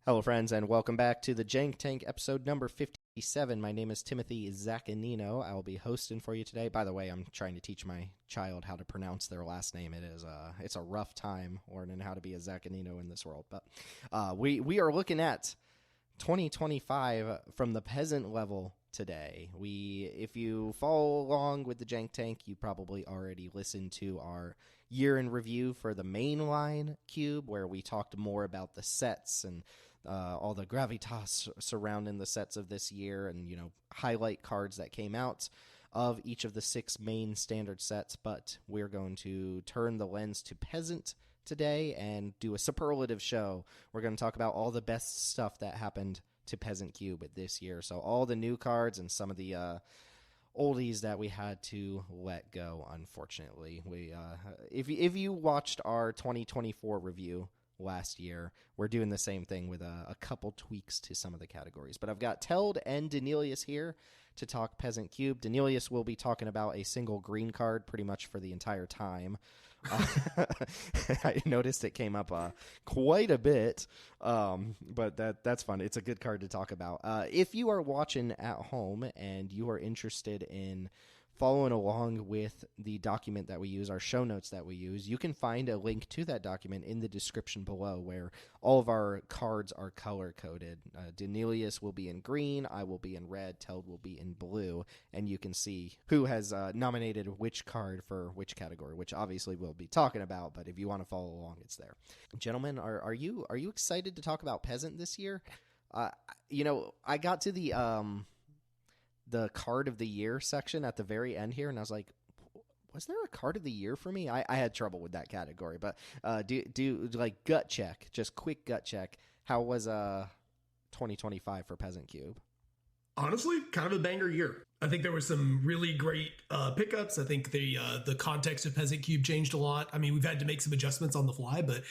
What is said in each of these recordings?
Hello, friends, and welcome back to the Jank Tank episode number 57. My name is Timothy Zaccanino. I will be hosting for you today. By the way, I'm trying to teach my child how to pronounce their last name. It's a rough time learning how to be a Zaccanino in this world. But we are looking at 2025 from the peasant level today. If you follow along with the Jank Tank, you probably already listened to our year in review for the mainline cube, where we talked more about the sets and all the gravitas surrounding the sets of this year, and highlight cards that came out of each of the 6 main standard sets. But we're going to turn the lens to Peasant today and do a superlative show. We're going to talk about all the best stuff that happened to Peasant Cube this year. So all the new cards and some of the oldies that we had to let go, unfortunately. If you watched our 2024 review last year, we're doing the same thing with a couple tweaks to some of the categories. But I've got Teld and Daneelius here to talk Peasant Cube. Daneelius will be talking about a single green card pretty much for the entire time. I noticed it came up quite a bit, but that's fun. It's a good card to talk about. If you are watching at home and you are interested in following along with the document that we use, our show notes that we use, you can find a link to that document in the description below, where all of our cards are color-coded. Daneelius will be in green, I will be in red, Teld will be in blue, and you can see who has nominated which card for which category, which obviously we'll be talking about, but if you want to follow along, it's there. Gentlemen, are you excited to talk about Peasant this year? I got to the card of the year section at the very end here, and I was like, was there a card of the year for me? I had trouble with that category, but do like gut check, just quick gut check. How was 2025 for Peasant Cube? Honestly, kind of a banger year. I think there was some really great pickups. I think the context of Peasant Cube changed a lot. I mean, we've had to make some adjustments on the fly, but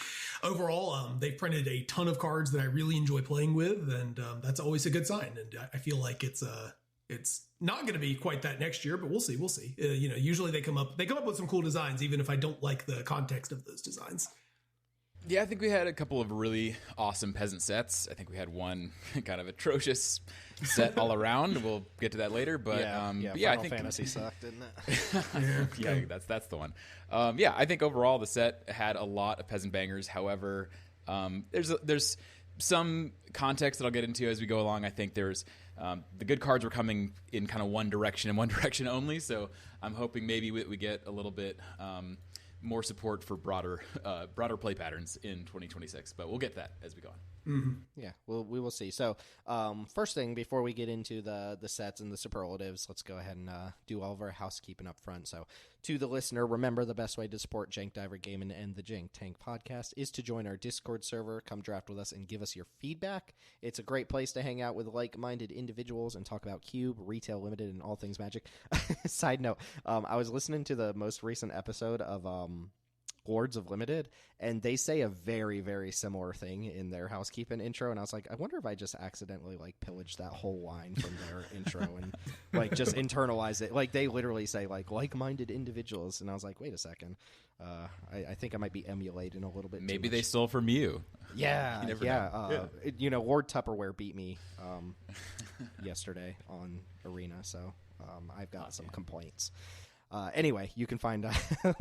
overall, they've printed a ton of cards that I really enjoy playing with, and that's always a good sign. And I feel like it's not going to be quite that next year, but we'll see. Usually they come up with some cool designs, even if I don't like the context of those designs. Yeah, I think we had a couple of really awesome peasant sets. I think we had one kind of atrocious set all around. We'll get to that later, but I think Fantasy sucked, didn't it? Yeah, that's the one. I think overall the set had a lot of peasant bangers. However, there's some context that I'll get into as we go along. I think there's the good cards were coming in kind of one direction and one direction only. So I'm hoping maybe we get a little bit more support for broader play patterns in 2026. But we'll get that as we go on. Mm-hmm. Yeah, we will see. So first thing, before we get into the sets and the superlatives, let's go ahead and do all of our housekeeping up front. So to the listener, remember the best way to support Jank Diver Gaming and the Jank Tank podcast is to join our Discord server, come draft with us, and give us your feedback. It's a great place to hang out with like-minded individuals and talk about Cube, Retail Limited, and all things Magic. Side note, I was listening to the most recent episode of Lords of Limited, and they say a very, very similar thing in their housekeeping intro, and I was like, I wonder if I just accidentally pillaged that whole line from their intro and just internalized it. They literally say like-minded individuals, and I was like, wait a second, I think I might be emulating a little bit. Maybe they stole from you. Yeah, Lord Tupperware beat me yesterday on Arena, so I've got some complaints. Anyway, you can find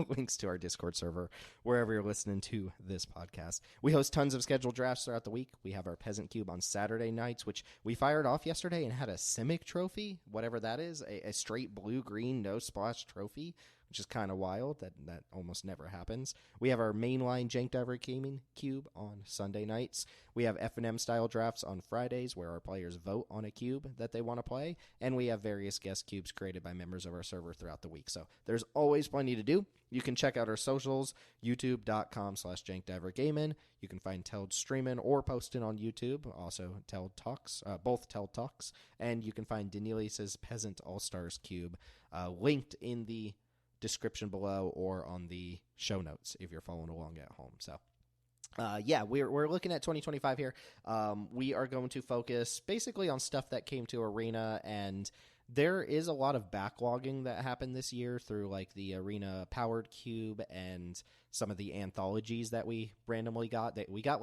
links to our Discord server wherever you're listening to this podcast. We host tons of scheduled drafts throughout the week. We have our Peasant Cube on Saturday nights, which we fired off yesterday and had a Simic trophy, whatever that is, a straight blue-green no-splash trophy, which is kind of wild. That almost never happens. We have our mainline Jank Diver Gaming Cube on Sunday nights. We have F&M style drafts on Fridays where our players vote on a cube that they want to play. And we have various guest cubes created by members of our server throughout the week. So there's always plenty to do. You can check out our socials, youtube.com/JankDiverGaming. You can find Teld streaming or posting on YouTube. Also, Teld Talks, both Teld Talks. And you can find Daneelius' Peasant All-Stars Cube linked in the description below or on the show notes if you're following along at home. So we're looking at 2025 here. We are going to focus basically on stuff that came to Arena, and there is a lot of backlogging that happened this year through the Arena Powered Cube and some of the anthologies that we randomly got. That we got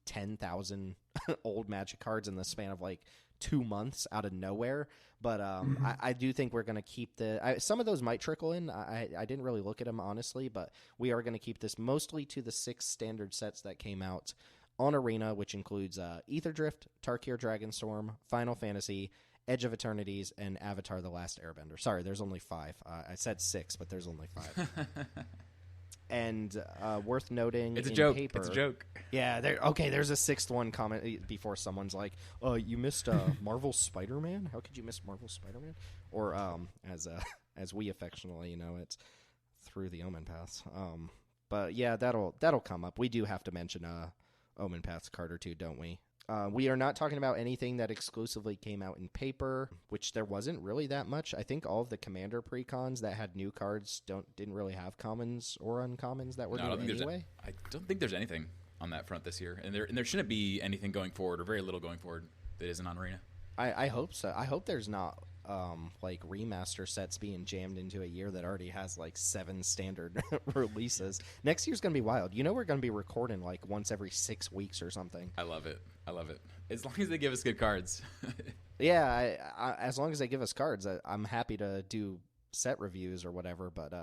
10,000 old Magic cards in the span of like 2 months out of nowhere. But I do think we're going to keep some of those might trickle in. I didn't really look at them, honestly, but we are going to keep this mostly to the 6 standard sets that came out on Arena, which includes Ether Drift, Tarkir Dragonstorm, Final Fantasy, Edge of Eternities, and Avatar The Last Airbender. Sorry, there's only 5. I said 6, but there's only 5. And worth noting, it's a in joke. Paper, It's a joke. Yeah, there's a 6th one comment before someone's like, "Oh, you missed Marvel Spider-Man? How could you miss Marvel Spider-Man?" Or as we affectionately know it, Through the Omen Paths. But yeah, that'll come up. We do have to mention Omen Paths card or two, don't we? We are not talking about anything that exclusively came out in Paper, which there wasn't really that much. I think all of the Commander precons that had new cards didn't really have commons or uncommons that were new anyway. I don't think there's anything on that front this year, and there shouldn't be anything going forward, or very little going forward, that isn't on Arena. I hope so. I hope there's not like remaster sets being jammed into a year that already has like 7 standard releases. Next year's gonna be wild. You know, we're gonna be recording like once every 6 weeks or something. I love it. As long as they give us good cards. Yeah, as long as they give us cards, I'm happy to do set reviews or whatever. But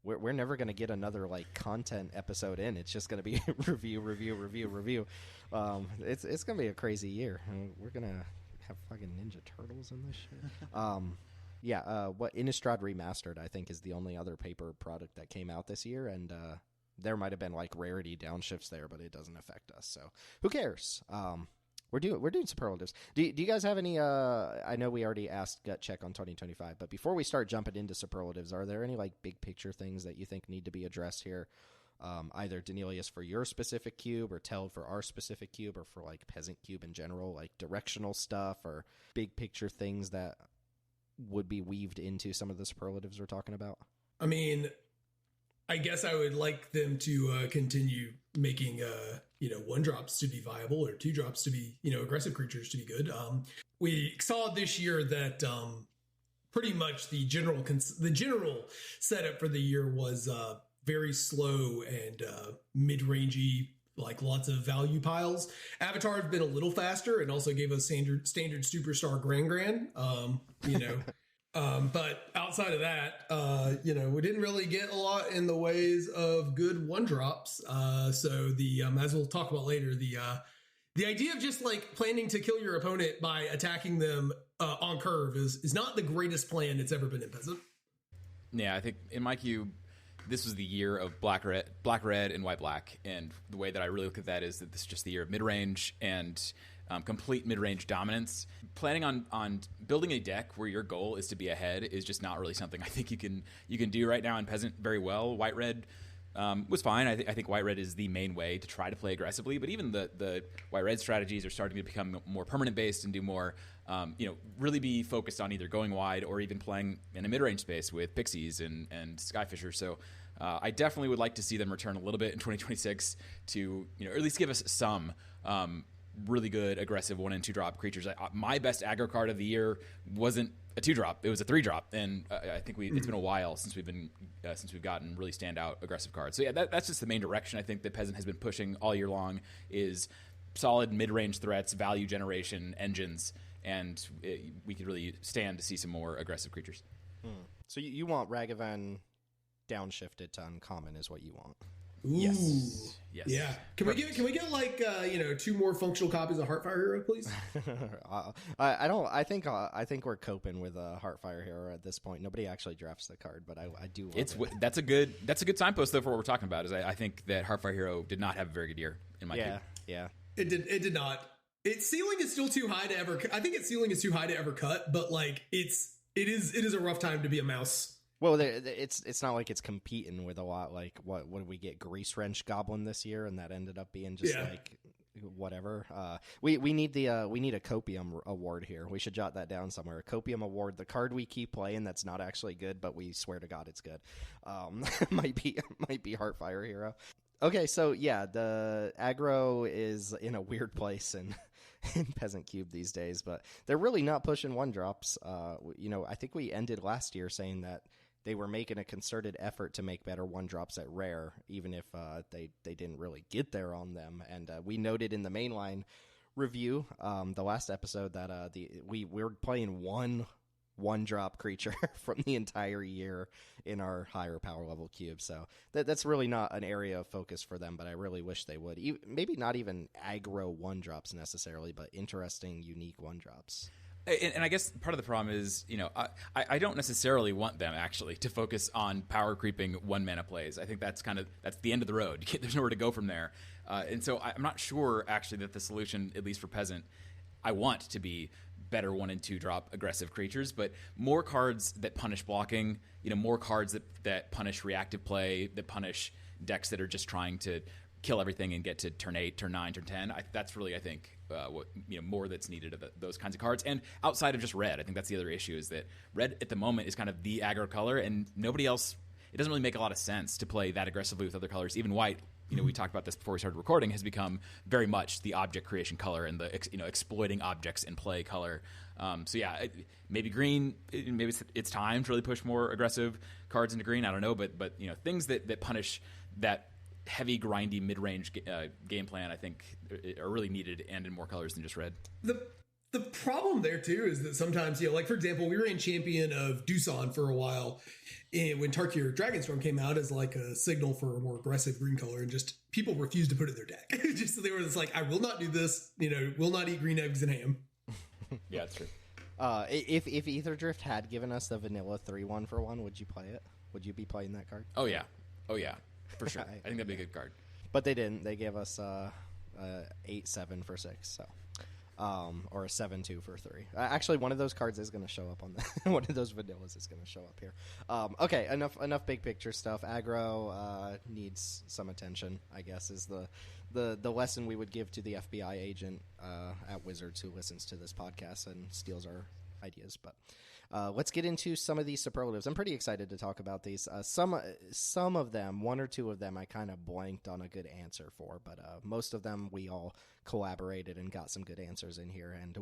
we're never gonna get another like content episode in. It's just gonna be review. It's gonna be a crazy year. We're gonna have fucking Ninja Turtles in this shit. What Innistrad Remastered, I think, is the only other Paper product that came out this year, and there might have been like rarity downshifts there, but it doesn't affect us, so who cares? We're doing superlatives. Do you guys have any I know we already asked gut check on 2025, but before we start jumping into superlatives, are there any like big picture things that you think need to be addressed here? Either Daneelius for your specific cube, or Teld for our specific cube, or for like Peasant Cube in general, like directional stuff or big picture things that would be weaved into some of the superlatives we're talking about? I mean, I guess I would like them to continue making 1-drops to be viable, or 2-drops to be, aggressive creatures to be good. We saw this year that pretty much the general setup for the year was very slow and mid-rangey, like lots of value piles. Avatar has been a little faster and also gave us standard superstar Grand. But outside of that, we didn't really get a lot in the ways of good 1-drops. So as we'll talk about later, the idea of just like planning to kill your opponent by attacking them on curve is not the greatest plan it's ever been in Peasant. Yeah, I think in my cube, this was the year of black, red, and white, black. And the way that I really look at that is that this is just the year of mid-range and complete mid-range dominance. Planning on building a deck where your goal is to be ahead is just not really something I think you can do right now in Peasant very well. White-red was fine. I think white-red is the main way to try to play aggressively. But even the white-red strategies are starting to become more permanent-based and do more, really be focused on either going wide or even playing in a mid-range space with Pixies and Skyfisher. So I definitely would like to see them return a little bit in 2026 to, or at least give us some really good aggressive 1- and 2-drop creatures. My best aggro card of the year wasn't a 2-drop; it was a 3-drop, and I think it's been a while since we've gotten really standout aggressive cards. So yeah, that's just the main direction I think that Peasant has been pushing all year long, is solid mid-range threats, value generation engines, and we could really stand to see some more aggressive creatures. So you want Ragavan downshifted to uncommon is what you want? Ooh. Yes. Yeah. Can we get like 2 more functional copies of Heartfire Hero, please? I think we're coping with Heartfire Hero at this point. Nobody actually drafts the card, but I do love it. That's a good signpost though for what we're talking about. Is I think that Heartfire Hero did not have a very good year in my cube. Yeah. It did not. Its ceiling is still too high to ever. I think its ceiling is too high to ever cut, but like it is a rough time to be a mouse. Well, it's not like it's competing with a lot. Like what did we get? Grease Wrench Goblin this year, and that ended up being just like whatever. We need a Copium award here. We should jot that down somewhere. A Copium award, the card we keep playing that's not actually good, but we swear to God it's good. Might be Heartfire Hero. Okay, so yeah, the aggro is in a weird place in Peasant Cube these days, but they're really not pushing 1-drops. I think we ended last year saying that they were making a concerted effort to make better 1-drops at rare, even if they didn't really get there on them. And we noted in the mainline review, the last episode, that we were playing one drop creature from the entire year in our higher power level cube. So that's really not an area of focus for them, but I really wish they would. Maybe not even aggro 1-drops necessarily, but interesting, unique 1-drops. And I guess part of the problem is, I don't necessarily want them actually to focus on power creeping 1-mana plays. I think that's the end of the road. There's nowhere to go from there. And so I'm not sure actually that the solution, at least for Peasant, I want to be better 1 and 2 drop aggressive creatures, but more cards that punish blocking, more cards that punish reactive play, that punish decks that are just trying to kill everything and get to turn 8, turn 9, turn 10. That's really, I think, what more that's needed of those kinds of cards. And outside of just red, I think that's the other issue, is that red at the moment is kind of the aggro color, and nobody else. It doesn't really make a lot of sense to play that aggressively with other colors. Even white, we talked about this before we started recording, has become very much the object creation color and the exploiting objects in play color. So yeah, maybe green. Maybe it's time to really push more aggressive cards into green. I don't know, but things that punish that heavy, grindy, mid-range game plan, I think, are really needed, and in more colors than just red. The problem there too is that sometimes, like for example, we ran champion of Doosan for a while, and when Tarkir Dragonstorm came out as like a signal for a more aggressive green color, and just people refused to put it in their deck. Just so they were just like, I will not do this. Will not eat green eggs and ham. Yeah, that's true. If Ether Drift had given us the vanilla 3-1 for 1, would you play it? Would you be playing that card? Oh yeah, for sure. I think that'd be a good card. But they didn't. They gave us 8-7 for 6. So. Or a 7-2 for 3. Actually, one of those cards is going to show up on the one of those vanillas is going to show up here. Okay, enough big picture stuff. Aggro needs some attention, I guess, is the lesson we would give to the FBI agent at Wizards who listens to this podcast and steals our ideas. But let's get into some of these superlatives. I'm pretty excited to talk about these. Some of them, 1 or 2 of them, I kind of blanked on a good answer for, but most of them we all collaborated and got some good answers in here. And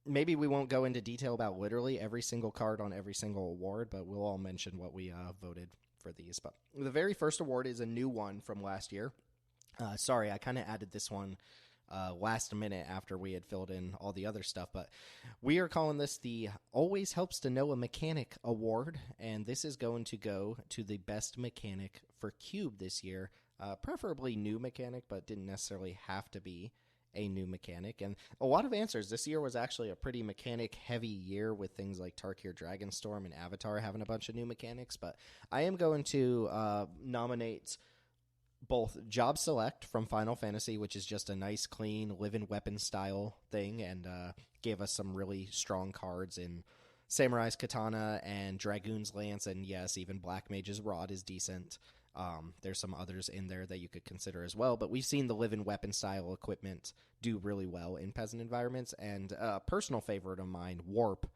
maybe we won't go into detail about literally every single card on every single award, but we'll all mention what we voted for these. But the very first award is a new one from last year. Sorry, I kind of added this one last minute after we had filled in all the other stuff, but we are calling this the Always Helps to Know a Mechanic Award, and this is going to go to the best mechanic for Cube this year, preferably new mechanic, but didn't necessarily have to be a new mechanic. And a lot of answers. This year was actually a pretty mechanic heavy year with things like Tarkir Dragonstorm and Avatar having a bunch of new mechanics, but I am going to nominate both Job Select from Final Fantasy, which is just a nice, clean, live-in weapon style thing, and gave us some really strong cards in Samurai's Katana and Dragoon's Lance, and yes, even Black Mage's Rod is decent. There's some others in there that you could consider as well, but we've seen the live-in weapon style equipment do really well in Peasant environments, and a personal favorite of mine, Warp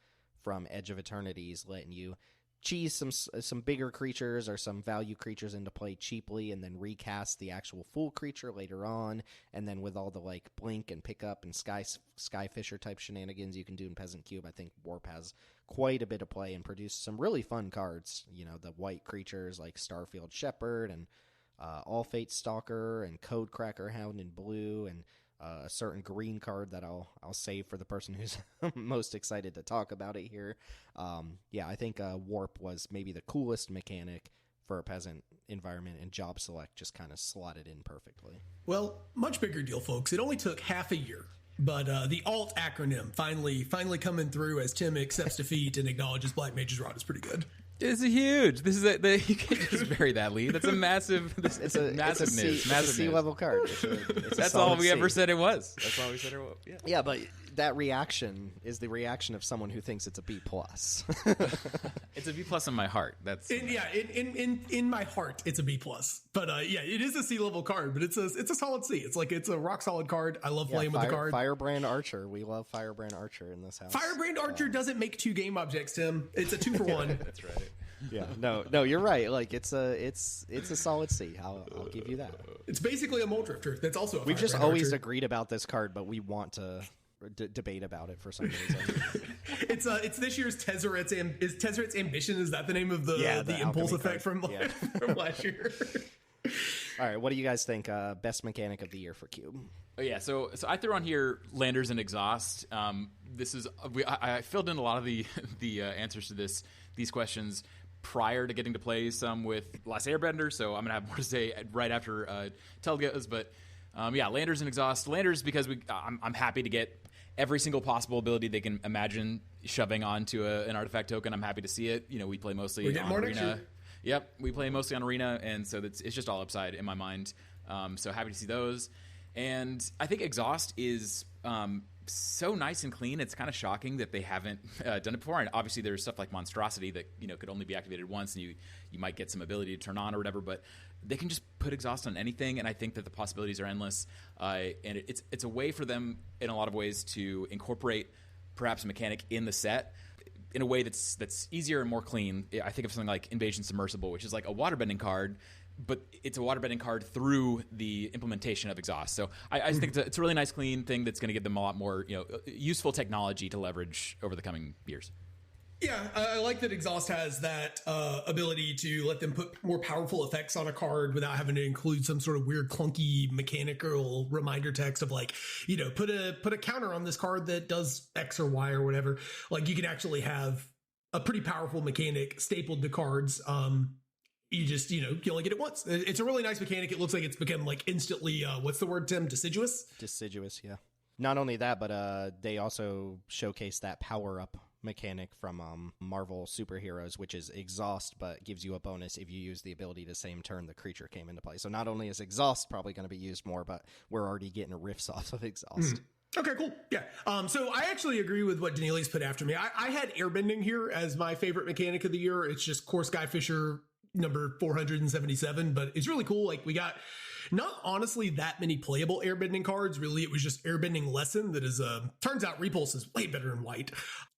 from Edge of Eternities, letting you cheese some bigger creatures or some value creatures into play cheaply and then recast the actual full creature later on, and then with all the like blink and pickup and Skyfisher type shenanigans you can do in Peasant Cube, I think Warp has quite a bit of play and produced some really fun cards. The white creatures like Starfield Shepherd and All Fate Stalker and Code Cracker Hound in blue, and a certain green card that I'll save for the person who's most excited to talk about it here. I think Warp was maybe the coolest mechanic for a Peasant environment, and Job Select just kind of slotted in perfectly. Well, much bigger deal, folks. It only took half a year, but the ALT acronym finally coming through as Tim accepts defeat and acknowledges Black Mage's Rod is pretty good. It's a huge. This is you can't just bury that lead. That's a massive. It's a massive news. Massive C level card. That's all we ever said it was. That's all we said it was. Yeah, but that reaction is the reaction of someone who thinks it's a B+. It's a B+ in my heart. That's in my heart, it's a B+. But it is a C level card, but it's a solid C. It's a rock solid card. I love playing with the card. Firebrand Archer. We love Firebrand Archer in this house. Firebrand Archer doesn't make 2 game objects, Tim. It's a 2 for 1. That's right. Yeah, no, you're right. Like it's a solid C. I'll give you that. It's basically a Mole Drifter. That's also a We've just Firebrand always Archer. agreed about this card, but we want to debate about it for some reason. It's this year's Tezzeret's Ambition. Is that the name of the impulse effect from last year? All right, what do you guys think? Best mechanic of the year for Cube? Oh, yeah, so I threw on here Landers and Exhaust. I filled in a lot of the answers to these questions prior to getting to play some with Last Airbender, so I'm gonna have more to say right after Teld goes. But Landers and Exhaust. Landers because I'm happy to get every single possible ability they can imagine shoving onto an artifact token. I'm happy to see it. We play mostly on Arena. Yep, we play mostly on Arena, and so it's just all upside in my mind. So happy to see those. And I think Exhaust is so nice and clean. It's kind of shocking that they haven't done it before. And obviously there's stuff like Monstrosity that could only be activated once, and you might get some ability to turn on or whatever. But they can just put Exhaust on anything, and I think that the possibilities are endless. And it's a way for them in a lot of ways to incorporate perhaps a mechanic in the set in a way that's easier and more clean. I think of something like Invasion Submersible, which is like a waterbending card, but it's a waterbending card through the implementation of Exhaust. So I think it's a really nice, clean thing that's going to give them a lot more useful technology to leverage over the coming years. Yeah, I like that Exhaust has that ability to let them put more powerful effects on a card without having to include some sort of weird, clunky mechanical reminder text of like, put a counter on this card that does X or Y or whatever. Like you can actually have a pretty powerful mechanic stapled to cards. You just, you only get it once. It's a really nice mechanic. It looks like it's become like instantly, what's the word, Tim? Deciduous? Deciduous, yeah. Not only that, but they also showcase that power-up mechanic from Marvel Superheroes, which is Exhaust, but gives you a bonus if you use the ability the same turn the creature came into play. So not only is Exhaust probably going to be used more, but we're already getting riffs off of Exhaust. Okay, cool. Yeah. So I actually agree with what Daneelius put after me. I had Airbending here as my favorite mechanic of the year. It's just Core Skyfisher number 477, but it's really cool. Like we got not honestly that many playable airbending cards. Really, it was just Airbending Lesson that is turns out Repulse is way better in white.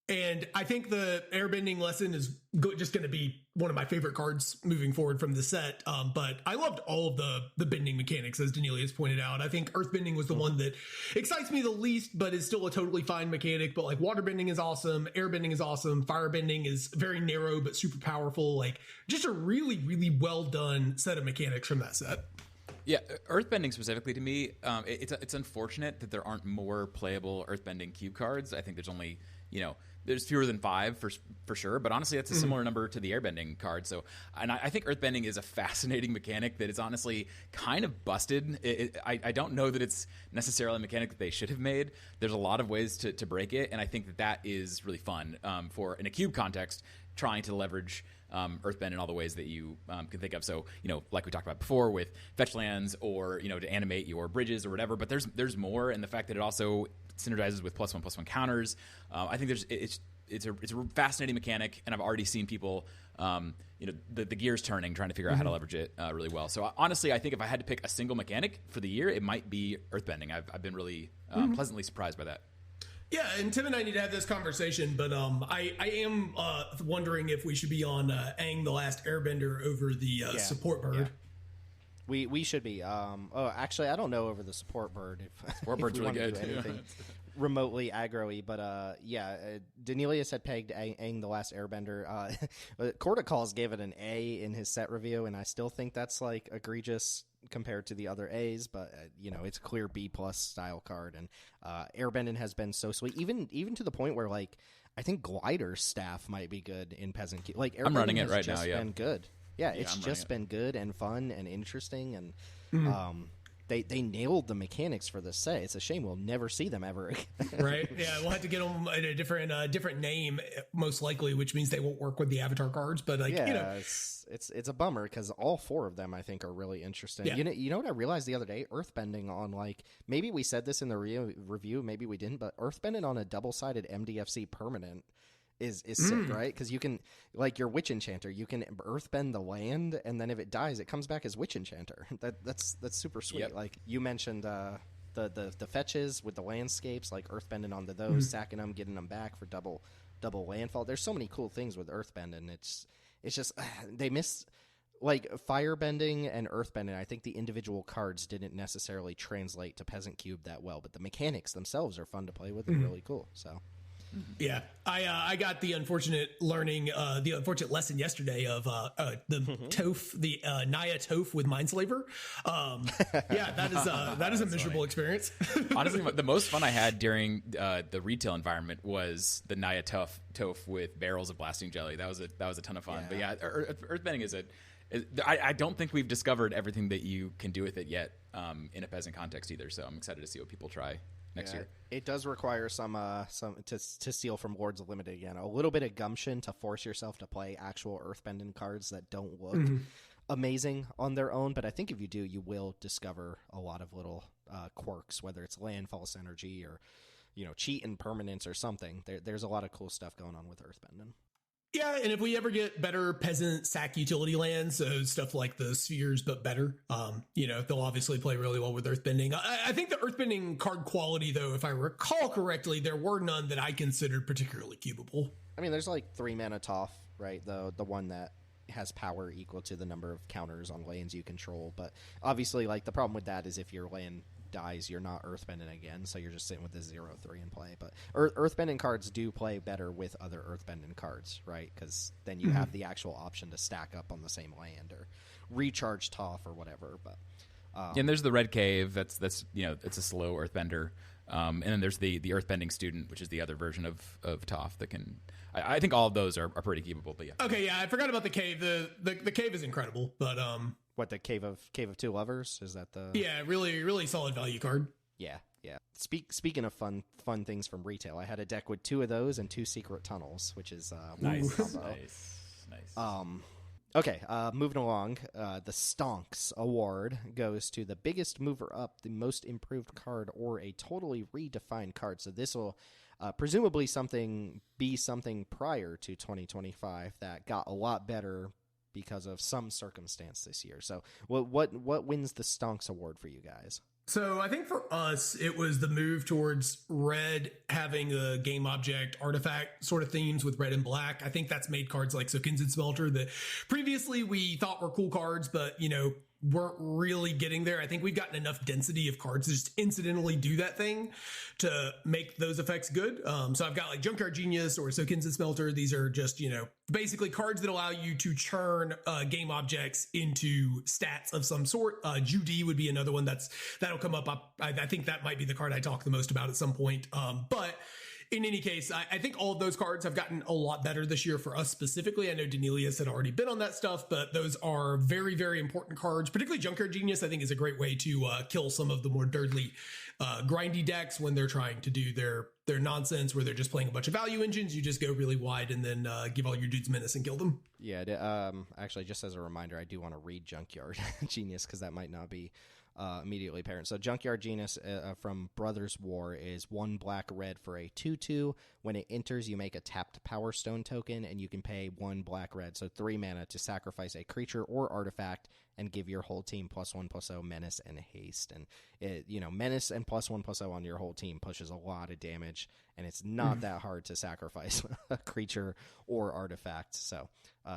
And I think the Airbending Lesson is just going to be one of my favorite cards moving forward from the set. But I loved all of the bending mechanics, as Daneelius pointed out. I think Earthbending was the one that excites me the least, but is still a totally fine mechanic. But like Waterbending is awesome. Airbending is awesome. Firebending is very narrow, but super powerful. Like just a really, really well done set of mechanics from that set. Yeah, Earthbending specifically to me, it's unfortunate that there aren't more playable Earthbending cube cards. I think there's only, there's fewer than 5 for sure, but honestly, that's a similar number to the Airbending card. So, and I think Earthbending is a fascinating mechanic that is honestly kind of busted. I don't know that it's necessarily a mechanic that they should have made. There's a lot of ways to break it, and I think that is really fun for in a cube context, trying to leverage Earthbend in all the ways that you can think of. So, like we talked about before with fetch lands or, to animate your bridges or whatever, but there's more. And the fact that it also synergizes with +1/+1 counters. I think it's a fascinating mechanic, and I've already seen people, the gears turning, trying to figure out how to leverage it really well. So honestly, I think if I had to pick a single mechanic for the year, it might be Earthbending. I've been really pleasantly surprised by that. Yeah, and Tim and I need to have this conversation, but I am wondering if we should be on Aang the Last Airbender over the support bird. Yeah. We should be. Actually, I don't know over the support bird. If support bird's really good. Anything remotely aggro-y, but Daneelius had pegged Aang the Last Airbender. Corticalls gave it an A in his set review, and I still think that's like egregious compared to the other A's, but it's a clear B+ style card, and Airbending has been so sweet, even to the point where like I think Glider Staff might be good in Peasant Cube. Like I'm running it right now. Yeah, been good. Yeah, it's just been good and fun and interesting, and they nailed the mechanics for this set. It's a shame we'll never see them ever again. Right? Yeah, we'll have to get them in a different name, most likely, which means they won't work with the avatar cards. But it's a bummer because all 4 of them I think are really interesting. Yeah. You know what I realized the other day? Earthbending on maybe we said this in the review, maybe we didn't, but Earthbending on a double-sided MDFC permanent is sick, right? Because you can, like your Witch Enchanter, you can Earthbend the land, and then if it dies, it comes back as Witch Enchanter. That's super sweet. Yep. Like you mentioned, the fetches with the landscapes, like Earthbending onto those, sacking them, getting them back for double landfall. There's so many cool things with Earthbending. It's just they miss like firebending and earthbending, I think the individual cards didn't necessarily translate to Peasant Cube that well, but the mechanics themselves are fun to play with and really cool. So yeah, I got the unfortunate lesson yesterday of the Toph, the Naya Toph with Mindslaver. Yeah, that is a miserable experience. Honestly, the most fun I had during the retail environment was the Naya Toph with barrels of blasting jelly. That was a ton of fun. But yeah, earthbending is I don't think we've discovered everything that you can do with it yet in a peasant context either. So I'm excited to see what people try next year. It does require some to steal from Lords of Limited again. A little bit of gumption to force yourself to play actual earthbending cards that don't look amazing on their own. But I think if you do, you will discover a lot of little quirks, whether it's landfall synergy or cheat and permanence or something. There's a lot of cool stuff going on with earthbending. Yeah, and if we ever get better peasant sack utility lands, so stuff like the spheres, but better, they'll obviously play really well with earthbending. I think the earthbending card quality, though, if I recall correctly, there were none that I considered particularly cubable. I mean, there's like 3 mana Toph, right? The one that has power equal to the number of counters on lands you control. But obviously, like, the problem with that is if your land dies, you're not earthbending again, so you're just sitting with the 0/3 in play. But earthbending cards do play better with other earthbending cards, right? Because then you have the actual option to stack up on the same land or recharge Toph or whatever. But and there's the Red Cave. That's it's a slow earthbender. And then there's the earthbending student, which is the other version of Toph that can. I think all of those are pretty keepable. But yeah. Okay, yeah, I forgot about the cave. The cave is incredible, but what, the Cave of Two Lovers? Is that the? Yeah, really, really solid value card. Yeah. Speaking of fun things from retail, I had a deck with 2 of those and 2 secret tunnels, which is nice. Okay, moving along. The Stonks Award goes to the biggest mover up, the most improved card, or a totally redefined card. So this will presumably be something prior to 2025 that got a lot better because of some circumstance this year. So what wins the Stonks Award for you guys? So I think for us, it was the move towards red having a game object artifact sort of themes with red and black. I think that's made cards like Sokin's Smelter that previously we thought were cool cards, but weren't really getting there. I think we've gotten enough density of cards to just incidentally do that thing to make those effects good. So I've got like Junkyard Genius or Sokin's Smelter. These are just, basically cards that allow you to churn game objects into stats of some sort. Judy would be another one that'll come up. I think that might be the card I talk the most about at some point. But in any case, I think all of those cards have gotten a lot better this year for us specifically. I know Daneelius had already been on that stuff, but those are very, very important cards. Particularly Junkyard Genius, I think, is a great way to kill some of the more dirtly grindy decks when they're trying to do their nonsense where they're just playing a bunch of value engines. You just go really wide and then give all your dudes menace and kill them. Yeah, actually, just as a reminder, I do want to read Junkyard Genius because that might not be immediately apparent. So Junkyard Genius from Brothers War is 1 black-red for a 2/2. When it enters, you make a tapped Power Stone token, and you can pay 1 black-red, so 3 mana, to sacrifice a creature or artifact and give your whole team +1/+0 menace and haste. And menace and +1/+0 on your whole team pushes a lot of damage, and it's not that hard to sacrifice a creature or artifact. So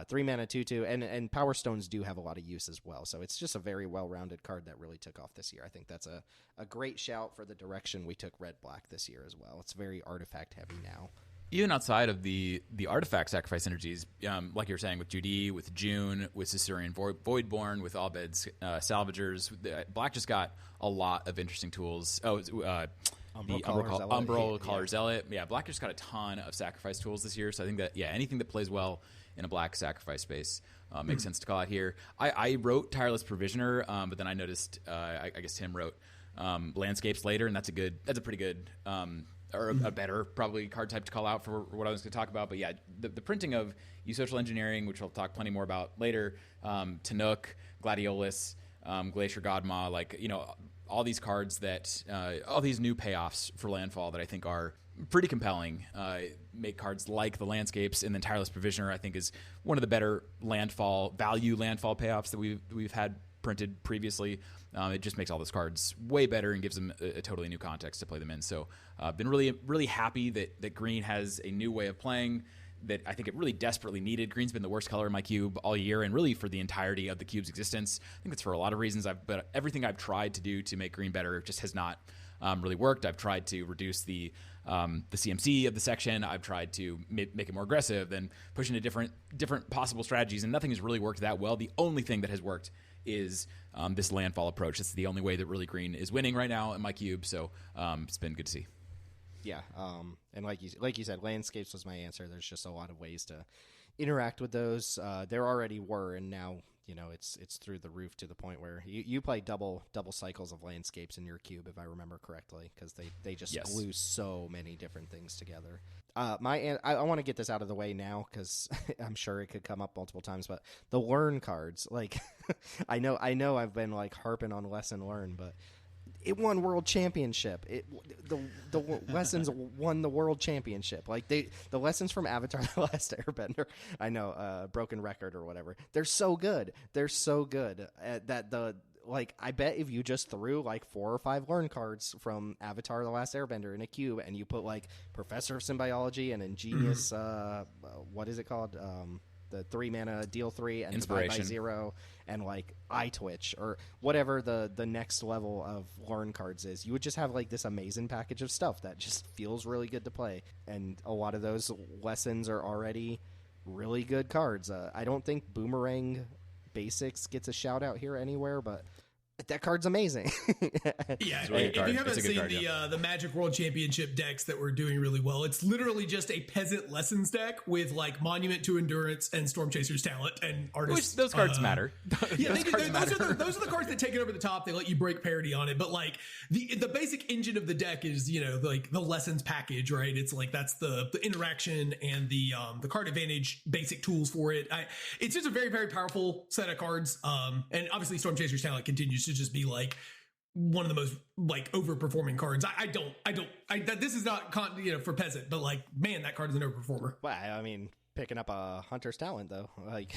3 mana 2/2, and Power Stones do have a lot of use as well. So it's just a very well-rounded card that really took off this year. I think that's a great shout for the direction we took red-black this year as well. It's very artifact heavy now. Even outside of the artifact sacrifice energies, like you were saying with Judy, with June, with Caesarean Voidborn, with Albed's Salvagers, Black just got a lot of interesting tools. Umbral Collar Zealot. Yeah, Black just got a ton of sacrifice tools this year. So I think that, anything that plays well in a black sacrifice space makes sense to call out here. I wrote Tireless Provisioner, but then I noticed, I guess Tim wrote Landscapes later, and that's a pretty good or a better probably card type to call out for what I was going to talk about. But yeah, the printing of Social Engineering, which we'll talk plenty more about later, Tanook, Gladiolus, Glacier Godmaw, all these cards that, all these new payoffs for landfall that I think are pretty compelling. Make cards like the Landscapes, and then Tireless Provisioner I think is one of the better value landfall payoffs that we've had printed previously. It just makes all those cards way better and gives them a totally new context to play them in. So I've been really, really happy that Green has a new way of playing that I think it really desperately needed. Green's been the worst color in my cube all year, and really for the entirety of the cube's existence. I think that's for a lot of reasons. But everything I've tried to do to make green better just has not really worked. I've tried to reduce the CMC of the section. I've tried to make it more aggressive and push into different possible strategies, and nothing has really worked that well. The only thing that has worked is this landfall approach. It's the only way that really green is winning right now in my cube. So it's been good to see. Yeah, and like you said, landscapes was my answer. There's just a lot of ways to interact with those. There already were, and now it's through the roof to the point where you play double cycles of landscapes in your cube, if I remember correctly, because they just glue so many different things together. I want to get this out of the way now because I'm sure it could come up multiple times, but the learn cards, like I know I've been like harping on lesson learn, but it won world championship. The lessons won the world championship. Like the lessons from Avatar: The Last Airbender. I know, broken record or whatever. They're so good. They're so good I bet if you just threw like 4 or 5 learn cards from Avatar: The Last Airbender in a cube, and you put like Professor of Symbiogy and Ingenious, what is it called? The 3-mana deal 3 and divide by 0 and like eye twitch or whatever the next level of learn cards is, you would just have like this amazing package of stuff that just feels really good to play. And a lot of those lessons are already really good cards. I don't think Boomerang Basics gets a shout out here anywhere, but that card's amazing. Yeah, if you haven't seen the Magic World Championship decks that were doing really well, it's literally just a peasant lessons deck with like Monument to Endurance and Storm Chaser's Talent and Artist. Which those cards matter. Yeah, those are the cards that take it over the top. They let you break parity on it, but like the basic engine of the deck is like the lessons package, right? It's like that's the interaction and the card advantage basic tools for it. It's just a very, very powerful set of cards. And obviously Storm Chaser's Talent continues to just be like one of the most like overperforming cards. This is not for peasant, but like, man, that card is an overperformer. Well, I mean, picking up a Hunter's Talent though, like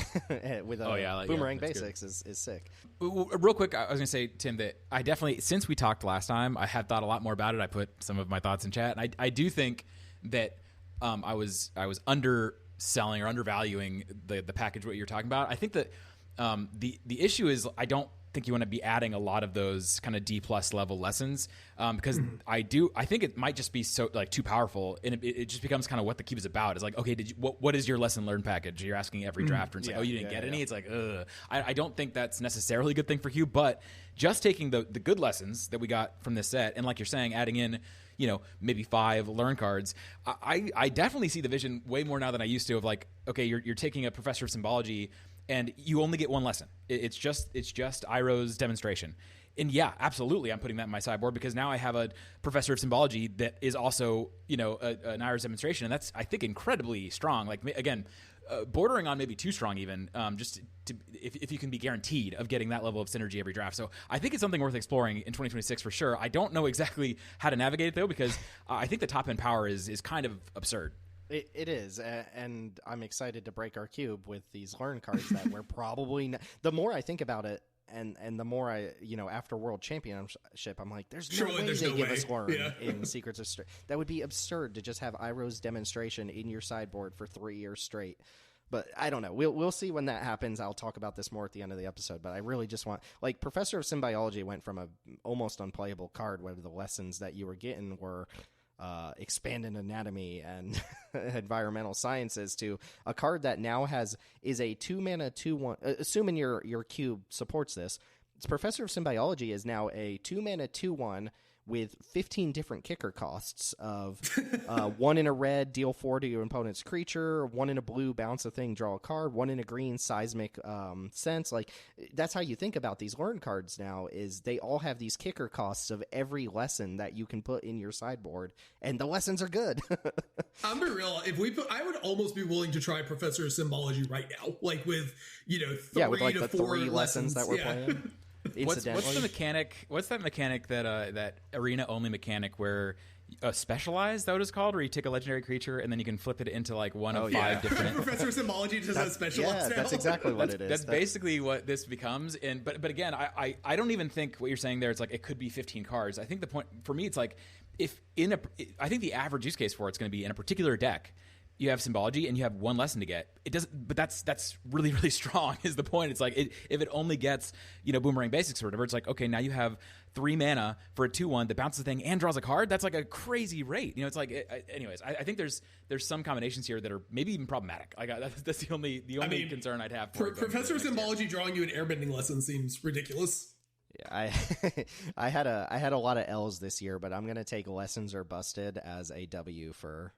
with a Boomerang Basics is sick. Real quick, I was gonna say, Tim, that I definitely, since we talked last time, I have thought a lot more about it. I put some of my thoughts in chat, and I do think that I was underselling or undervaluing the package what you're talking about. I think that the issue is I don't think you want to be adding a lot of those kind of D+ level lessons because I think it might just be so like too powerful, and it just becomes kind of what the cube is about. It's like, okay, what is your lesson learn package? You're asking every drafter, and it's like, oh, you didn't get any. It's like, ugh. I don't think that's necessarily a good thing for cube, but just taking the good lessons that we got from this set, and like you're saying, adding in maybe 5 learn cards. I definitely see the vision way more now than I used to of like, okay, you're taking a Professor of Symbology and you only get one lesson. It's just Iroh's demonstration. And yeah, absolutely, I'm putting that in my sideboard because now I have a Professor of Symbology that is also, an Iroh's demonstration, and that's, I think, incredibly strong. Like, again, bordering on maybe too strong even, just if you can be guaranteed of getting that level of synergy every draft. So I think it's something worth exploring in 2026 for sure. I don't know exactly how to navigate it, though, because I think the top-end power is kind of absurd. It is, and I'm excited to break our cube with these learn cards that we're probably the more I think about it, and the more I, after World Championship, I'm like, there's no way they give us learn in Secrets of Strength. That would be absurd to just have Iroh's demonstration in your sideboard for 3 years straight. But I don't know. We'll see when that happens. I'll talk about this more at the end of the episode. But I really just want, like, Professor of Symbiogy went from a almost unplayable card where the lessons that you were getting were expanded anatomy and environmental sciences to a card that now is a 2-mana 2/1. Assuming your cube supports this, Professor of Symbiogy is now a 2-mana 2/1 with 15 different kicker costs of 1 in a red, deal 4 to your opponent's creature, 1 in a blue, bounce a thing, draw a card, 1 in a green, seismic sense. Like, that's how you think about these learn cards now, is they all have these kicker costs of every lesson that you can put in your sideboard, and the lessons are good. I'm be real. I would almost be willing to try Professor of Symbology right now, like with 3 with like to the 4 3 lessons that we're playing. What's the mechanic? What's that mechanic that arena only mechanic where specialized, that what it's called, where you take a legendary creature and then you can flip it into like one of 5 different. Professor Symbology just has specialized. Yeah, that's exactly what it is. That's basically what this becomes. And but again, I don't even think what you're saying there. It's like it could be 15 cards. I think the point for me, it's like I think the average use case for it's going to be in a particular deck. you have symbology and you have one lesson to get. It doesn't, but that's really, really strong is the point. It's like if it only gets, Boomerang Basics or whatever, it's like, okay, now you have 3 mana for a 2/1 that bounces the thing and draws a card. That's like a crazy rate. It's like, anyways, I think there's some combinations here that are maybe even problematic. That's the only concern I'd have. Professor Symbology drawing you an airbending lesson seems ridiculous. Yeah, I had a lot of L's this year, but I'm going to take Lessons Are Busted as a W for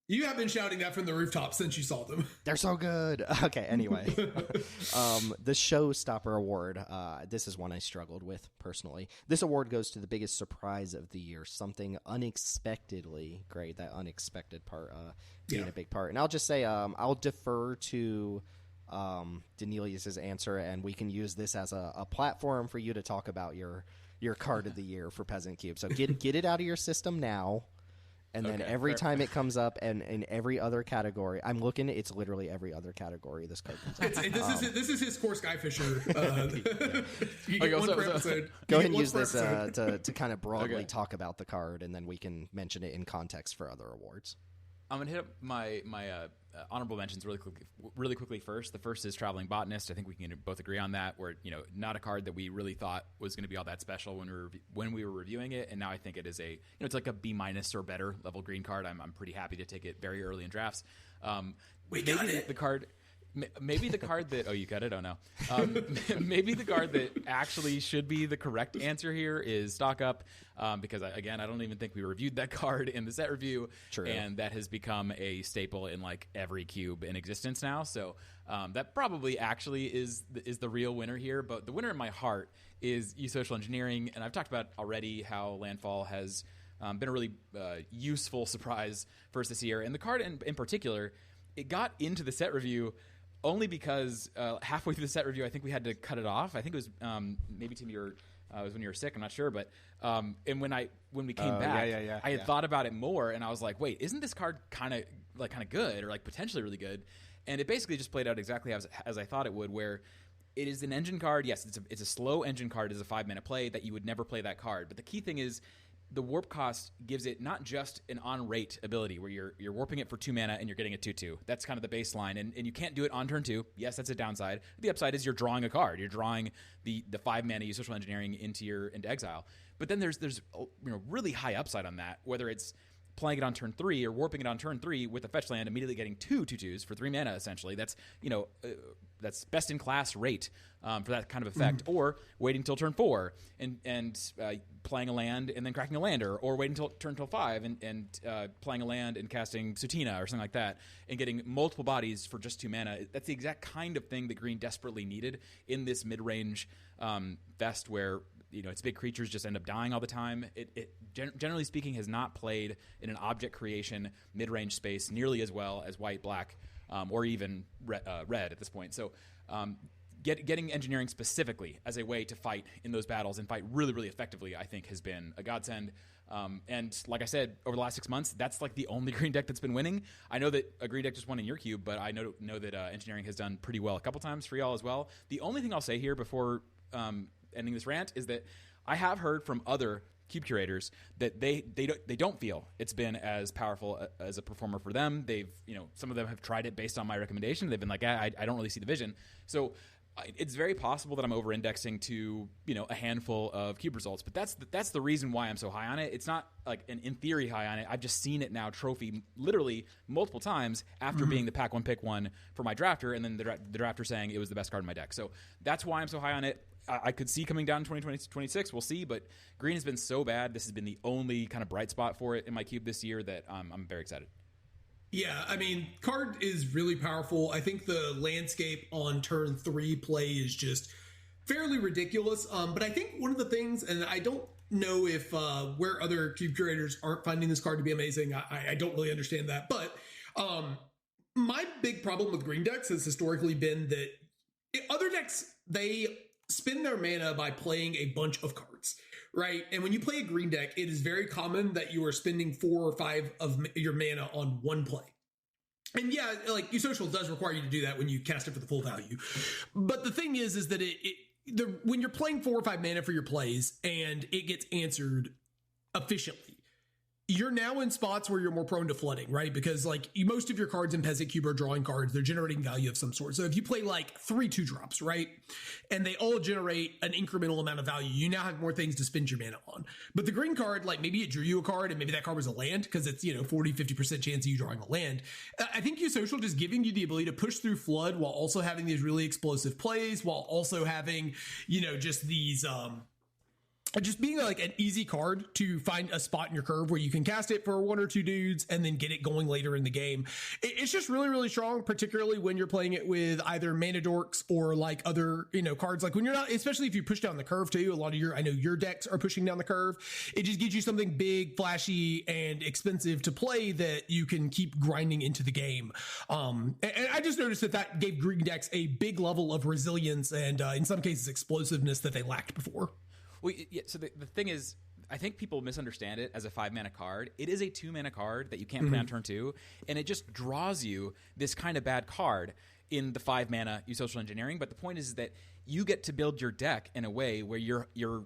You have been shouting that from the rooftop since you saw them. They're so good. Okay, anyway. The Showstopper Award. This is one I struggled with personally. This award goes to the biggest surprise of the year. Something unexpectedly great. That unexpected part being a big part. And I'll just say I'll defer to Daneelius' answer, and we can use this as a platform for you to talk about your card of the year for Peasant Cube. So get it out of your system now. And then every time it comes up, and in every other category, I'm looking. It's literally every other category this card comes up. This is his core Skyfisher. You get Okay, one per episode. Go ahead and use this to kind of broadly talk about the card, and then we can mention it in context for other awards. I'm gonna hit up my honorable mentions really quickly first. The first is Traveling Botanist. I think we can both agree on that. Where not a card that we really thought was going to be all that special when we were reviewing it, and now I think it is it's like a B- or better level green card. I'm pretty happy to take it very early in drafts. We got it. The card. Maybe the card that you got it. Oh no. Maybe the card that actually should be the correct answer here is Stock Up, because I don't even think we reviewed that card in the set review. True. And that has become a staple in like every cube in existence now. So that probably actually is the real winner here. But the winner in my heart is Social Engineering, and I've talked about already how Landfall has been a really useful surprise for us this year. And the card in particular, it got into the set review only because halfway through the set review, I think we had to cut it off. I think it was maybe Tim, it was when you were sick. I'm not sure, but and when we came back, I had thought about it more, and I was like, wait, isn't this card kind of good or like potentially really good? And it basically just played out exactly as I thought it would, where it is an engine card. Yes, it's a slow engine card. It's a 5-mana play that you would never play that card. But the key thing is, the warp cost gives it not just an on-rate ability where you're warping it for 2 mana and you're getting a 2/2. That's kind of the baseline, and you can't do it on turn 2. Yes, that's a downside. The upside is you're drawing a card. You're drawing the 5 mana Social Engineering into exile. But then there's really high upside on that, whether it's playing it on turn 3 or warping it on turn 3 with a fetch land, immediately getting 2 2/2s for 3 mana. Essentially, that's that's best in class rate for that kind of effect. Or waiting till turn 4 and playing a land and then cracking a lander, or waiting till turn 5 and playing a land and casting Sutina or something like that, and getting multiple bodies for just 2 mana. That's the exact kind of thing that Green desperately needed in this mid-range vest where its big creatures just end up dying all the time. It generally speaking has not played in an object creation mid-range space nearly as well as white, black, or even red at this point. So getting engineering specifically as a way to fight in those battles and fight really, really effectively, I think has been a godsend. And like I said, over the last 6 months, that's like the only green deck that's been winning. I know that a green deck just won in your cube, but I know that engineering has done pretty well a couple times for y'all as well. The only thing I'll say here before ending this rant is that I have heard from other cube curators that they don't feel it's been as powerful as a performer for them. They've some of them have tried it based on my recommendation. They've been like, I don't really see the vision. So it's very possible that I'm over-indexing to a handful of cube results, but that's the reason why I'm so high on it. It's not like an in theory high on it. I've just seen it now trophy literally multiple times after being the pack one pick one for my drafter, and then the drafter saying it was the best card in my deck. So that's why I'm so high on it. I could see coming down in 2026. We'll see, but green has been so bad. This has been the only kind of bright spot for it in my cube this year that I'm very excited. Yeah, I mean, card is really powerful. I think the landscape on turn 3 play is just fairly ridiculous. But I think one of the things, and I don't know if where other cube curators aren't finding this card to be amazing, I don't really understand that. But my big problem with green decks has historically been that other decks, they spend their mana by playing a bunch of cards, right? And when you play a green deck, it is very common that you are spending 4 or 5 of your mana on one play. And yeah, like Social does require you to do that when you cast it for the full value. But the thing is that when you're playing 4 or 5 mana for your plays and it gets answered efficiently, you're now in spots where you're more prone to flooding, right? Because like most of your cards in Peasant Cube are drawing cards. They're generating value of some sort. So if you play like 3 2-drops, right? And they all generate an incremental amount of value, you now have more things to spend your mana on. But the green card, like maybe it drew you a card and maybe that card was a land because it's, 40, 50% chance of you drawing a land. I think Use Social just giving you the ability to push through flood while also having these really explosive plays, while also having, just these, just being like an easy card to find a spot in your curve where you can cast it for 1 or 2 dudes and then get it going later in the game. It's just really, really strong, particularly when you're playing it with either mana dorks or like other, cards. Like when you're not, especially if you push down the curve too, a lot of I know your decks are pushing down the curve. It just gives you something big, flashy, and expensive to play that you can keep grinding into the game. And I just noticed that gave green decks a big level of resilience and in some cases explosiveness that they lacked before. Well, yeah, so the thing is, I think people misunderstand it as a 5-mana card. It is a 2-mana card that you can't play on turn 2, and it just draws you this kind of bad card in the 5-mana Use Social Engineering. But the point is that you get to build your deck in a way where you're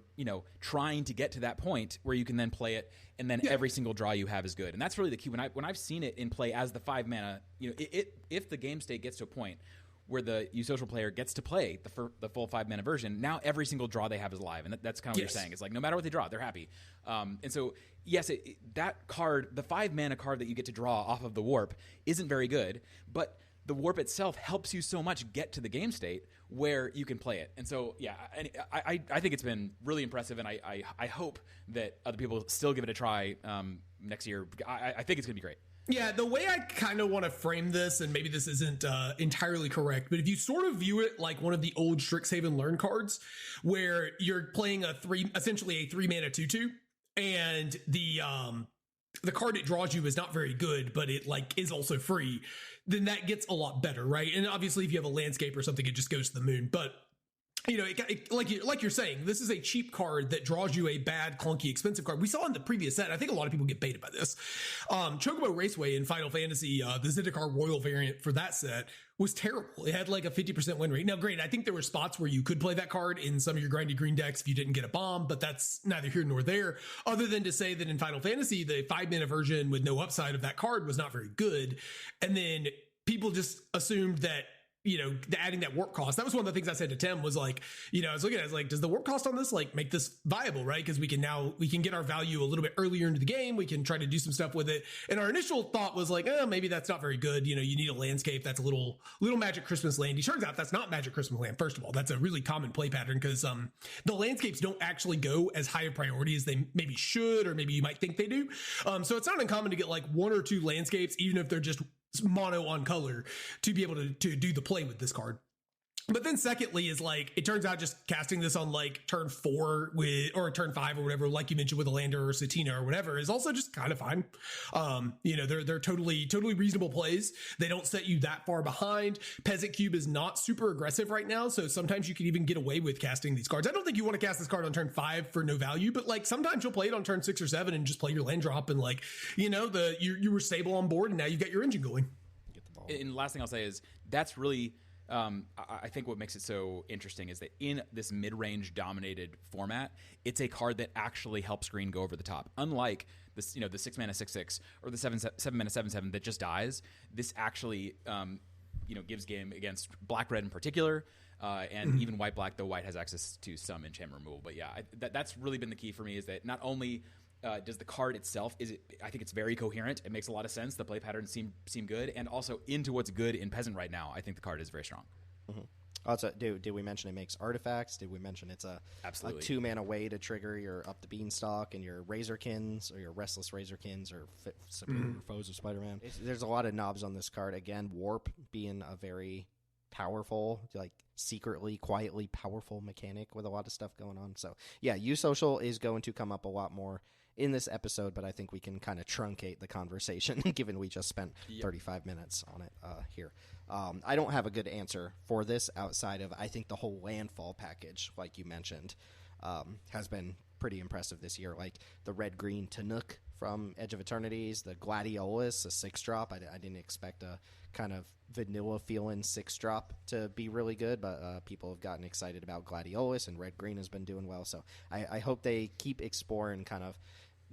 trying to get to that point where you can then play it, and then every single draw you have is good. And that's really the key. When I've seen it in play as the 5-mana, if the game state gets to a point where the Use Social player gets to play the full 5-mana version, now every single draw they have is live. And that's kind of what you're saying. It's like, no matter what they draw, they're happy. And so, yes, that card, the 5-mana card that you get to draw off of the Warp isn't very good, but the Warp itself helps you so much get to the game state where you can play it. And so, yeah, I think it's been really impressive, and I hope that other people still give it a try next year. I think it's going to be great. Yeah, the way I kind of want to frame this, and maybe this isn't entirely correct, but if you sort of view it like one of the old Strixhaven Learn cards, where you're playing essentially a 3-mana 2/2, and the card it draws you is not very good, but it like is also free, then that gets a lot better, right? And obviously, if you have a landscape or something, it just goes to the moon. But like you're saying, this is a cheap card that draws you a bad, clunky, expensive card. We saw in the previous set, I think a lot of people get baited by this. Chocobo Raceway in Final Fantasy, the Zendikar Royal variant for that set was terrible. It had like a 50% win rate. Now, great, I think there were spots where you could play that card in some of your grindy green decks if you didn't get a bomb, but that's neither here nor there, other than to say that in Final Fantasy, the 5-mana version with no upside of that card was not very good. And then people just assumed that adding that warp cost. That was one of the things I said to Tim was like, I was looking at it, I was like, does the warp cost on this like make this viable, right? Because we can get our value a little bit earlier into the game. We can try to do some stuff with it. And our initial thought was like, maybe that's not very good. You need a landscape that's a little Magic Christmas Land. It turns out that's not Magic Christmas Land. First of all, that's a really common play pattern because the landscapes don't actually go as high a priority as they maybe should, or maybe you might think they do. So it's not uncommon to get like 1 or 2 landscapes, even if they're just mono on color, to be able to do the play with this card. But then secondly is like, it turns out just casting this on like turn 4 or turn 5 or whatever, like you mentioned with a Lander or Satina or whatever, is also just kind of fine. They're totally reasonable plays. They don't set you that far behind. Peasant Cube is not super aggressive right now, so sometimes you can even get away with casting these cards. I don't think you want to cast this card on turn 5 for no value, but like sometimes you'll play it on turn 6 or 7 and just play your land drop and like, you were stable on board and now you've got your engine going. Get the ball. And the last thing I'll say is that's really I think what makes it so interesting is that in this mid-range dominated format, it's a card that actually helps green go over the top. Unlike this, the 6-mana 6/6 or the 7-mana 7/7 that just dies. This actually, gives game against black-red in particular, and even white-black. Though white has access to some enchantment removal. But yeah, that's really been the key for me. Is that not only does the card itself, I think it's very coherent. It makes a lot of sense. The play patterns seem good, and also into what's good in Peasant right now. I think the card is very strong. Mm-hmm. Also, did we mention it makes artifacts? Did we mention it's a 2-mana way to trigger your Up the Beanstalk and your Razorkins or your Restless Razorkins or Superior Foes of Spider-Man? There's a lot of knobs on this card. Again, Warp being a very powerful, like secretly, quietly powerful mechanic with a lot of stuff going on. So yeah, Use Social is going to come up a lot more in this episode, but I think we can kind of truncate the conversation given we just spent 35 minutes on it here. I don't have a good answer for this outside of I think the whole landfall package, like you mentioned, has been pretty impressive this year. Like the red-green Tanook from Edge of Eternities, the Gladiolus, a 6-drop. I didn't expect a kind of vanilla feeling 6-drop to be really good, but people have gotten excited about Gladiolus, and red-green has been doing well. So I hope they keep exploring kind of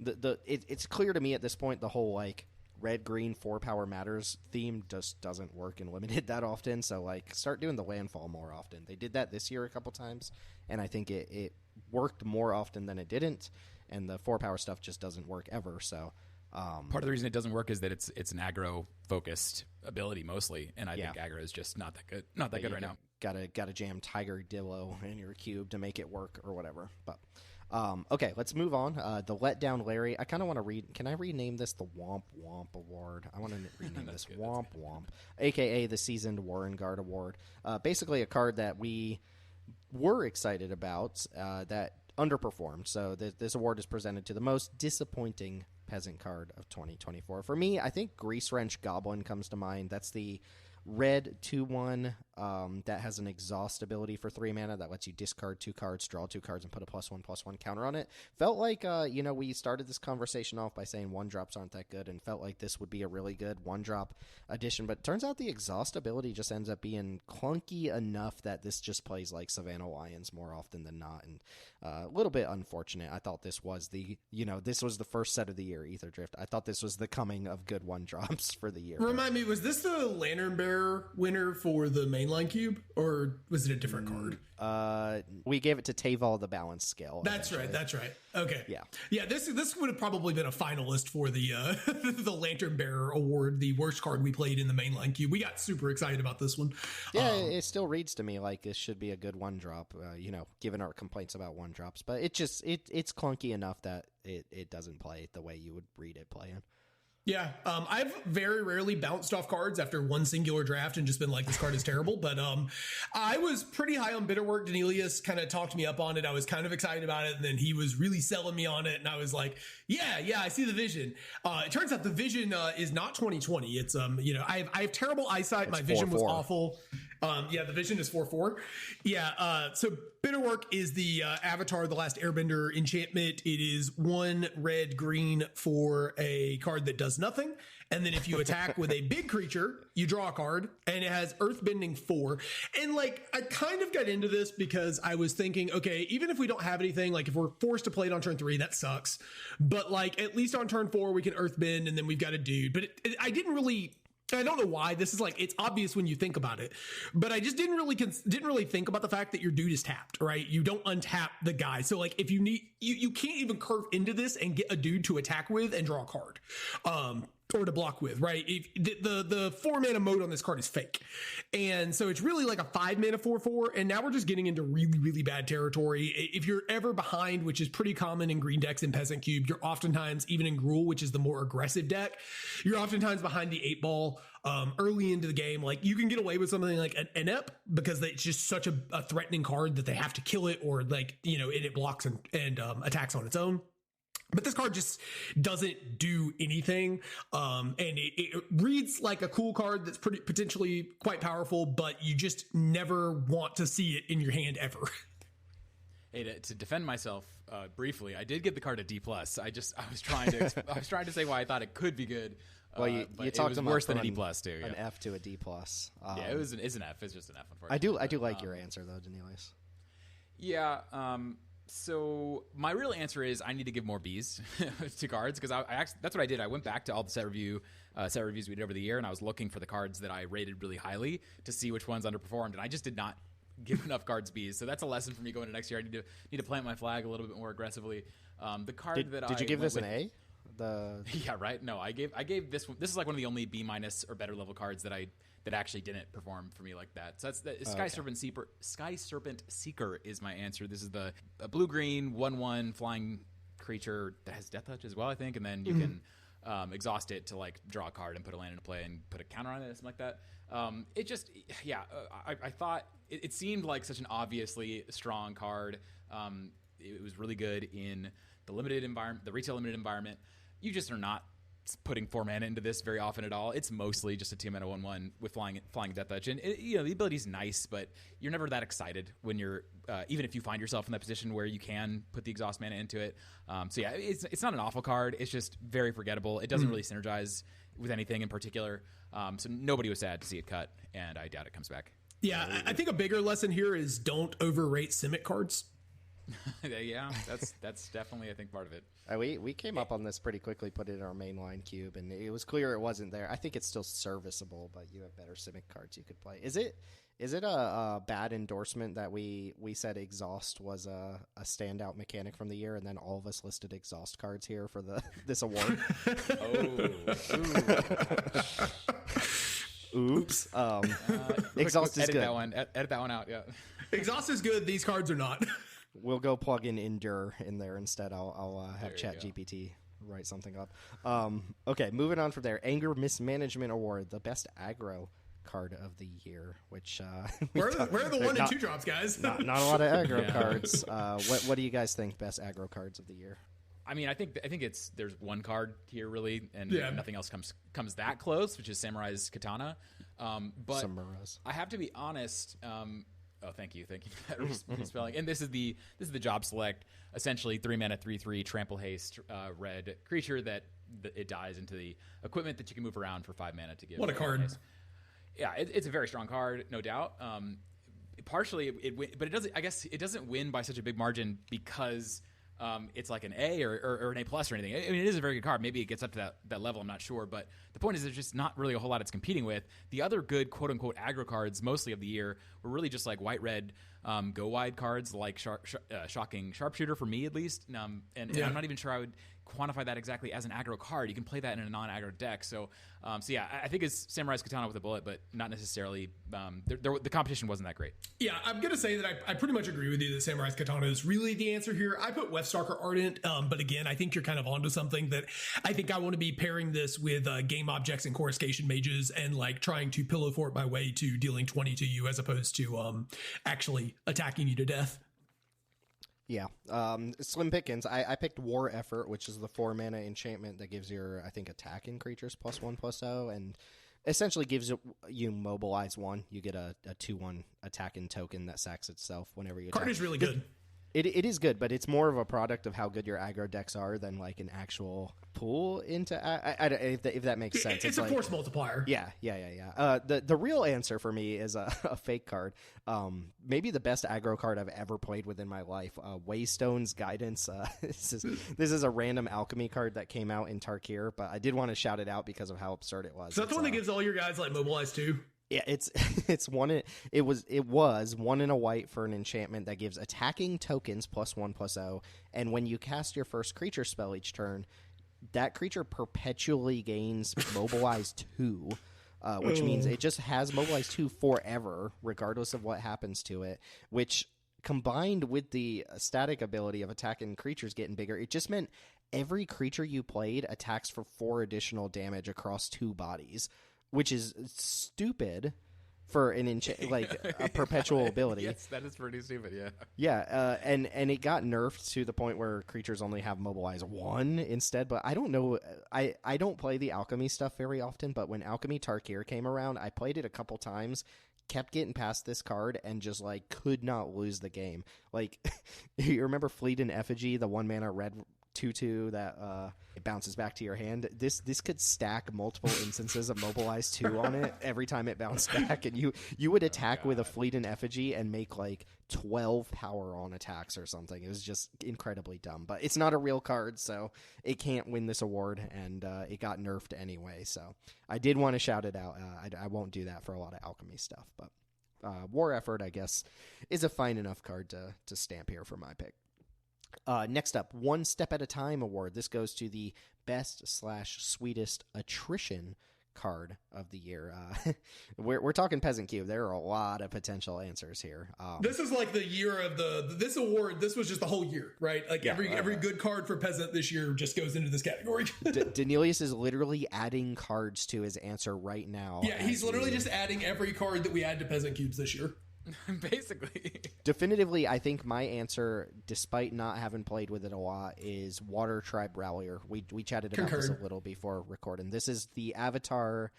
it's clear to me at this point the whole like red green 4 power matters theme just doesn't work in limited that often. So like start doing the landfall more often. They did that this year a couple times, and I think it worked more often than it didn't. And the 4 power stuff just doesn't work ever. So part of the reason it doesn't work is that it's an aggro focused ability mostly, and I think aggro is just not that good. Not that good right now. Gotta jam Tiger Dillo in your cube to make it work or whatever. But okay, let's move on. The Letdown Larry. I kind of want to read. Can I rename this the Womp Womp Award? I want to rename this good, Womp Womp, aka the Seasoned Warren Guard Award. Basically, a card that we were excited about that underperformed. So this award is presented to the most disappointing peasant card of 2024. For me, I think Grease Wrench Goblin comes to mind. That's the red 2/1 that has an exhaust ability for 3 mana that lets you discard 2 cards, draw 2 cards, and put a +1/+1 counter on it. Felt like we started this conversation off by saying 1-drops aren't that good, and felt like this would be a really good 1-drop addition. But it turns out the exhaust ability just ends up being clunky enough that this just plays like Savannah Lions more often than not, and a little bit unfortunate. I thought this was this was the first set of the year, Ether Drift. I thought this was the coming of good 1-drops for the year. Remind me, was this the Lantern Bearer winner for the mainline cube, or was it a different card? We gave it to Taval the Balance Scale. That's right. Okay. Yeah. This would have probably been a finalist for the the Lantern Bearer Award, the worst card we played in the mainline cube. We got super excited about this one. Yeah, it still reads to me like this should be a good 1-drop. Given our complaints about 1-drops, but it's clunky enough that it doesn't play the way you would read it playing. Yeah, I've very rarely bounced off cards after one singular draft and just been like, this card is terrible. But I was pretty high on Bitterwork. Daneelius kind of talked me up on it. I was kind of excited about it. And then he was really selling me on it. And I was like, yeah, I see the vision. It turns out the vision is not 2020. It's, I have terrible eyesight. My vision was awful. The vision is 4/4. Yeah. So Bitterwork is the Avatar, the Last Airbender enchantment. It is 1 red-green for a card that does nothing. And then if you attack with a big creature, you draw a card, and it has Earthbending 4. And like, I kind of got into this because I was thinking, okay, even if we don't have anything, like if we're forced to play it on turn 3, that sucks. But like, at least on turn 4, we can Earthbend, and then we've got a dude. But I didn't really. I don't know why. This is like, it's obvious when you think about it, but I just didn't really think about the fact that your dude is tapped, right? You don't untap the guy. So like, if you need, you can't even curve into this and get a dude to attack with and draw a card. Or to block with, right? If the 4 mana mode on this card is fake. And so it's really like a 5 mana 4/4. And now we're just getting into really, really bad territory. If you're ever behind, which is pretty common in green decks in Peasant Cube, you're oftentimes, even in Gruul, which is the more aggressive deck, you're oftentimes behind the 8 ball early into the game. Like, you can get away with something like an Inept because it's just such a threatening card that they have to kill it, or like, it blocks and attacks on its own. But this card just doesn't do anything, and it reads like a cool card that's potentially quite powerful, but you just never want to see it in your hand ever. Hey, to defend myself briefly, I did give the card a D+. I was trying to say why I thought it could be good. Well, you talked about worse than a D+ too. An F to a D+. It's an F. It's just an F. Unfortunately, I do like your answer though, Daneelius. Yeah. So my real answer is I need to give more Bs to cards, because that's what I did. I went back to all the set reviews we did over the year, and I was looking for the cards that I rated really highly to see which ones underperformed, and I just did not give enough cards Bs. So that's a lesson for me going into next year. I need to plant my flag a little bit more aggressively. The card did you give this an A? Yeah, right. No, I gave this one. This is like one of the only B- or better level cards that actually didn't perform for me like that. So that's Sky Serpent Seeker is my answer. This is a blue-green 1/1 flying creature that has Death Touch as well, I think, and then you can exhaust it to like draw a card and put a land into play and put a counter on it, something like that. I thought it seemed like such an obviously strong card. It was really good in the limited environment, the retail limited environment. You just are not putting 4 mana into this very often at all. It's mostly just a 2 mana 1/1 with flying Death Touch, and the ability's nice, but you're never that excited when you're even if you find yourself in that position where you can put the exhaust mana into it. It's not an awful card. It's just very forgettable. It doesn't really synergize with anything in particular. So nobody was sad to see it cut, and I doubt it comes back. Yeah, I think a bigger lesson here is don't overrate Simic cards. Yeah, that's definitely, I think, part of it. We came up on this pretty quickly, put it in our mainline cube, and it was clear it wasn't there. I think it's still serviceable, but you have better Simic cards you could play. Is it a bad endorsement that we said Exhaust was a standout mechanic from the year, and then all of us listed Exhaust cards here for this award? Oops. Exhaust is edit good. That one. Edit that one out. Yeah. Exhaust is good. These cards are not. We'll go plug in Endure in there instead. I'll have ChatGPT write something up. Okay, moving on from there. Anger Mismanagement Award, the best aggro card of the year, which where are the 1 and 2 drops, guys? not a lot of aggro cards. What do you guys think best aggro cards of the year? I mean, I think there's one card here really, and nothing else comes that close, which is Samurai's Katana. But Samura's. I have to be honest. Thank you for that respelling. And this is the job select. Essentially, 3 mana, 3/3 trample haste, red creature that it dies into the equipment that you can move around for 5 mana to give. What a card! Haste. Yeah, it's a very strong card, no doubt. Partially, but it doesn't. I guess it doesn't win by such a big margin because it's like an A or an A plus or anything. I mean, it is a very good card. Maybe it gets up to that level. I'm not sure. But the point is there's just not really a whole lot it's competing with. The other good quote-unquote aggro cards, mostly of the year, were really just like white-red go-wide cards, like Shocking Sharpshooter for me, at least. And I'm not even sure I would quantify that exactly as an aggro card. You can play that in a non-aggro deck. So yeah, I think it's Samurai's Katana with a bullet, but not necessarily. The competition wasn't that great. Yeah, I'm going to say that I pretty much agree with you that Samurai's Katana is really the answer here. I put Wefstalker Ardent, but again, I think you're kind of onto something that I think I want to be pairing this with game objects and Coruscation Mages and like trying to pillow fort my way to dealing 20 to you as opposed to actually attacking you to death. Yeah. Slim pickings. I picked War Effort, which is the 4 mana enchantment that gives your, I think, attacking creatures +1/+0, and essentially gives you mobilize 1. You get a 2/1 attacking token that sacks itself whenever you attack. Card is really good. It is good, but it's more of a product of how good your aggro decks are than like an actual pool into if that makes sense. It's a like, force multiplier. Yeah. The real answer for me is a fake card. Maybe the best aggro card I've ever played within my life. Waystone's Guidance. This is a random alchemy card that came out in Tarkir, but I did want to shout it out because of how absurd it was. So that's the one that gives all your guys like mobilize 2. Yeah, it's one. It was 1 in a white for an enchantment that gives attacking tokens +1/+0, and when you cast your first creature spell each turn, that creature perpetually gains mobilize 2, which means it just has mobilize 2 forever, regardless of what happens to it. Which combined with the static ability of attacking creatures getting bigger, it just meant every creature you played attacks for 4 additional damage across 2 bodies. Which is stupid for an a perpetual ability. Yes, that is pretty stupid. Yeah. Yeah, and it got nerfed to the point where creatures only have mobilize 1 instead. But I don't know. I don't play the alchemy stuff very often. But when Alchemy Tarkir came around, I played it a couple times. Kept getting past this card and just like could not lose the game. Like you remember Fleet and Effigy, the 1 mana red 2/2 that it bounces back to your hand. This could stack multiple instances of mobilize 2 on it every time it bounced back, and you would attack with a Fleet and Effigy and make like 12 power on attacks or something. It was just incredibly dumb, but it's not a real card, so it can't win this award, and it got nerfed anyway. So I did want to shout it out. I won't do that for a lot of alchemy stuff, but War Effort, I guess, is a fine enough card to stamp here for my pick. Next up, One Step at a Time award. This goes to the best/sweetest attrition card of the year. We're talking Peasant Cube. There are a lot of potential answers here. This is like the year of this award. This was just the whole year, right? Like every good card for Peasant this year just goes into this category. Daneelius is literally adding cards to his answer right now. Yeah, he's literally just adding every card that we add to Peasant Cubes this year. Basically. Definitively, I think my answer, despite not having played with it a lot, is Water Tribe Rallier. We chatted about this a little before recording. This is the Avatar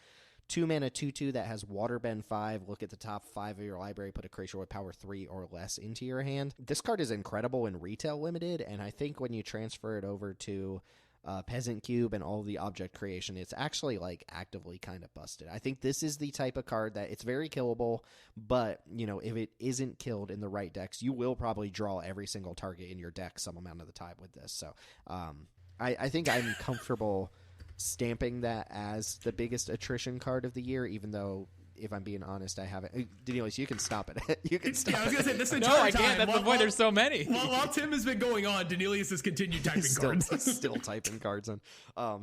2 mana 2/2 that has Waterbend 5. Look at the top 5 of your library, put a creature with power 3 or less into your hand. This card is incredible in retail limited, and I think when you transfer it over to Peasant Cube and all the object creation, it's actually like actively kind of busted. I think this is the type of card that it's very killable, but if it isn't killed in the right decks, you will probably draw every single target in your deck some amount of the time with this. So I think I'm comfortable stamping that as the biggest attrition card of the year, even though, if I'm being honest, I haven't. Daneelius, you can stop it. You can stop. Yeah, I was gonna say this entire No, I time. can't. That's the point. There's so many. While Tim has been going on, Daneelius has continued typing cards. Still typing cards in.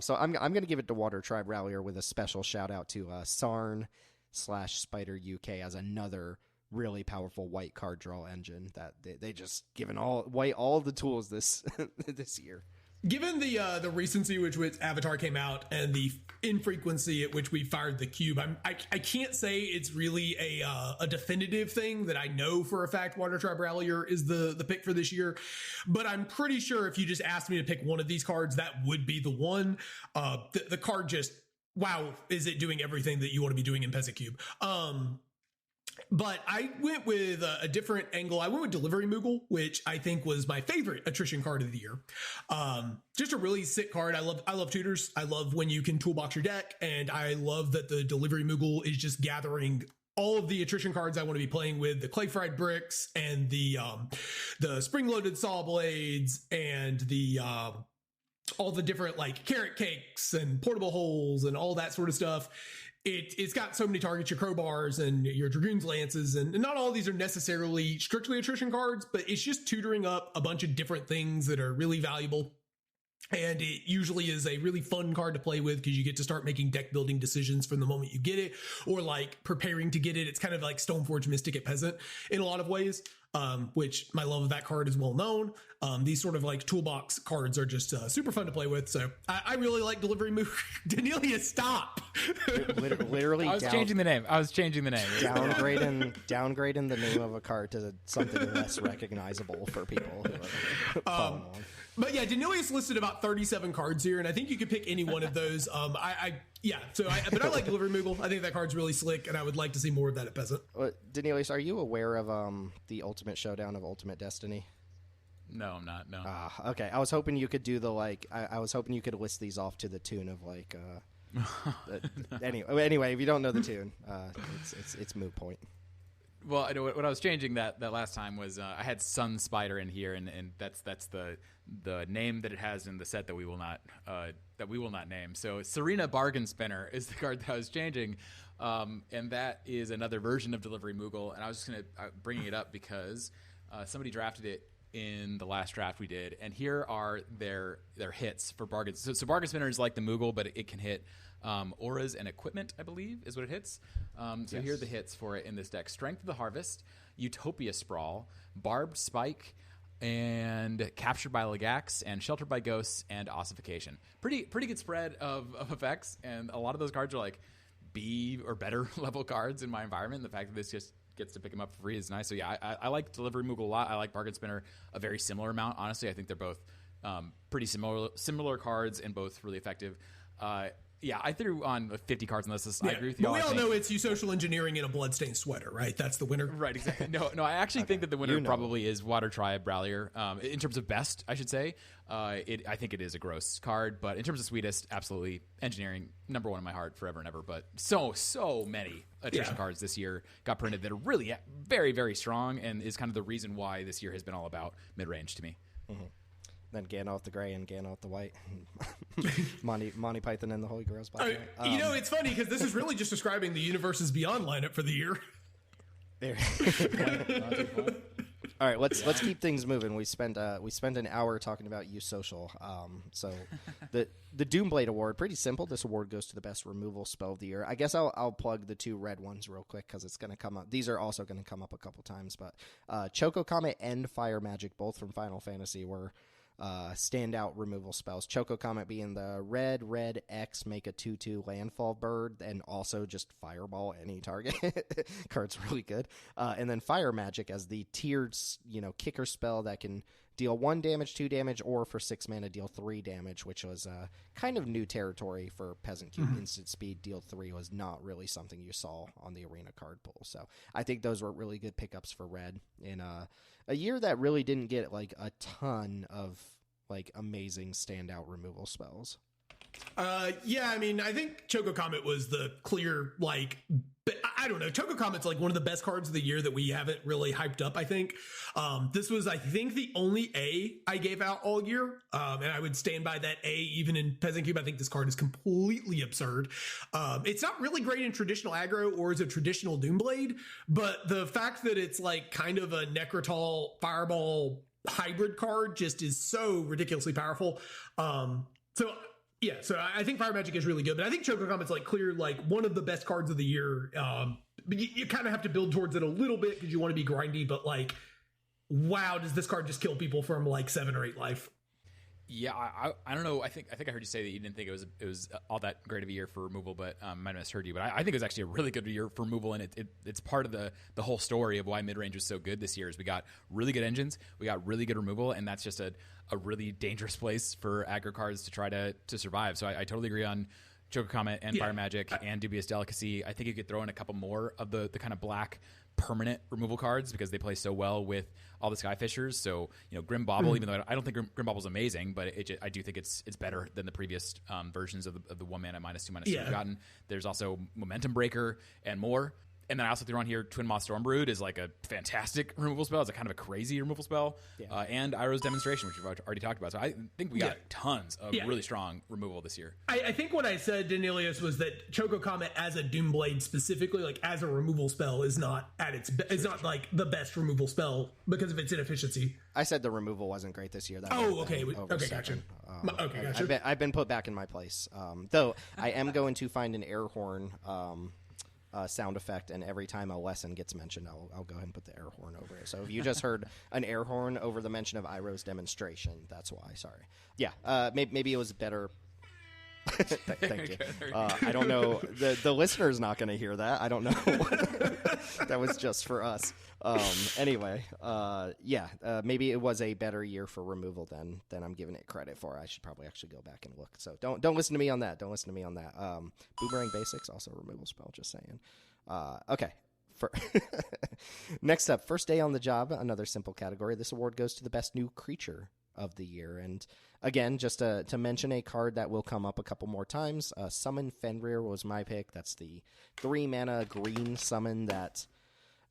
So I'm gonna give it to Water Tribe Rallier with a special shout out to Sarn/Spider UK as another really powerful white card draw engine that they just given all the tools this this year. Given the recency with which Avatar came out and the infrequency at which we fired the cube, I can't say it's really a definitive thing that I know for a fact Water Tribe Rallier is the pick for this year, but I'm pretty sure if you just asked me to pick one of these cards, that would be the one. The card just, wow, is it doing everything that you want to be doing in Peasant Cube? But I went with a different angle. I went with Delivery Moogle, which I think was my favorite attrition card of the year. Just a really sick card. I love tutors. I love when you can toolbox your deck, and I love that the Delivery Moogle is just gathering all of the attrition cards I want to be playing with: the clay fried bricks and the spring loaded saw blades and the all the different like carrot cakes and portable holes and all that sort of stuff. It's got so many targets, your crowbars and your dragoons lances, and not all of these are necessarily strictly attrition cards, but it's just tutoring up a bunch of different things that are really valuable. And it usually is a really fun card to play with because you get to start making deck building decisions from the moment you get it, or like preparing to get it. It's kind of like Stoneforge Mystic at Peasant in a lot of ways, which my love of that card is well known. These sort of like toolbox cards are just super fun to play with. So I really like Delivery Move. Daneelius, stop. Literally, I was changing the name. Downgrading the name of a card to something less recognizable for people who are following along. But yeah, Daneelius listed about 37 cards here, and I think you could pick any one of those. But I like Delivery Moogle. I think that card's really slick, and I would like to see more of that at Peasant. Daneelius, are you aware of the Ultimate Showdown of Ultimate Destiny? No, I'm not. No. Okay. I was hoping you could do the I was hoping you could list these off to the tune of anyway, if you don't know the tune, it's moot point. Well, I know what I was changing that last time was I had Sun Spider in here, and that's the name that it has in the set that we will not name. So Serena Bargain Spinner is the card that I was changing, and that is another version of Delivery Moogle. And I was just gonna bringing it up because somebody drafted it in the last draft we did, and here are their hits for bargains. So Bargain Spinner is like the Moogle, but it can hit auras and equipment, I believe, is what it hits. So here are the hits for it in this deck: Strength of the Harvest, Utopia Sprawl, Barbed Spike, and Captured by Legax, and Sheltered by Ghosts, and Ossification. Pretty good spread of effects, and a lot of those cards are like B or better level cards in my environment. The fact that this just gets to pick them up for free is nice. So yeah, I like Delivery Moogle a lot. I like Bargain Spinner a very similar amount. Honestly, I think they're both pretty similar cards and both really effective. Yeah, I threw on 50 cards on this. I agree with you. But we all know it's you social engineering in a bloodstained sweater, right? That's the winner. Right, exactly. No, I actually think that the winner probably is Water Tribe Rallier. In terms of best, I should say. I think it is a gross card, but in terms of sweetest, absolutely engineering, number one in my heart forever and ever. But so many attrition cards this year got printed that are really very, very strong and is kind of the reason why this year has been all about mid-range to me. Mm-hmm. Then Gandalf the Grey and Gandalf the White. Monty Python and the Holy Grail's back. It's funny because this is really just describing the Universes Beyond lineup for the year. There. All right, let's keep things moving. We spent an hour talking about Use Social. So the Doomblade Award, pretty simple. This award goes to the best removal spell of the year. I guess I'll plug the two red ones real quick because it's going to come up. These are also going to come up a couple times. But Choco Comet and Fire Magic, both from Final Fantasy, were standout removal spells. Choco Comet being the red X, make a 2/2 landfall bird, and also just fireball any target. Card's really good. And then Fire Magic as the tiered, kicker spell that can deal 1 damage, 2 damage, or for 6 mana deal 3 damage, which was kind of new territory for Peasant Cube. Mm-hmm. Instant speed deal 3 was not really something you saw on the arena card pool. So I think those were really good pickups for red in a year that really didn't get like a ton of like amazing standout removal spells. Yeah, I mean, I think Choco Comet was the clear, like, I don't know. Choco Comet's like one of the best cards of the year that we haven't really hyped up, I think. This was, I think, the only A I gave out all year. And I would stand by that A even in Peasant Cube. I think this card is completely absurd. It's not really great in traditional aggro or as a traditional Doomblade, but the fact that it's like kind of a Necrotol Fireball hybrid card just is so ridiculously powerful. Yeah, so I think Fire Magic is really good, but I think Choco Comet's like clear, like one of the best cards of the year. But you kind of have to build towards it a little bit because you want to be grindy, but like, wow, does this card just kill people from like 7 or 8 life? Yeah, I don't know. I think I heard you say that you didn't think it was all that great of a year for removal, but I might have misheard you. But I think it was actually a really good year for removal, and it's part of the whole story of why mid range was so good this year. Is we got really good engines, we got really good removal, and that's just a really dangerous place for aggro cards to try to survive. So I totally agree on Choco Comet and Fire Magic and Dubious Delicacy. I think you could throw in a couple more of the kind of black permanent removal cards because they play so well with all the Skyfishers. So, Grim Bauble, even though I don't think Grim Bauble is amazing, but I do think it's better than the previous versions of the 1 mana -2 mana we've gotten. There's also Momentum Breaker and more. And then I also threw on here Twin Moth Stormbrood is like a fantastic removal spell. It's a kind of a crazy removal spell. And Iroh's Demonstration, which we've already talked about. So I think we got tons of really strong removal this year. I think what I said, Daneelius, was that Choco Comet as a Doomblade specifically, like as a removal spell, is not at its it's not like the best removal spell because of its inefficiency. I said the removal wasn't great this year. Okay, gotcha. Okay, gotcha. I've been put back in my place. Though I am going to find an air horn sound effect, and every time a lesson gets mentioned, I'll go ahead and put the air horn over it. So if you just heard an air horn over the mention of Iroh's Demonstration, that's why. Sorry. Yeah, maybe it was better. Thank you. I don't know. The listener's not going to hear that. I don't know. That was just for us. Anyway, maybe it was a better year for removal than I'm giving it credit for. I should probably actually go back and look. So don't listen to me on that. Don't listen to me on that. Boomerang Basics, also a removal spell, just saying. Okay. Next up, first day on the job, another simple category. This award goes to the best new creature of the year. And again, just to mention a card that will come up a couple more times, Summon Fenrir was my pick. That's the 3 mana green summon that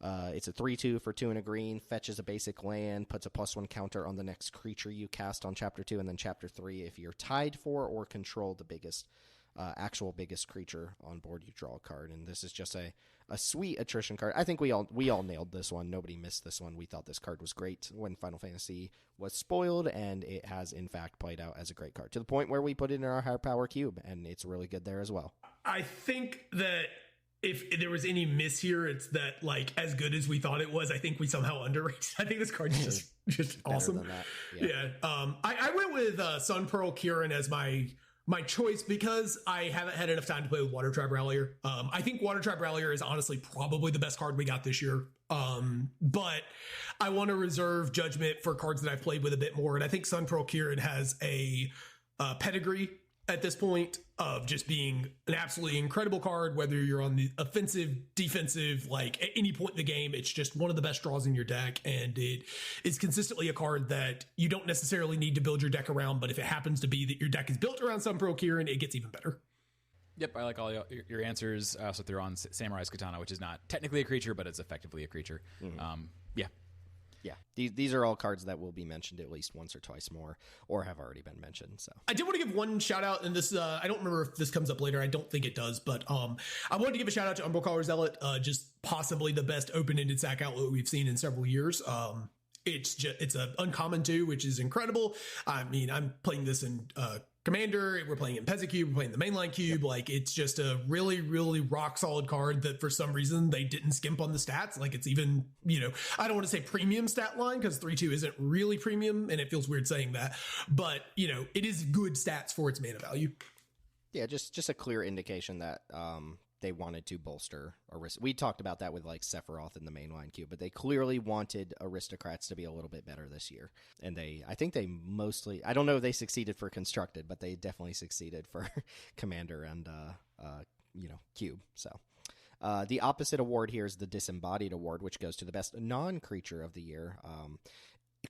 it's a 3/2 for 2 and a green, fetches a basic land, puts a +1 counter on the next creature you cast on Chapter 2, and then Chapter 3, if you're tied for or control the biggest biggest creature on board, you draw a card. And this is just a sweet attrition card. I think we all nailed this one. Nobody missed this one. We thought this card was great when Final Fantasy was spoiled, and it has in fact played out as a great card to the point where we put it in our higher power cube, and it's really good there as well. I think that if there was any miss here, it's that, like, as good as we thought it was, I think we somehow underrated. I think this card is just awesome. Yeah. I went with Sun Pearl Kieran as my choice because I haven't had enough time to play with Water Tribe Rallier. I think Water Tribe Rallier is honestly probably the best card we got this year. But I want to reserve judgment for cards that I've played with a bit more. And I think Sun Pearl Kieran has a pedigree at this point of just being an absolutely incredible card, whether you're on the offensive, defensive, like at any point in the game. It's just one of the best draws in your deck, and it is consistently a card that you don't necessarily need to build your deck around, but if it happens to be that your deck is built around Sun Pearl Kieran, it gets even better. Yep, I like all your answers. I also threw on Samurai's Katana, which is not technically a creature, but it's effectively a creature. Yeah, these are all cards that will be mentioned at least once or twice more, or have already been mentioned. So I did want to give one shout out, and this I don't remember if this comes up later. I don't think it does, but I wanted to give a shout out to Umbral Zealot, just possibly the best open-ended sack outlet we've seen in several years. It's an uncommon too, which is incredible. I mean, I'm playing this in Commander, we're playing in Peasant Cube, we're playing the mainline cube. Like, it's just a really, really rock solid card that for some reason they didn't skimp on the stats. Like, it's even, I don't want to say premium stat line because 3/2 isn't really premium, and it feels weird saying that, but it is good stats for its mana value. Yeah, just a clear indication that they wanted to bolster we talked about that with like Sephiroth in the mainline cube, but they clearly wanted Aristocrats to be a little bit better this year, and I think they mostly, I don't know if they succeeded for Constructed, but they definitely succeeded for Commander and Cube. So the opposite award here is the Disembodied Award, which goes to the best non-creature of the year.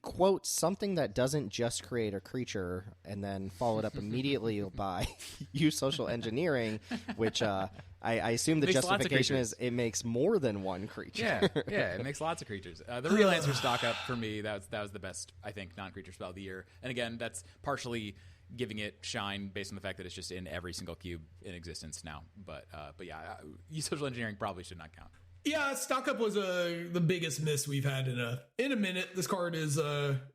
quote, something that doesn't just create a creature and then follow it up immediately by use social engineering, which I assume the justification is it makes more than one creature. Yeah, it makes lots of creatures. The real answer, stock up, for me, that was the best, I think, non-creature spell of the year. And again, that's partially giving it shine based on the fact that it's just in every single cube in existence now. But yeah, use social engineering probably should not count. Yeah, stock up was the biggest miss we've had in a minute. This card is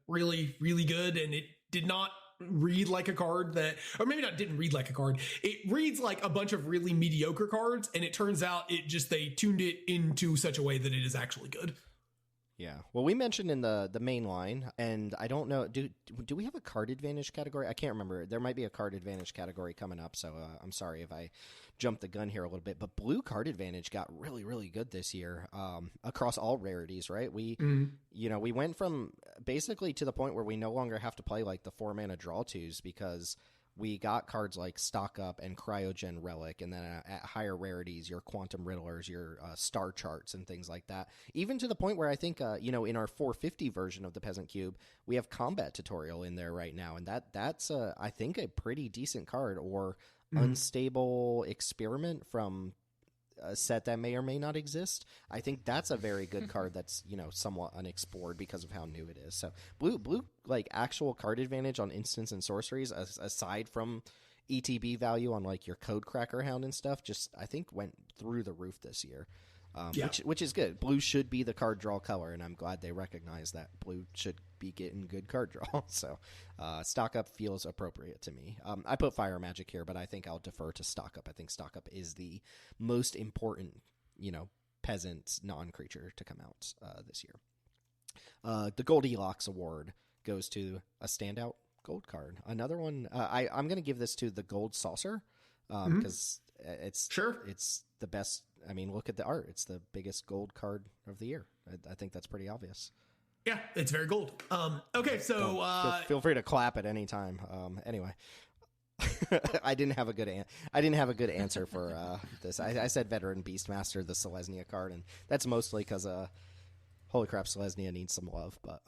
really, really good, and it did not read like a card that, or maybe not didn't read like a card. It reads like a bunch of really mediocre cards, and it turns out they tuned it into such a way that it is actually good. Yeah. Well, we mentioned in the main line, and I don't know, do we have a card advantage category? I can't remember. There might be a card advantage category coming up, so I'm sorry if I jumped the gun here a little bit. But blue card advantage got really, really good this year across all rarities, right? We went from basically to the point where we no longer have to play like the 4-mana draw twos because we got cards like Stock Up and Cryogen Relic, and then at higher rarities, your Quantum Riddlers, your Star Charts, and things like that. Even to the point where I think, in our 450 version of the Peasant Cube, we have Combat Tutorial in there right now, and that's I think, a pretty decent card, or Unstable Experiment from a set that may or may not exist. I think that's a very good card that's, somewhat unexplored because of how new it is. So blue like actual card advantage on instants and sorceries, aside from ETB value on like your Code Cracker Hound and stuff, just I think went through the roof this year. Which is good. Blue should be the card draw color, and I'm glad they recognize that blue should be getting good card draw. So Stock Up feels appropriate to me. I put Fire Magic here, but I think I'll defer to Stock Up. I think Stock Up is the most important, peasant non-creature to come out this year. The Goldilocks Award goes to a standout gold card. Another one, I'm going to give this to the Gold Saucer because it's the best. I mean, look at the art. It's the biggest gold card of the year. I think that's pretty obvious. Yeah, it's very gold. Okay, so feel free to clap at any time. Anyway, I didn't have a good answer for this. I said Veteran Beastmaster, the Selesnya card, and that's mostly because holy crap, Selesnya needs some love. But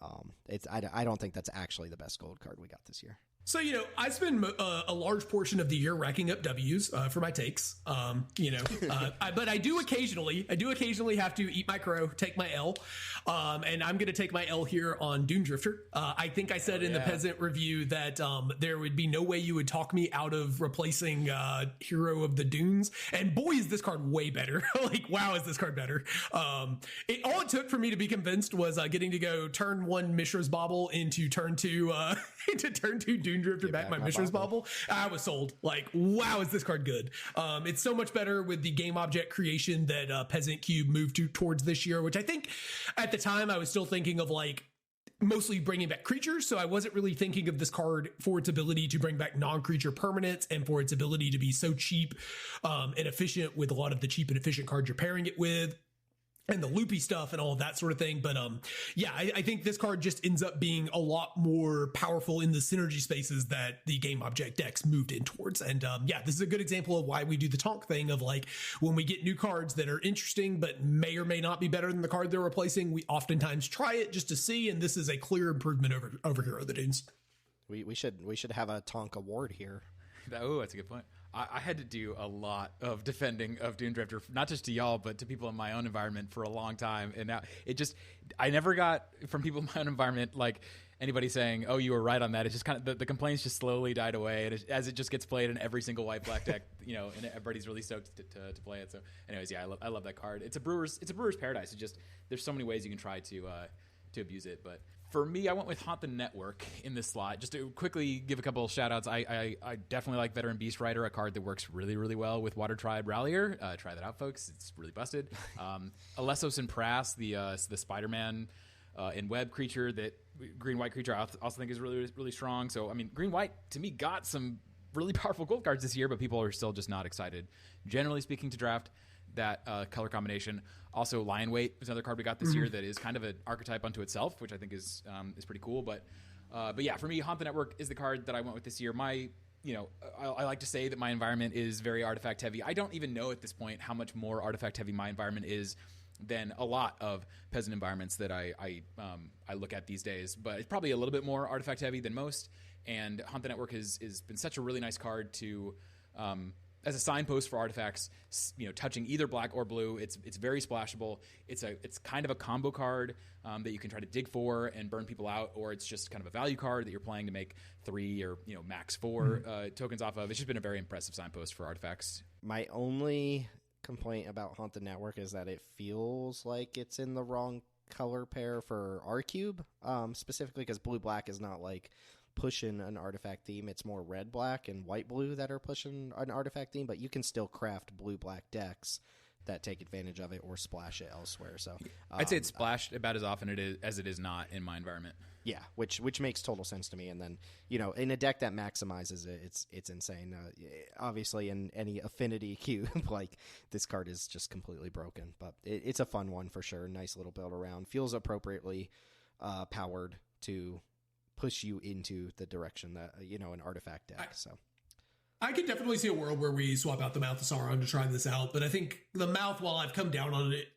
I don't think that's actually the best gold card we got this year. So, I spend a large portion of the year racking up W's for my takes, but I do occasionally have to eat my crow, take my L, and I'm going to take my L here on Dune Drifter. I think I said in the Peasant review that there would be no way you would talk me out of replacing Hero of the Dunes, and boy, is this card way better. Like, wow, is this card better. All it took for me to be convinced was getting to go turn 1 Mishra's Bauble into turn 2 into turn 2 Dune Drifter back my Mishra's Bauble. I was sold. Like, wow, is this card good. It's so much better with the game object creation that Peasant Cube moved towards this year, which I think at the time I was still thinking of like mostly bringing back creatures. So I wasn't really thinking of this card for its ability to bring back non-creature permanents and for its ability to be so cheap and efficient with a lot of the cheap and efficient cards you're pairing it with, and the loopy stuff and all of that sort of thing. But I think this card just ends up being a lot more powerful in the synergy spaces that the game object decks moved in towards. And this is a good example of why we do the Tonk thing of like, when we get new cards that are interesting but may or may not be better than the card they're replacing, we oftentimes try it just to see, and this is a clear improvement over Hero of the Dunes. We should have a Tonk award here. Oh, that's a good point. I had to do a lot of defending of Dune Drifter, not just to y'all, but to people in my own environment for a long time. And now I never got from people in my own environment, like anybody saying, oh, you were right on that. It's just kind of, the complaints just slowly died away. And as it just gets played in every single white black deck, and everybody's really stoked to play it. So anyways, yeah, I love that card. It's a brewer's paradise. It's just, there's so many ways you can try to abuse it. But for me, I went with Haunt the Network in this slot. Just to quickly give a couple of shout-outs, I definitely like Veteran Beast Rider, a card that works really, really well with Water Tribe Rallier. Try that out, folks. It's really busted. Alessos and Prass, the Spider-Man in web creature, that green-white creature I also think is really, really strong. So, I mean, green-white, to me, got some really powerful gold cards this year, but people are still just not excited, generally speaking, to draft that color combination. Also, Lion Weight is another card we got this year that is kind of an archetype unto itself, which I think is pretty cool. But yeah, for me, Haunt the Network is the card that I went with this year. I like to say that my environment is very artifact heavy. I don't even know at this point how much more artifact heavy my environment is than a lot of Peasant environments that I look at these days. But it's probably a little bit more artifact heavy than most. And Hunt the Network has been such a really nice card to as a signpost for artifacts, touching either black or blue. It's very splashable. It's kind of a combo card that you can try to dig for and burn people out, or it's just kind of a value card that you're playing to make 3 or max 4 tokens off of. It's just been a very impressive signpost for artifacts. My only complaint about Haunt the Network is that it feels like it's in the wrong color pair for our cube, specifically because blue-black is not like pushing an artifact theme. It's more red-black and white-blue that are pushing an artifact theme, but you can still craft blue-black decks that take advantage of it or splash it elsewhere. So I'd say it's splashed about as often as it is not in my environment. Yeah, which makes total sense to me. And then, in a deck that maximizes it, it's insane. Obviously, in any affinity cube, like, this card is just completely broken. But it's a fun one for sure. Nice little build around. Feels appropriately powered to push you into the direction that, an artifact deck. So I could definitely see a world where we swap out the Mouth of Sauron to try this out, but I think the Mouth, while I've come down on it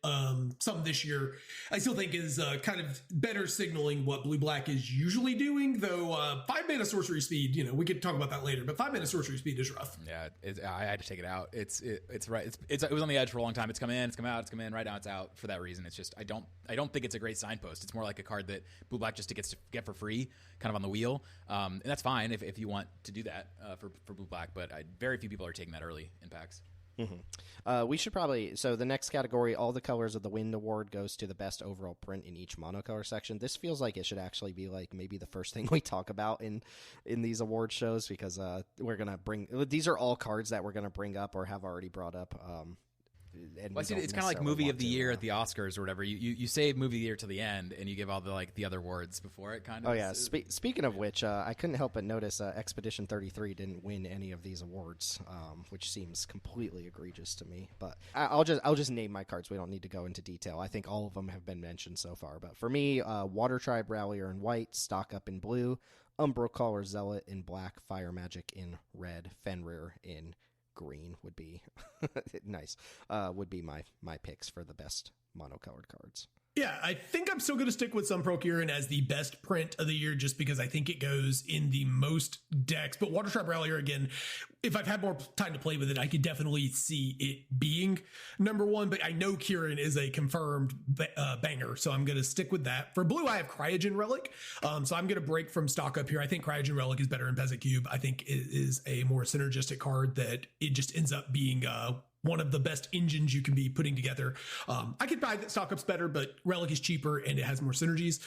some this year, I still think is kind of better signaling what blue-black is usually doing, though 5-mana sorcery speed, we could talk about that later, but 5-mana sorcery speed is rough. Yeah, I had to take it out. It's right. It was on the edge for a long time. It's come in, it's come out, it's come in. Right now it's out for that reason. It's just I don't think it's a great signpost. It's more like a card that blue-black just gets to get for free, kind of on the wheel, and that's fine if you want to do that for blue-black. But very few people are taking that early in packs. Mm-hmm. We should probably... So the next category, All the Colors of the Wind Award, goes to the best overall print in each monocolor section. This feels like it should actually be like maybe the first thing we talk about in these award shows, because we're going to bring... These are all cards that we're going to bring up or have already brought up. And it's kind of like movie of the year at the Oscars or whatever. You save movie of the year to the end, and you give all the other awards before it. Kind of. Oh yeah. Speaking of which, I couldn't help but notice Expedition 33 didn't win any of these awards, which seems completely egregious to me. But I'll just name my cards. We don't need to go into detail. I think all of them have been mentioned so far. But for me, Water Tribe Rallier in white, Stock Up in blue, Umbral Caller Zealot in black, Fire Magic in red, Fenrir in green would be nice. Would be my picks for the best monocolored cards. Yeah, I think I'm still going to stick with Sunpearl Kieran as the best print of the year, just because I think it goes in the most decks. But Water Tribe Rallier, again, if I've had more time to play with it, I could definitely see it being number one. But I know Kieran is a confirmed banger, so I'm going to stick with that. For blue, I have Cryogen Relic, so I'm going to break from Stock Up here. I think Cryogen Relic is better in Peasant Cube. I think it is a more synergistic card that it just ends up being one of the best engines you can be putting together. I could buy that Stock Up's better, but Relic is cheaper and it has more synergies.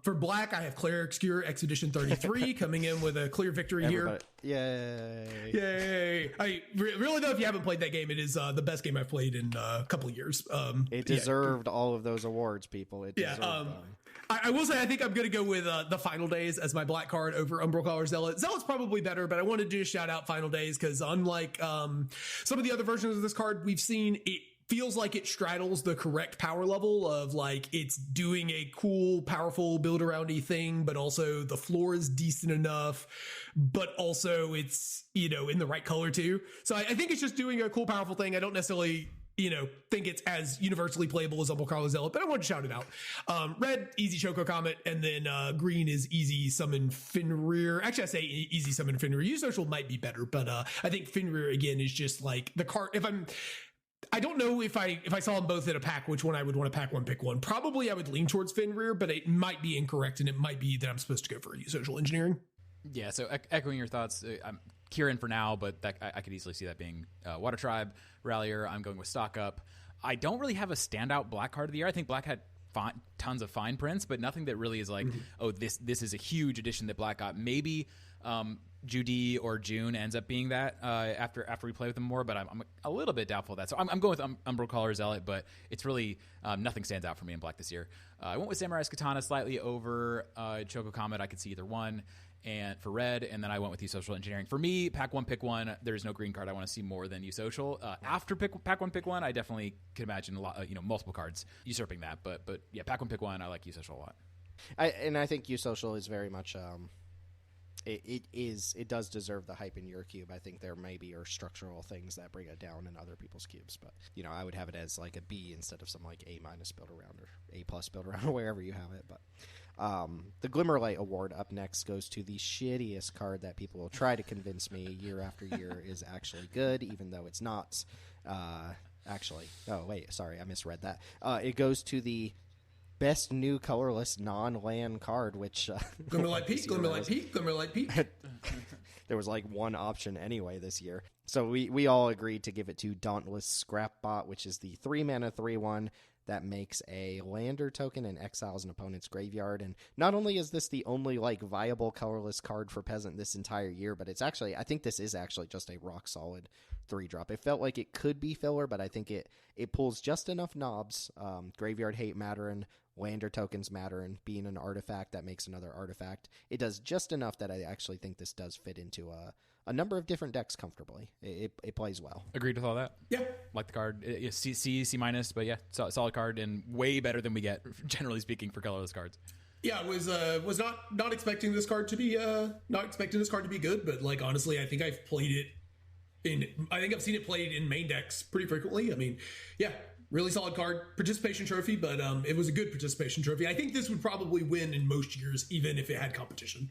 For black, I have Cleric Skewer Expedition 33 coming in with a clear victory here. Yay. Really though, if you haven't played that game, it is the best game I've played in a couple of years. It deserved all of those awards, people. It deserved them. I will say I think I'm going to go with the Final Days as my black card over Umbral Caller Zealot. Zealot's probably better, but I wanted to just shout out Final Days because unlike some of the other versions of this card we've seen, it feels like it straddles the correct power level of like it's doing a cool, powerful build around-y thing, but also the floor is decent enough, but also it's, in the right color too. So I think it's just doing a cool, powerful thing. I don't necessarily think it's as universally playable as Umbral Caller Zealot, but I wanted to shout it out. Red, easy Choco Comet, and then green is easy Summon Fenrir. Actually, I say easy Summon Fenrir. Use Social might be better, but I think Fenrir, again, is just like the card. I don't know if I saw them both in a pack, which one I would want to pack one, pick one. Probably I would lean towards Fenrir, but it might be incorrect, and it might be that I'm supposed to go for Social Engineering. Yeah, so echoing your thoughts, I'm Kieran for now, but I could easily see that being Water Tribe Rallier. I'm going with Stock Up. I don't really have a standout black card of the year. I think black had tons of fine prints, but nothing that really is like, this is a huge addition that black got. Maybe Judy or June ends up being that after we play with them more, but I'm a little bit doubtful of that. So I'm going with Umbral Caller Zealot, but it's really nothing stands out for me in black this year. I went with Samurai's Katana slightly over Choco Comet. I could see either one. And for red, and then I went with Social Engineering. For me, pack one, pick one. There's no green card I want to see more than Social. After pack one, pick one, I definitely could imagine a lot, multiple cards usurping that. But yeah, pack one, pick one. I like Social a lot. I think Social is very much it does deserve the hype in your cube. I think there maybe are structural things that bring it down in other people's cubes, but I would have it as like a B instead of some like A- build around or A+ build around or wherever you have it. But the Glimmerlight Award up next goes to the shittiest card that people will try to convince me year after year is actually good, even though it's not. Actually, oh wait, sorry, I misread that. It goes to the best new colorless non-land card, which Glimmerlight Peak, Glimmerlight Peak, Glimmerlight Peak. There was like one option anyway this year. So we all agreed to give it to Dauntless Scrapbot, which is the 3-mana 3/1 that makes a lander token and exiles an opponent's graveyard. And not only is this the only like viable colorless card for Peasant this entire year, but it's actually, I think this is actually just a rock solid 3-drop. It felt like it could be filler, but I think it pulls just enough knobs. Graveyard Hate Mattering, lander tokens matter, and being an artifact that makes another artifact. It does just enough that I actually think this does fit into a number of different decks comfortably. It plays well. Agreed with all that. Yeah. Like the card. C minus, but yeah, solid card and way better than we get, generally speaking, for colorless cards. Yeah, I was not expecting this card to be good, but like honestly, I think I've played it I think I've seen it played in main decks pretty frequently. I mean, yeah, really solid card. Participation trophy, but it was a good participation trophy. I think this would probably win in most years, even if it had competition.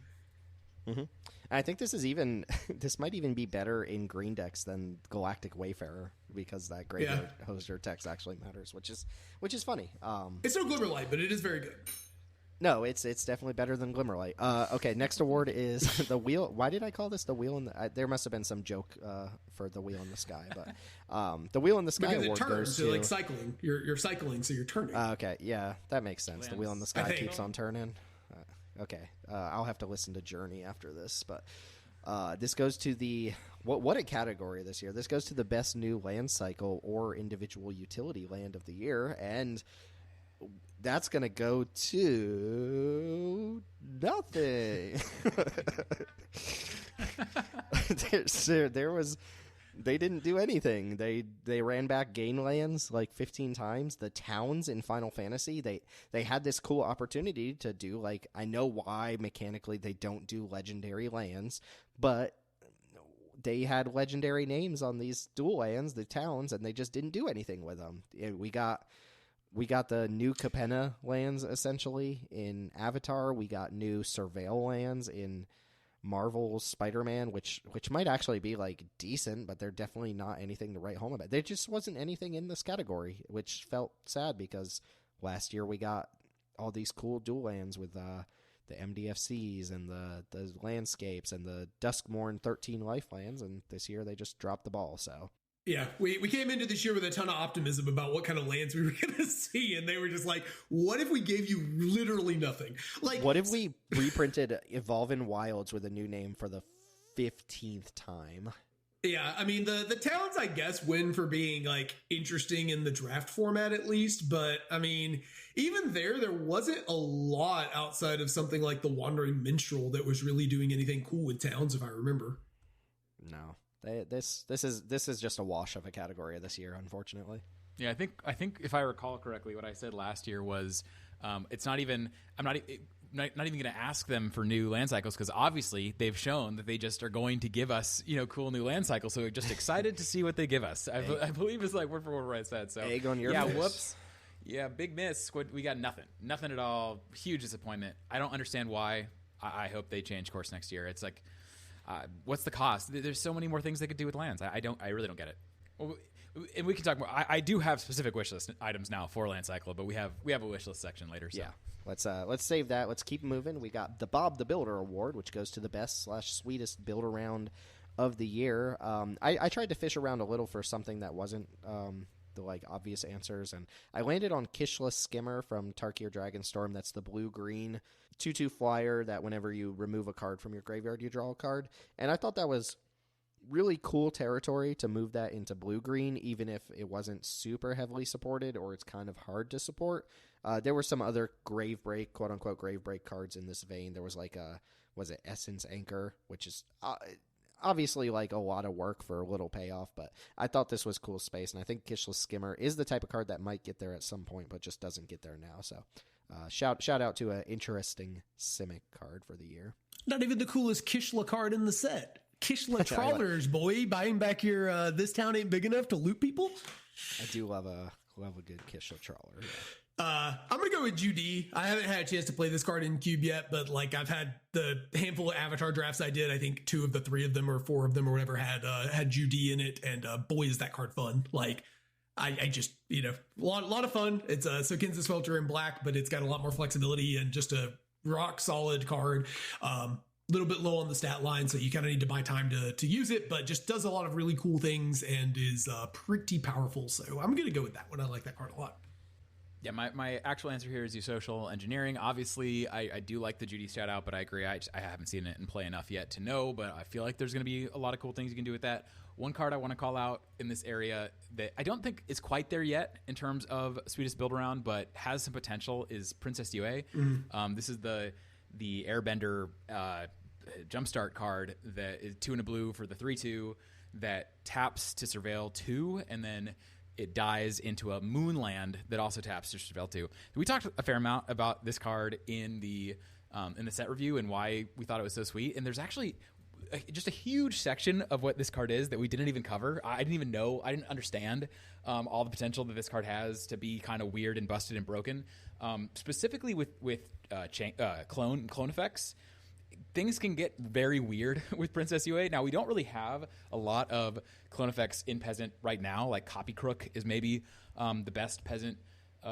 Mm-hmm. I think this might even be better in green decks than Galactic Wayfarer, because that graveyard hoster text actually matters, which is funny. It's no Glimmerlight, but it is very good. No, it's definitely better than Glimmerlight. Okay, next award is the wheel. Why did I call this the wheel in the? There must have been some joke for the wheel in the sky, but the wheel in the sky because award it turns, goes so to like cycling. You're cycling, so you're turning. Okay, yeah, that makes sense. The wheel in the sky keeps on turning. Okay, I'll have to listen to Journey after this, but this goes to the what a category this year. This goes to the best new land cycle or individual utility land of the year, and that's going to go to nothing. They didn't do anything. They ran back gain lands like 15 times. The towns in Final Fantasy, they had this cool opportunity to do, like, I know why mechanically they don't do legendary lands, but they had legendary names on these dual lands, the towns, and they just didn't do anything with them. We got the new Capenna lands, essentially, in Avatar. We got new Surveil lands in Marvel's Spider-Man, which might actually be, like, decent, but they're definitely not anything to write home about. There just wasn't anything in this category, which felt sad, because last year we got all these cool dual lands with the MDFCs and the landscapes and the Duskmorn 13 life lands, and this year they just dropped the ball, so... Yeah, we came into this year with a ton of optimism about what kind of lands we were going to see, and they were just like, what if we gave you literally nothing? Like, what if we reprinted Evolving Wilds with a new name for the 15th time? Yeah, I mean, the towns, I guess, win for being, like, interesting in the draft format, at least, but, I mean, even there wasn't a lot outside of something like the Wandering Minstrel that was really doing anything cool with towns, if I remember. No. This is just a wash of a category this year, unfortunately. Yeah, I think if I recall correctly, what I said last year was, I'm not even going to ask them for new land cycles, because obviously they've shown that they just are going to give us cool new land cycles. So we're just excited to see what they give us. I believe it's like word for word what I said. So egg on your face. Whoops. Yeah, big miss. We got nothing at all. Huge disappointment. I don't understand why. I hope they change course next year. It's like. What's the cost? There's so many more things they could do with lands. I really don't get it. Well, and we can talk more. I do have specific wish list items now for Land Cycle, but we have a wish list section later. So. Yeah, let's save that. Let's keep moving. We got the Bob the Builder Award, which goes to the best/sweetest build around of the year. I tried to fish around a little for something that wasn't the like obvious answers, and I landed on Kishless Skimmer from Tarkir Dragonstorm. That's the blue-green 2/2 flyer that whenever you remove a card from your graveyard, you draw a card. And I thought that was really cool territory to move that into blue-green, even if it wasn't super heavily supported or it's kind of hard to support. There were some other Gravebreak, quote-unquote Gravebreak cards in this vein. There was like was it Essence Anchor, which is obviously like a lot of work for a little payoff, but I thought this was cool space, and I think Kishless Skimmer is the type of card that might get there at some point, but just doesn't get there now, so... Shout out to an interesting Simic card for the year. Not even the coolest Kishla card in the set. Kishla Trawlers, boy. Buying back your this town ain't big enough to loot people. I do love a good Kishla Trawler. Yeah. I'm going to go with Judy. I haven't had a chance to play this card in Cube yet, but like I've had the handful of Avatar drafts I did. I think 2 of the 3 of them or 4 of them or whatever had Judy in it. And boy, is that card fun. Like I just, a lot of fun. It's a Kansas Filter in black, but it's got a lot more flexibility and just a rock solid card. Little bit low on the stat line, so you kind of need to buy time to use it, but just does a lot of really cool things and is pretty powerful. So I'm going to go with that one. I like that card a lot. Yeah, my actual answer here is the social engineering. Obviously, I do like the Judy shout out, but I agree. I haven't seen it in play enough yet to know, but I feel like there's going to be a lot of cool things you can do with that. One card I want to call out in this area that I don't think is quite there yet in terms of sweetest build around, but has some potential is Princess Yue. This is the Airbender Jumpstart card that is 2 and a blue for the 3/2 that taps to surveil 2, and then it dies into a Moonland that also taps to surveil 2. We talked a fair amount about this card in the set review and why we thought it was so sweet. And there's actually just a huge section of what this card is that we didn't even cover. I didn't even know. I didn't understand all the potential that this card has to be kind of weird and busted and broken. Specifically with clone effects. Things can get very weird with Princess Yue. Now, we don't really have a lot of clone effects in Peasant right now. Like Copy Crook is maybe the best Peasant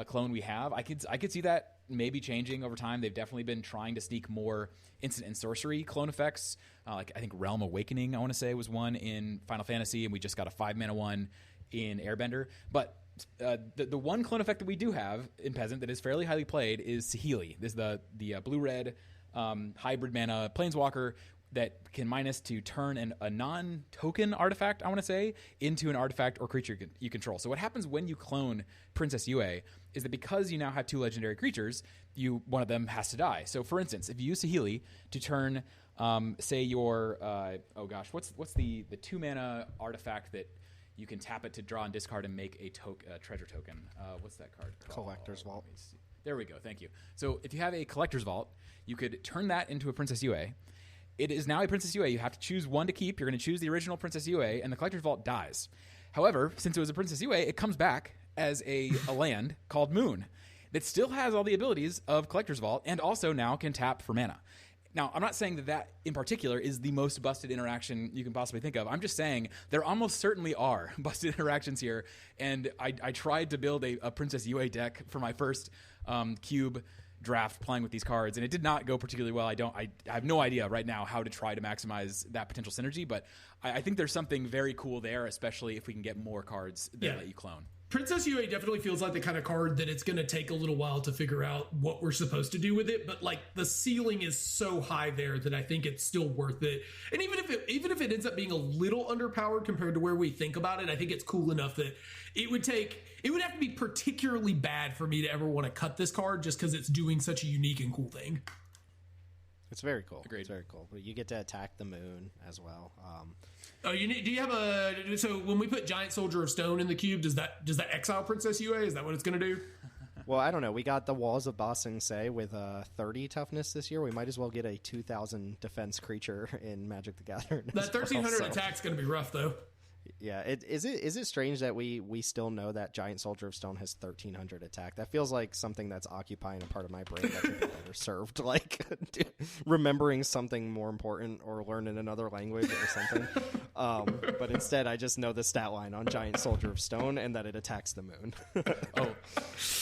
clone we have. I could see that maybe changing over time. They've definitely been trying to sneak more instant and sorcery clone effects. Like I think Realm Awakening, I want to say, was one in Final Fantasy, and we just got a 5-mana one in Airbender. But the one clone effect that we do have in Peasant that is fairly highly played is Saheeli. This is the blue-red hybrid mana planeswalker that can minus to turn a non-token artifact, I want to say, into an artifact or creature you control. So what happens when you clone Princess Yue is that because you now have 2 legendary creatures, one of them has to die. So for instance, if you use Saheeli to turn, say your what's the 2-mana artifact that you can tap it to draw and discard and make a treasure token? What's that card called? Collector's Vault. There we go. Thank you. So if you have a Collector's Vault, you could turn that into a Princess Yue. It is now a Princess Yue. You have to choose one to keep. You're going to choose the original Princess Yue, and the Collector's Vault dies. However, since it was a Princess Yue, it comes back as a land called Moon that still has all the abilities of Collector's Vault and also now can tap for mana. Now, I'm not saying that in particular is the most busted interaction you can possibly think of. I'm just saying there almost certainly are busted interactions here, and I tried to build a Princess Yue deck for my first Cube draft playing with these cards, and it did not go particularly well. I have no idea right now how to try to maximize that potential synergy, but I think there's something very cool there, especially if we can get more cards that let you clone. Princess Yue definitely feels like the kind of card that it's going to take a little while to figure out what we're supposed to do with it, but like the ceiling is so high there that I think it's still worth it. And even if it ends up being a little underpowered compared to where we think about it, I think it's cool enough that it would have to be particularly bad for me to ever want to cut this card just because it's doing such a unique and cool thing. It's very cool. Agreed. It's very cool. But you get to attack the moon as well. Do you have so when we put Giant Soldier of Stone in the cube, does that exile Princess Yue? Is that what it's going to do? Well, I don't know. We got the Walls of Ba Sing Se with 30 toughness this year. We might as well get a 2,000 defense creature in Magic the Gathering. That 1,300 attack's going to be rough, though. Yeah, is it strange that we still know that Giant Soldier of Stone has 1,300 attack? That feels like something that's occupying a part of my brain that could be better served, like remembering something more important or learning another language or something. But instead, I just know the stat line on Giant Soldier of Stone and that it attacks the moon. Oh,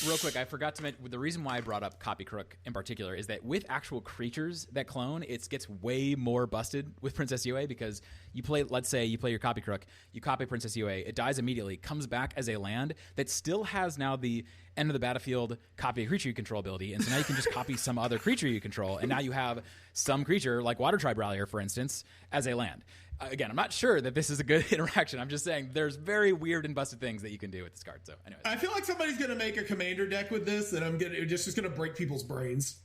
real quick, I forgot to mention, the reason why I brought up Copy Crook in particular is that with actual creatures that clone, it gets way more busted with Princess Yue because let's say you play your Copy Crook, you copy Princess Yue, it dies immediately, comes back as a land that still has now the end of the battlefield copy a creature you control ability, and so now you can just copy some other creature you control, and now you have some creature, like Water Tribe Rallier, for instance, as a land. Again, I'm not sure that this is a good interaction. I'm just saying there's very weird and busted things that you can do with this card. So anyways. I feel like somebody's going to make a commander deck with this, and it's just going to break people's brains.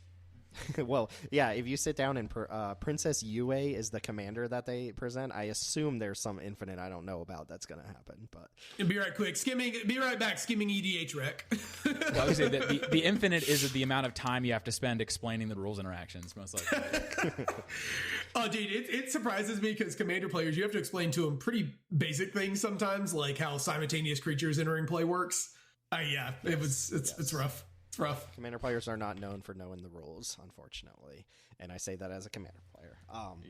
Well, yeah, if you sit down and Princess Yue is the commander that they present, I assume there's some infinite I don't know about that's going to happen. But and be right back. Skimming EDH rec. Well, I would say that the infinite is the amount of time you have to spend explaining the rules interactions, most likely. Oh, dude, it surprises me because Commander players, you have to explain to them pretty basic things sometimes, like how simultaneous creatures entering play works. Yeah, yes, it's rough. It's rough. Commander players are not known for knowing the rules, unfortunately, and I say that as a Commander player.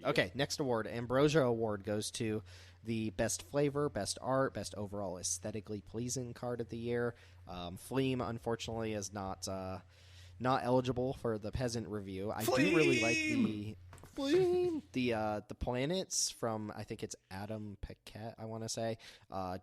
Okay, next award, Ambrosia Award, goes to the best flavor, best art, best overall aesthetically pleasing card of the year. Fleam, unfortunately, is not eligible for the Peasant review. I do really like the Fleam. The planets from, I think it's Adam Paquette, I want to say,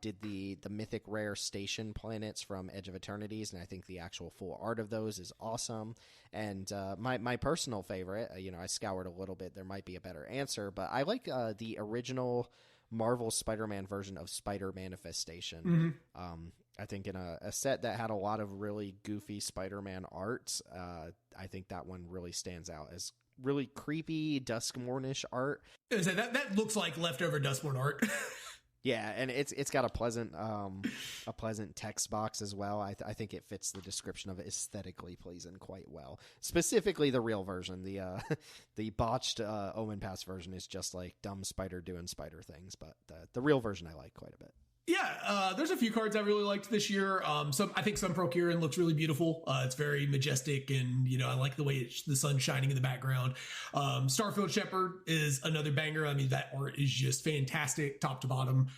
did the mythic rare station planets from Edge of Eternities, and I think the actual full art of those is awesome. And my personal favorite, I scoured a little bit, there might be a better answer, but I like the original Marvel Spider-Man version of Spider Manifestation. Mm-hmm. I think in a set that had a lot of really goofy Spider-Man art, I think that one really stands out as really creepy Duskmornish art. That looks like leftover Duskmorn art. Yeah, and it's got a pleasant text box as well. I think it fits the description of aesthetically pleasing quite well. Specifically, the real version, the botched Omen Pass version is just like dumb spider doing spider things, but the real version I like quite a bit. Yeah, there's a few cards I really liked this year. I think Sun Procurin looks really beautiful. It's very majestic, and I like the way the sun's shining in the background. Starfield Shepherd is another banger. I mean, that art is just fantastic, top to bottom.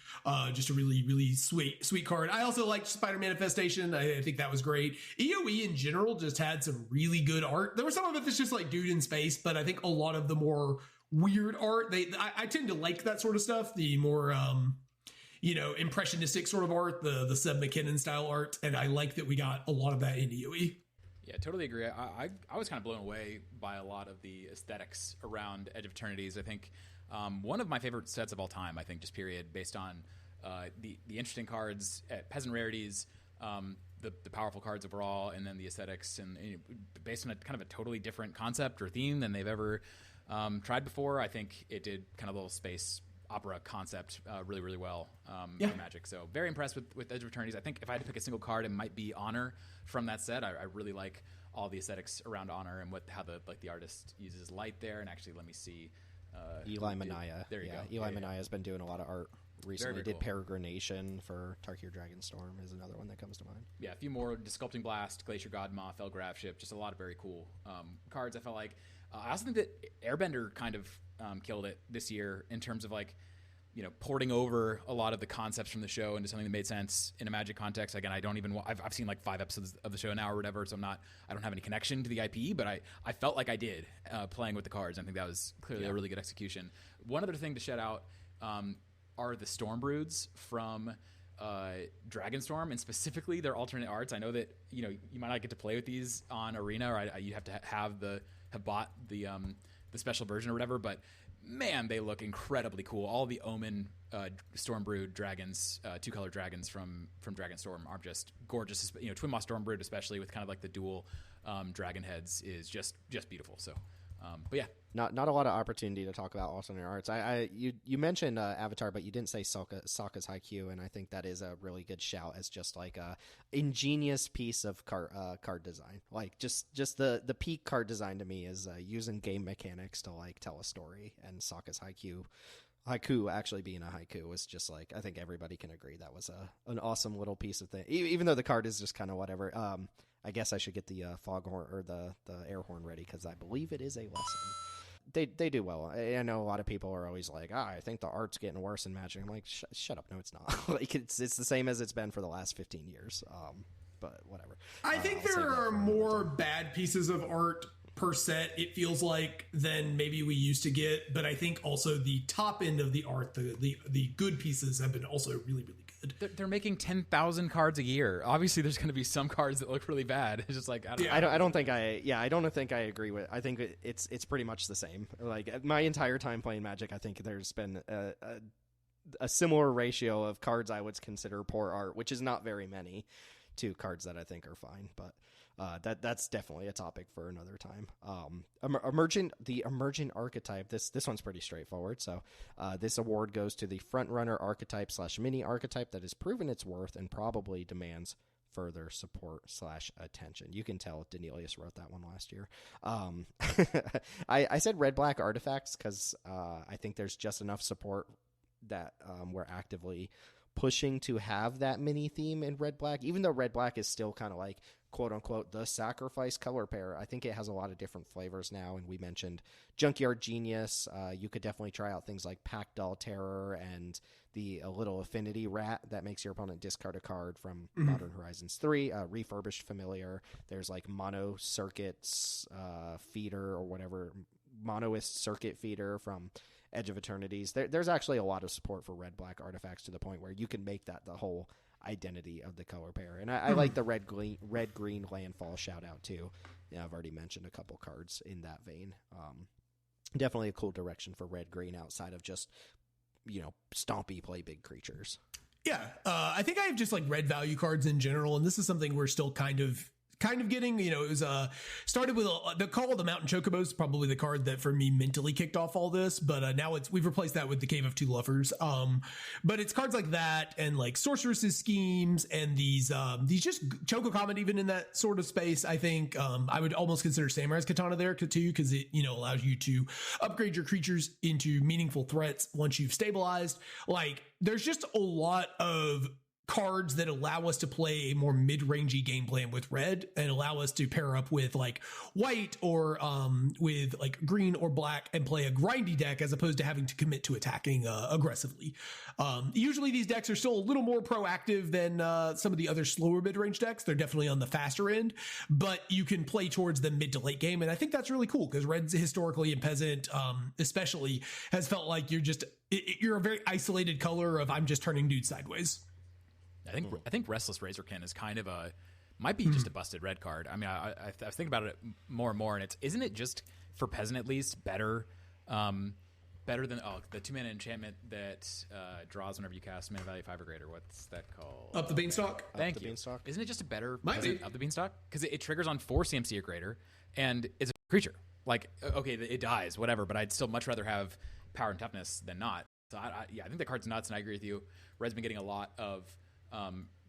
Just a really, really sweet card. I also liked Spider Manifestation. I think that was great. EOE in general just had some really good art. There was some of it that's just like dude in space, but I think a lot of the more weird art, I tend to like that sort of stuff. The more impressionistic sort of art, the Seb McKinnon style art, and I like that we got a lot of that in EOE. Yeah, totally agree. I was kind of blown away by a lot of the aesthetics around Edge of Eternities. I think one of my favorite sets of all time, I think, just period, based on the interesting cards at Peasant Rarities, the powerful cards overall, and then the aesthetics, and based on a kind of a totally different concept or theme than they've ever tried before. I think it did kind of a little space opera concept really, really well for Magic. So very impressed with Edge of Eternities. I think if I had to pick a single card, it might be Honor from that set. I really like all the aesthetics around Honor and how the artist uses light there. And actually, let me see. Eli Manaya. There you go. Eli Manaya has been doing a lot of art recently. Very did cool. Peregrination for Tarkir Dragonstorm is another one that comes to mind. Yeah, a few more. Sculpting Blast, Glacier Godmoth, Elgraf Ship, just a lot of very cool cards. I felt like I also think that Airbender kind of killed it this year in terms of porting over a lot of the concepts from the show into something that made sense in a Magic context. Again, I've seen like 5 episodes of the show now or whatever, so I don't have any connection to the IP, but I felt like I did playing with the cards. I think that was clearly a really good execution. One other thing to shout out are the Stormbroods from Dragonstorm, and specifically their alternate arts. I know that you might not get to play with these on Arena, or you have to have bought the special version or whatever, but man, they look incredibly cool. All the Omen Stormbrood dragons, 2-color dragons from Dragonstorm are just gorgeous. Twin Moss Stormbrood, especially with kind of like the dual dragon heads, is just beautiful. So, but yeah, not a lot of opportunity to talk about alternate arts. You mentioned Avatar, but you didn't say Sokka's Haikyuu, and I think that is a really good shout as just like a ingenious piece of card design. Like just the peak card design to me is using game mechanics to like tell a story, and Sokka's Haikyuu actually being a haiku was just like, I think everybody can agree that was an awesome little piece of thing, even though the card is just kind of whatever. I guess I should get the foghorn or the air horn ready, because I believe it is a lesson. They do well. I know a lot of people are always like, I think the art's getting worse in Magic. I'm like, shut up. No, it's not. Like it's the same as it's been for the last 15 years. But whatever. I think there are more bad pieces of art per set, it feels like, than maybe we used to get. But I think also the top end of the art, the good pieces have been also really, really good. They're making 10,000 cards a year. Obviously, there's going to be some cards that look really bad. It's just like, I don't think I agree with. I think it's pretty much the same. Like my entire time playing Magic, I think there's been a similar ratio of cards I would consider poor art, which is not very many, to cards that I think are fine. But that's definitely a topic for another time. The emergent archetype. This one's pretty straightforward. So this award goes to the front runner archetype / mini archetype that has proven its worth and probably demands further support / attention. You can tell Daneelius wrote that one last year. I said red-black artifacts because I think there's just enough support that we're actively pushing to have that mini theme in red-black, even though red-black is still kind of like quote-unquote the sacrifice color pair. I think it has a lot of different flavors now, and we mentioned Junkyard Genius. You could definitely try out things like Pack Doll Terror and the little affinity rat that makes your opponent discard a card from Modern Horizons 3. Refurbished Familiar. There's like Mono Circuits Feeder or whatever, Monoist Circuit Feeder from Edge of Eternities. There's actually a lot of support for red-black artifacts to the point where you can make that the whole identity of the color pair. And I like the red-green landfall shout-out too. Yeah, I've already mentioned a couple cards in that vein. Definitely a cool direction for red-green outside of just, stompy play big creatures. Yeah, I think I have just like red value cards in general, and this is something we're still kind of getting. It was started with the Call of the Mountain Chocobos, probably the card that for me mentally kicked off all this, but now we've replaced that with the Cave of Two Lovers. But it's cards like that and like Sorceress's Schemes and these just Choco Comet even in that sort of space. I think I would almost consider Samurai's Katana there too, because it allows you to upgrade your creatures into meaningful threats once you've stabilized. Like there's just a lot of cards that allow us to play a more mid-rangey game plan with red and allow us to pair up with like white or with like green or black and play a grindy deck as opposed to having to commit to attacking aggressively. Usually these decks are still a little more proactive than some of the other slower mid-range decks. They're definitely on the faster end, but you can play towards the mid to late game. And I think that's really cool because red's historically in Peasant especially has felt like you're a very isolated color of I'm just turning dudes sideways. I think Restless Razorkin is kind of might be just a busted red card. I mean, I was thinking about it more and more, and isn't it just for Peasant at least better than the 2-mana enchantment that draws whenever you cast mana value 5 or greater? What's that called? Up the Beanstalk. Thank you. Beanstalk. Isn't it just a better Might be. Up the Beanstalk? Because it triggers on 4 CMC or greater, and it's a creature. Like, okay, it dies, whatever, but I'd still much rather have power and toughness than not. So I think the card's nuts, and I agree with you. Red's been getting a lot of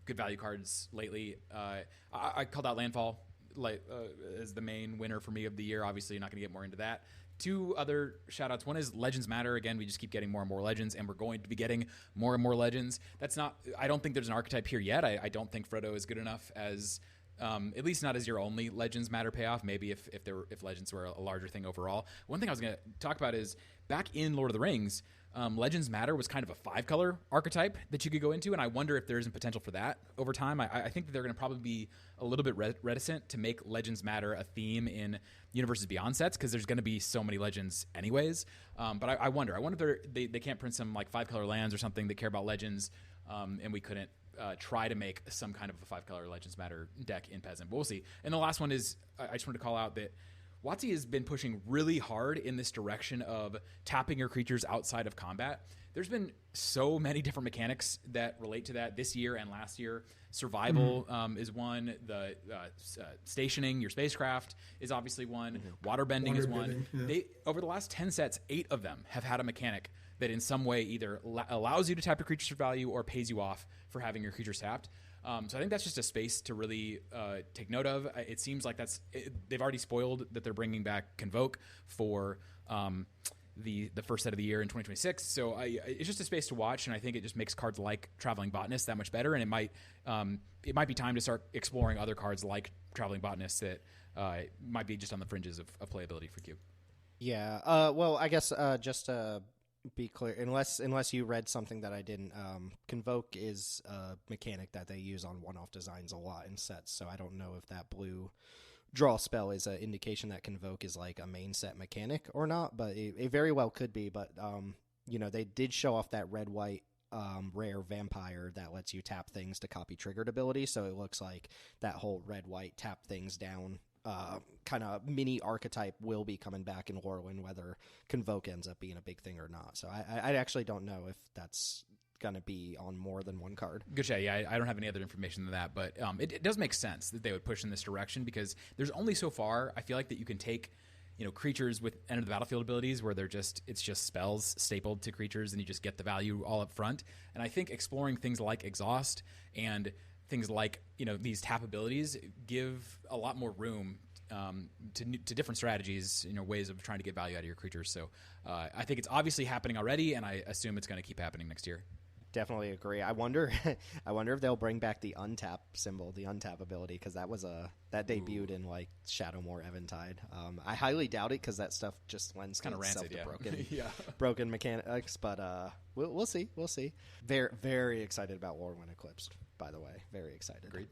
good value cards lately. I called out Landfall as the main winner for me of the year. Obviously, you're not going to get more into that. 2 other shout-outs. One is Legends Matter. Again, we just keep getting more and more Legends, and we're going to be getting more and more Legends. I don't think there's an archetype here yet. I don't think Frodo is good enough as, at least not as your only Legends Matter payoff. Maybe if Legends were a larger thing overall. One thing I was going to talk about is back in Lord of the Rings, Legends Matter was kind of a 5-color archetype that you could go into, and I wonder if there isn't potential for that over time. I think that they're going to probably be a little bit reticent to make Legends Matter a theme in Universes Beyond sets because there's going to be so many Legends anyways. But I wonder if they can't print some like 5-color lands or something that care about Legends, and we couldn't try to make some kind of a 5-color Legends Matter deck in Peasant. But we'll see. And the last one is I just wanted to call out that WotC has been pushing really hard in this direction of tapping your creatures outside of combat. There's been so many different mechanics that relate to that this year and last year. Survival is one. The stationing your spacecraft is obviously one. Waterbending is one. Yeah. Over the last 10 sets, 8 of them have had a mechanic that in some way either allows you to tap your creatures for value or pays you off for having your creatures tapped. So I think that's just a space to really take note of. It seems like they've already spoiled that they're bringing back Convoke for the first set of the year in 2026. So it's just a space to watch, and I think it just makes cards like Traveling Botanist that much better. And it might be time to start exploring other cards like Traveling Botanist that might be just on the fringes of playability for Cube. Yeah. Well, I guess just to be clear, unless you read something that I didn't, Convoke is a mechanic that they use on one-off designs a lot in sets, so I don't know if that blue draw spell is an indication that Convoke is like a main set mechanic or not, but it very well could be. But they did show off that red-white rare vampire that lets you tap things to copy triggered ability, so it looks like that whole red-white tap things down kind of mini archetype will be coming back in Lorwyn, whether Convoke ends up being a big thing or not. So I actually don't know if that's going to be on more than one card. Good chat. Yeah, I don't have any other information than that, but it does make sense that they would push in this direction because there's only so far I feel like that you can take creatures with enter the battlefield abilities where it's just spells stapled to creatures and you just get the value all up front. And I think exploring things like Exhaust and things like, these tap abilities give a lot more room to different strategies, ways of trying to get value out of your creatures. So I think it's obviously happening already, and I assume it's going to keep happening next year. Definitely agree. I wonder if they'll bring back the untap symbol, the untap ability, because that debuted in like Shadowmoor Eventide. I highly doubt it because that stuff just lends kind of itself rancid, to broken, yeah. broken mechanics. But we'll see. We'll see. Very, very excited about Lorwyn Eclipse. By the way, very excited. Agreed.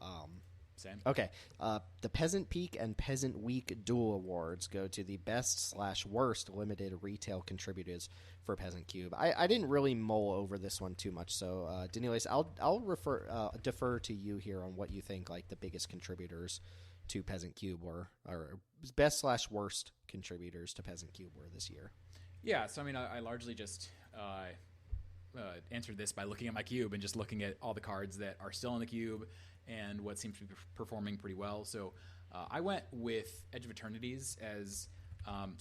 Same. Okay. The Peasant Peak and Peasant Week Duel Awards go to the best/worst limited retail contributors for Peasant Cube. I didn't really mull over this one too much, so Daneelius, I'll defer to you here on what you think like the biggest contributors to Peasant Cube were, or best/worst contributors to Peasant Cube were this year. Yeah, so I mean, I largely just answered this by looking at my cube and just looking at all the cards that are still in the cube and what seems to be performing pretty well. So I went with Edge of Eternities as kind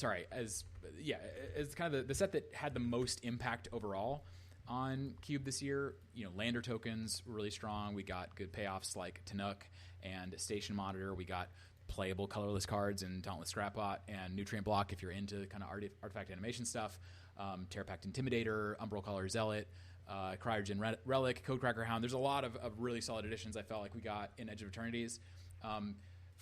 of the set that had the most impact overall on Cube this year. Lander tokens were really strong. We got good payoffs like Tanuk and Station Monitor. We got playable colorless cards and Dauntless Scrapbot and Nutrient Block if you're into kind of artifact animation stuff. Terrapact Intimidator, Umbral Color Zealot, Cryogen Relic, Codecracker Hound. There's a lot of really solid additions I felt like we got in Edge of Eternities.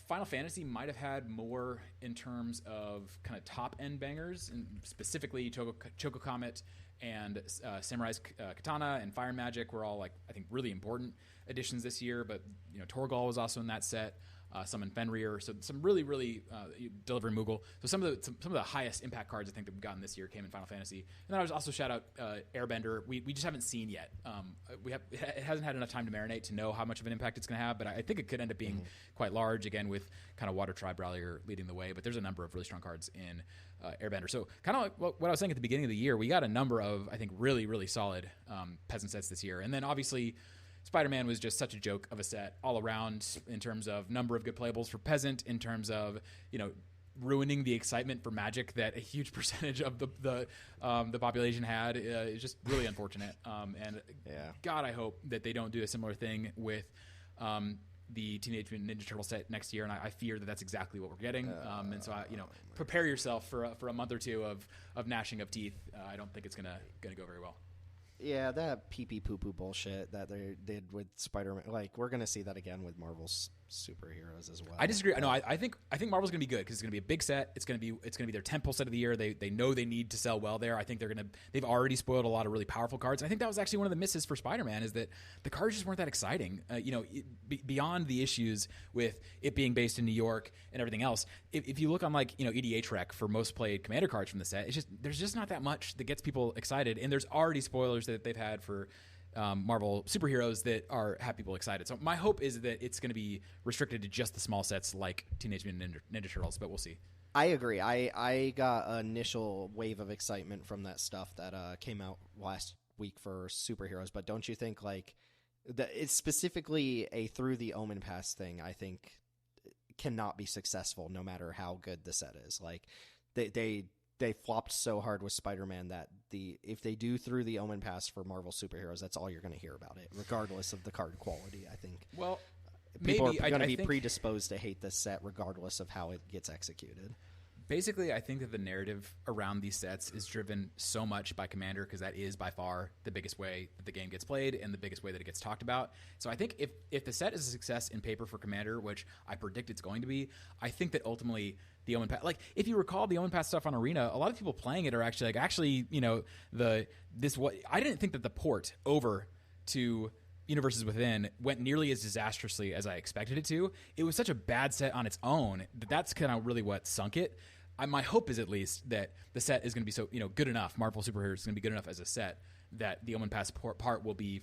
Final Fantasy might have had more in terms of kind of top-end bangers, and specifically Choco Comet and Samurai's Katana and Fire Magic were all, I think, really important additions this year. But, Torgal was also in that set. Summon Fenrir, so some really, really delivering Moogle. So some of the highest impact cards I think that we've gotten this year came in Final Fantasy. And then I was also shout out Airbender. We just haven't seen yet. It hasn't had enough time to marinate to know how much of an impact it's going to have, but I think it could end up being quite large, again, with kind of Water Tribe Rallier leading the way. But there's a number of really strong cards in Airbender. So kind of like what I was saying at the beginning of the year, we got a number of, I think, really, really solid Peasant sets this year. And then obviously Spider-Man was just such a joke of a set all around in terms of number of good playables for Peasant, in terms of, ruining the excitement for Magic that a huge percentage of the population had. Is just really unfortunate. God, I hope that they don't do a similar thing with the Teenage Mutant Ninja Turtle set next year, and I fear that that's exactly what we're getting. And so, prepare yourself for a month or two of gnashing of teeth. I don't think it's gonna go very well. Yeah, that pee-pee poo-poo bullshit that they did with Spider-Man, we're going to see that again with Marvel's superheroes as well. I disagree. No, I think Marvel's going to be good because it's going to be a big set. It's going to be their tentpole set of the year. They know they need to sell well there. I think they've already spoiled a lot of really powerful cards. I think that was actually one of the misses for Spider-Man, is that the cards just weren't that exciting. Beyond the issues with it being based in New York and everything else, if you look on EDH Rec for most played Commander cards from the set, there's just not that much that gets people excited, and there's already spoilers that they've had for Marvel superheroes that have people excited. So my hope is that it's going to be restricted to just the small sets like Teenage Mutant Ninja Turtles, but we'll see. I agree. I got an initial wave of excitement from that stuff that came out last week for superheroes, but don't you think it's specifically a Through the Omen Pass thing, I think cannot be successful no matter how good the set is. They flopped so hard with Spider-Man that if they do Through the Omen Pass for Marvel superheroes, that's all you're going to hear about it, regardless of the card quality, I think. Well, people are going to be predisposed to hate this set regardless of how it gets executed. Basically, I think that the narrative around these sets is driven so much by Commander, because that is by far the biggest way that the game gets played and the biggest way that it gets talked about. So I think if the set is a success in paper for Commander, which I predict it's going to be, I think that ultimately the Omen Pass, if you recall the Omen Pass stuff on Arena, a lot of people playing it are actually I didn't think that the port over to Universes Within went nearly as disastrously as I expected it to. It was such a bad set on its own that's kind of really what sunk it. My hope is at least that the set is going to be so good enough. Marvel Superheroes is going to be good enough as a set that the Omen Pass part will be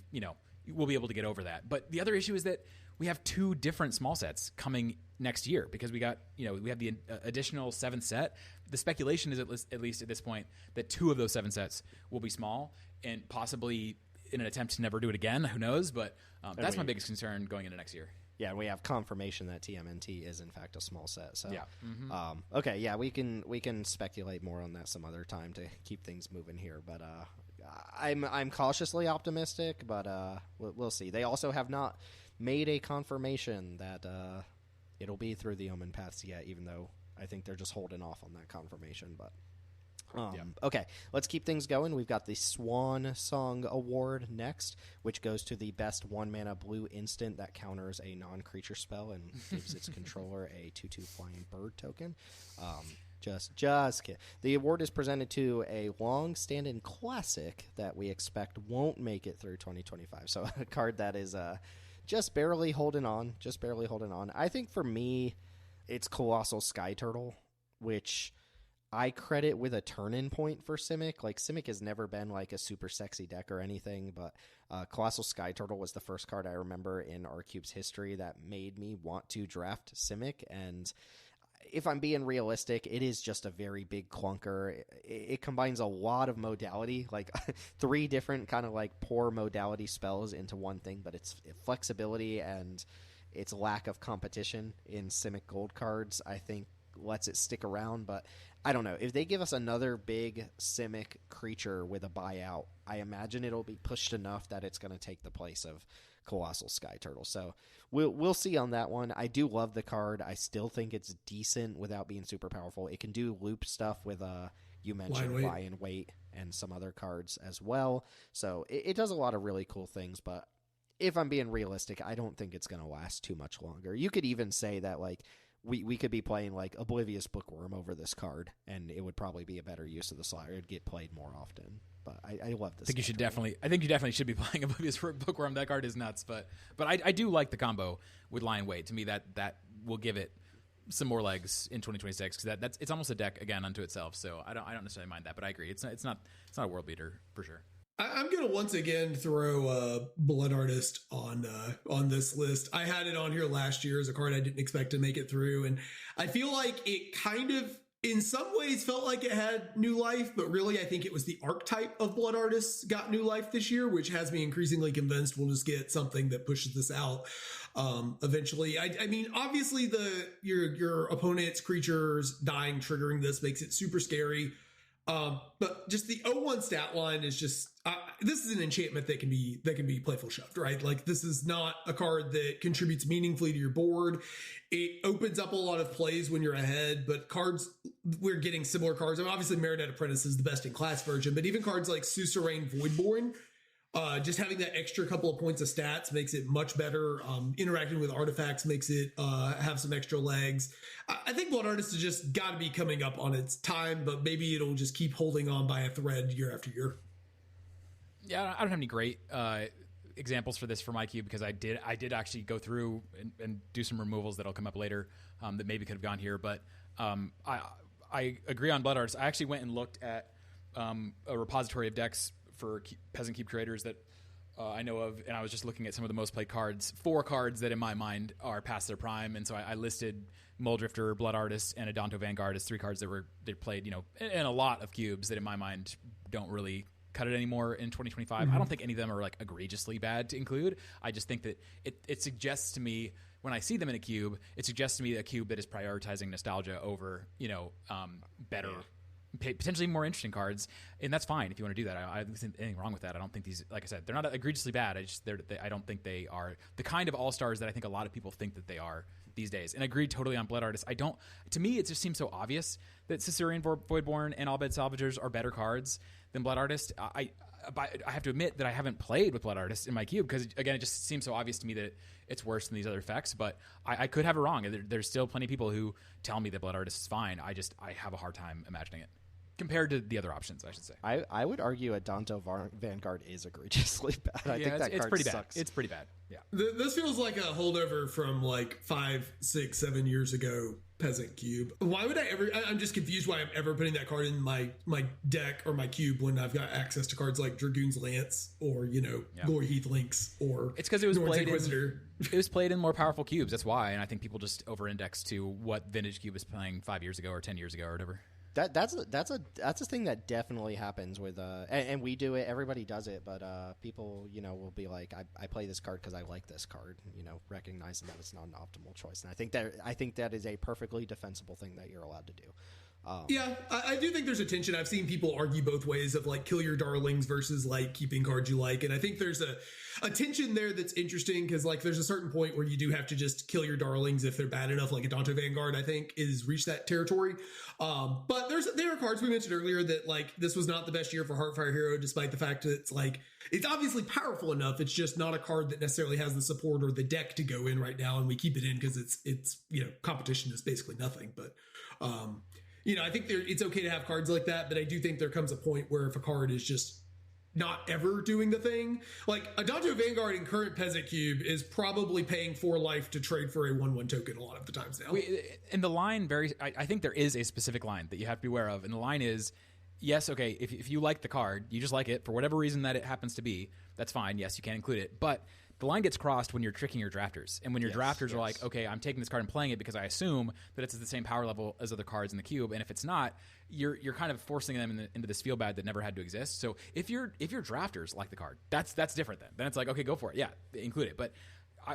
we'll be able to get over that. But the other issue is that we have two different small sets coming next year, because we have the additional 7th set. The speculation is at least at this point that 2 of those 7 sets will be small, and possibly in an attempt to never do it again. Who knows? But that's my biggest concern going into next year. Yeah, we have confirmation that TMNT is in fact a small set. So yeah. Mm-hmm. Okay, yeah, we can speculate more on that some other time to keep things moving here. But I'm cautiously optimistic, but we'll see. They also have not. made a confirmation that it'll be through the Omen Paths yet, even though I think they're just holding off on that confirmation. But okay, let's keep things going. We've got the Swan Song Award next, which goes to the best 1-mana blue instant that counters a non-creature spell and gives its controller a 2/2 flying bird token. Just kidding. The award is presented to a long-standing classic that we expect won't make it through 2025. So a card that is just barely holding on. I think for me, it's Colossal Sky Turtle, which I credit with a turn-in point for Simic. Like, Simic has never been like a super sexy deck or anything, but Colossal Sky Turtle was the first card I remember in R-Cube's history that made me want to draft Simic. And if I'm being realistic, it is just a very big clunker. It combines a lot of modality, like 3 different kind of like poor modality spells into one thing, but its flexibility and its lack of competition in Simic Gold cards, I think, lets it stick around. But I don't know. If they give us another big Simic creature with a buyout, I imagine it'll be pushed enough that it's going to take the place of Colossal Sky Turtle. So we'll see on that one. I do love the card. I still think it's decent without being super powerful. It can do loop stuff with you mentioned Lie in Wait and some other cards as well. So it does a lot of really cool things, but if I'm being realistic, I don't think it's going to last too much longer. You could even say that like we could be playing like Oblivious Bookworm over this card, and it would probably be a better use of the slot. It would get played more often. But I love this. I think you definitely should be playing Oblivious Bookworm. That card is nuts, but I do like the combo with Lie in Wait. To me, that will give it some more legs in 2026 because it's almost a deck again unto itself. So I don't necessarily mind that, but I agree. It's not a world beater for sure. I'm gonna once again throw Blood Artist on this list. I had it on here last year as a card I didn't expect to make it through, and I feel like it kind of, in some ways, felt like it had new life, but really I think it was the archetype of Blood Artists got new life this year, which has me increasingly convinced we'll just get something that pushes this out eventually. I mean, obviously your opponent's creatures dying triggering this makes it super scary. But just the 0-1 stat line is just this is an enchantment that can be playful shoved, right? Like, this is not a card that contributes meaningfully to your board. It opens up a lot of plays when you're ahead, but we're getting similar cards. I mean, obviously Marinette Apprentice is the best in class version, but even cards like Suzerain Voidborn, just having that extra couple of points of stats makes it much better. Interacting with artifacts makes it have some extra legs. I think Blood Artist has just got to be coming up on its time, but maybe it'll just keep holding on by a thread year after year. Yeah, I don't have any great examples for this for my cube because I did actually go through and do some removals that'll come up later that maybe could have gone here. But I agree on Blood Artist. I actually went and looked at a repository of decks for Peasant Cube creators that I know of, and I was just looking at some of the most played cards, 4 cards that in my mind are past their prime, and so I listed Muldrifter, Blood Artist, and Adonto Vanguard as 3 cards that they played, in a lot of cubes that in my mind don't really cut it anymore in 2025. I don't think any of them are like egregiously bad to include. I just think that it suggests to me when I see them in a cube, it suggests to me a cube that is prioritizing nostalgia over, better. Potentially more interesting cards, and that's fine if you want to do that. I don't think anything wrong with that. I don't think these, like I said, they're not egregiously bad. I don't think they are the kind of all-stars that I think a lot of people think that they are these days. And I agree totally on Blood Artist. To me, it just seems so obvious that Suzerain Voidborn and All Bed Salvagers are better cards than Blood Artist. I have to admit that I haven't played with Blood Artist in my cube because, again, it just seems so obvious to me that it's worse than these other effects. But I could have it wrong. There's still plenty of people who tell me that Blood Artist is fine. I have a hard time imagining it. Compared to the other options, I should say. I would argue Adonto Vanguard is egregiously bad. I think that it's card pretty sucks. bad. It's pretty bad. Yeah. This feels like a holdover from like 5, 6, 7 years ago Peasant Cube. Why would I'm just confused why I'm ever putting that card in my deck or my cube when I've got access to cards like Dragoon's Lance or, Gory Heath Lynx or it's because it was Norn's played Inquisitor. It was played in more powerful cubes. That's why. And I think people just over-index to what Vintage Cube was playing 5 years ago or 10 years ago or whatever. That's a thing that definitely happens with and we do it. Everybody does it, but people will be like, I play this card because I like this card. Recognizing that it's not an optimal choice, and I think that is a perfectly defensible thing that you're allowed to do. Yeah, I do think there's a tension. I've seen people argue both ways of like kill your darlings versus like keeping cards you like. And I think there's a tension there that's interesting because like there's a certain point where you do have to just kill your darlings if they're bad enough. Like a Dante Vanguard, I think, is reached that territory. But there are cards we mentioned earlier that like this was not the best year for Heartfire Hero, despite the fact that it's like it's obviously powerful enough. It's just not a card that necessarily has the support or the deck to go in right now. And we keep it in because it's competition is basically nothing. But I think it's okay to have cards like that, but I do think there comes a point where if a card is just not ever doing the thing, like a Dato Vanguard in current Peasant Cube is probably paying 4 life to trade for a 1/1 token a lot of the times now. In the line, I think there is a specific line that you have to be aware of, and the line is, yes, okay, if you like the card, you just like it for whatever reason that it happens to be, that's fine. Yes, you can include it, but the line gets crossed when you're tricking your drafters. And when your drafters are like, okay, I'm taking this card and playing it because I assume that it's at the same power level as other cards in the cube. And if it's not, you're kind of forcing them into this feel bad that never had to exist. So if your drafters like the card, that's different then. Then it's like, okay, go for it. Yeah, include it. But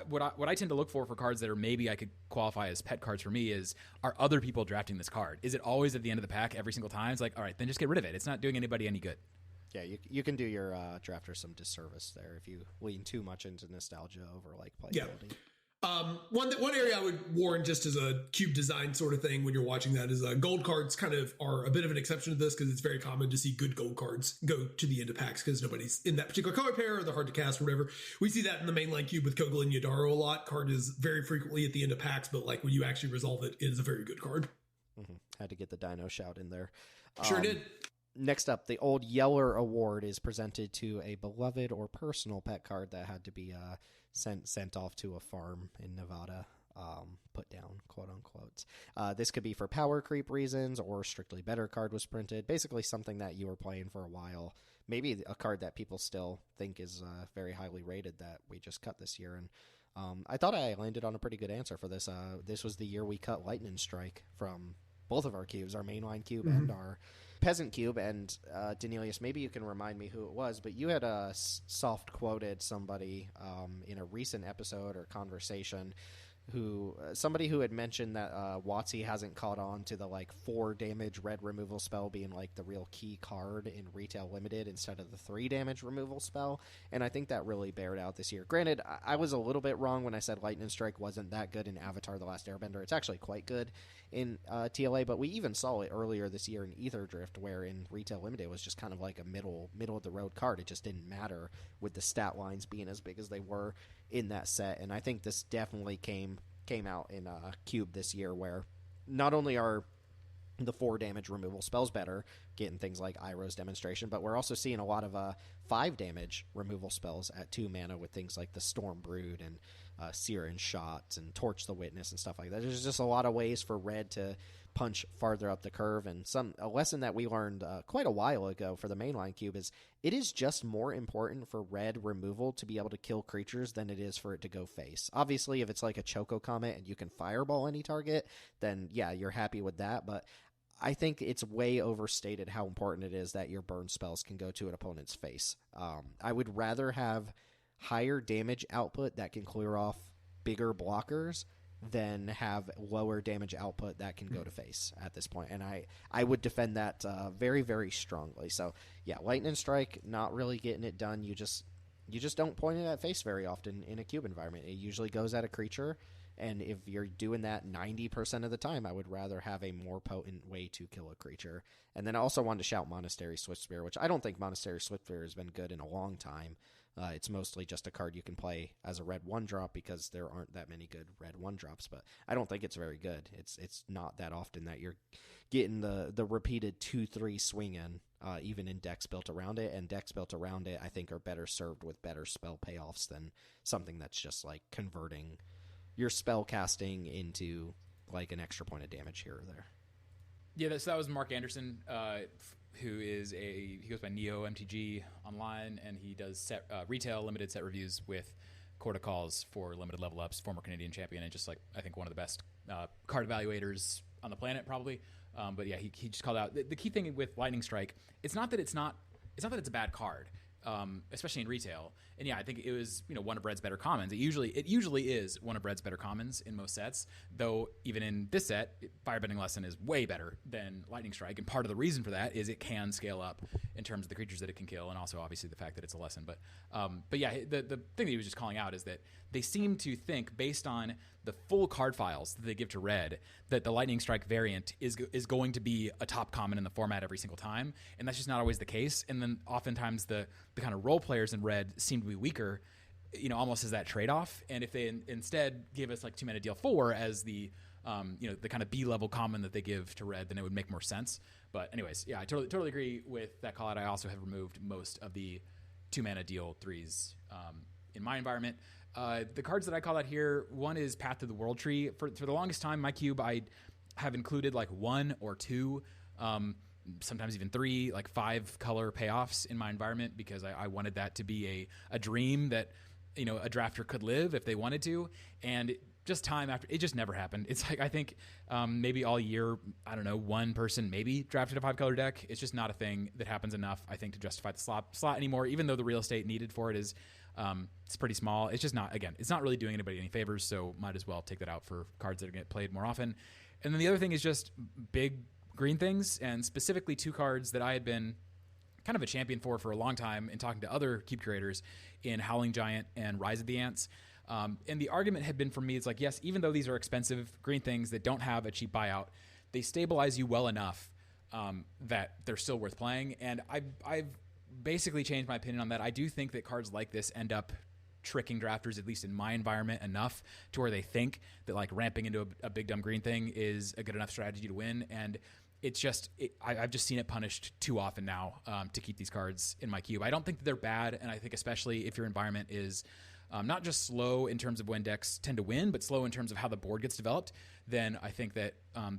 what I tend to look for cards that are maybe I could qualify as pet cards for me is, are other people drafting this card? Is it always at the end of the pack every single time? It's like, all right, then just get rid of it. It's not doing anybody any good. Yeah, you can do your drafter some disservice there if you lean too much into nostalgia over like playability. One area I would warn just as a cube design sort of thing when you're watching that is gold cards kind of are a bit of an exception to this because it's very common to see good gold cards go to the end of packs because nobody's in that particular color pair or they're hard to cast or whatever. We see that in the mainline cube with Kogel and Yadaro a lot. Card is very frequently at the end of packs, but like when you actually resolve it, it is a very good card. Mm-hmm. Had to get the Dino shout in there. Sure did. Next up, the Old Yeller Award is presented to a beloved or personal pet card that had to be sent off to a farm in Nevada, put down, quote unquote. This could be for power creep reasons or strictly better card was printed. Basically something that you were playing for a while. Maybe a card that people still think is very highly rated that we just cut this year. And I thought I landed on a pretty good answer for this. This was the year we cut Lightning Strike from both of our cubes, our mainline cube and our Peasant Cube. And Daneelius, maybe you can remind me who it was, but you had soft quoted somebody in a recent episode or conversation somebody who had mentioned that WotC hasn't caught on to the like 4 damage red removal spell being like the real key card in retail limited instead of the 3 damage removal spell, and I think that really bared out this year. Granted, I was a little bit wrong when I said Lightning Strike wasn't that good in Avatar: The Last Airbender. It's actually quite good in TLA, but we even saw it earlier this year in Ether Drift, where in retail limited it was just kind of like a middle of the road card. It just didn't matter with the stat lines being as big as they were in that set, and I think this definitely came out in Cube this year, where not only are the 4 damage removal spells better, getting things like Iroh's Demonstration, but we're also seeing a lot of 5 damage removal spells at 2 mana with things like the Storm Brood and Siren Shot and Torch the Witness and stuff like that. There's just a lot of ways for red to punch farther up the curve, and a lesson that we learned quite a while ago for the mainline cube is it is just more important for red removal to be able to kill creatures than it is for it to go face. Obviously, if it's like a Choco Comet and you can fireball any target, then yeah, you're happy with that, but I think it's way overstated how important it is that your burn spells can go to an opponent's face. I would rather have higher damage output that can clear off bigger blockers than have lower damage output that can go to face at this point. And I would defend that very, very strongly. So yeah, Lightning Strike, not really getting it done. You just don't point it at face very often in a cube environment. It usually goes at a creature. And if you're doing that 90% of the time, I would rather have a more potent way to kill a creature. And then I also wanted to shout Monastery Swiftspear, which I don't think Monastery Swiftspear has been good in a long time. It's mostly just a card you can play as a red 1-drop because there aren't that many good red 1-drops, but I don't think it's very good. It's not that often that you're getting the repeated 2-3 swing in, even in decks built around it, and decks built around it I think are better served with better spell payoffs than something that's just like converting your spell casting into like an extra point of damage here or there. Yeah, that was Mark Anderson, who is he goes by Neo MTG online, and he does retail limited set reviews with Corda Calls for limited level ups, former Canadian champion, and just like I think one of the best card evaluators on the planet probably. But yeah, he just called out the key thing with Lightning Strike. It's not that it's a bad card. especially in retail. And yeah, I think it was, one of Red's better commons. It usually is one of Red's better commons in most sets, though even in this set, Firebending Lesson is way better than Lightning Strike. And part of the reason for that is it can scale up in terms of the creatures that it can kill, and also obviously the fact that it's a lesson. But yeah, the thing that he was just calling out is that they seem to think, based on the full card files that they give to Red, that the Lightning Strike variant is going to be a top common in the format every single time, and that's just not always the case. And then oftentimes the kind of role players in Red seem to be weaker, almost as that trade-off. And if they instead give us like 2-mana deal 4 as the the kind of B-level common that they give to Red, then it would make more sense. But anyways, yeah, I totally agree with that call out. I also have removed most of the 2-mana deal 3s in my environment. The cards that I call out here, one is Path to the World Tree. For the longest time, my cube, I have included like 1 or 2, sometimes even 3, like 5 color payoffs in my environment, because I wanted that to be a dream that, a drafter could live if they wanted to. And just time after, it just never happened. It's like, I think maybe all year, I don't know, one person maybe drafted a 5-color deck. It's just not a thing that happens enough, I think, to justify the slot anymore, even though the real estate needed for it is it's pretty small. It's just not, again, it's not really doing anybody any favors, so might as well take that out for cards that get played more often. And then the other thing is just big green things, and specifically 2 cards that I had been kind of a champion for a long time in talking to other cube curators in Howling Giant and Rise of the Ants. And the argument had been for me, it's like, yes, even though these are expensive green things that don't have a cheap buyout, they stabilize you well enough that they're still worth playing. And I've basically changed my opinion on that. I do think that cards like this end up tricking drafters, at least in my environment, enough to where they think that like ramping into a big dumb green thing is a good enough strategy to win. And it's just, I've just seen it punished too often now to keep these cards in my cube. I don't think that they're bad, and I think especially if your environment is not just slow in terms of when decks tend to win, but slow in terms of how the board gets developed, then I think that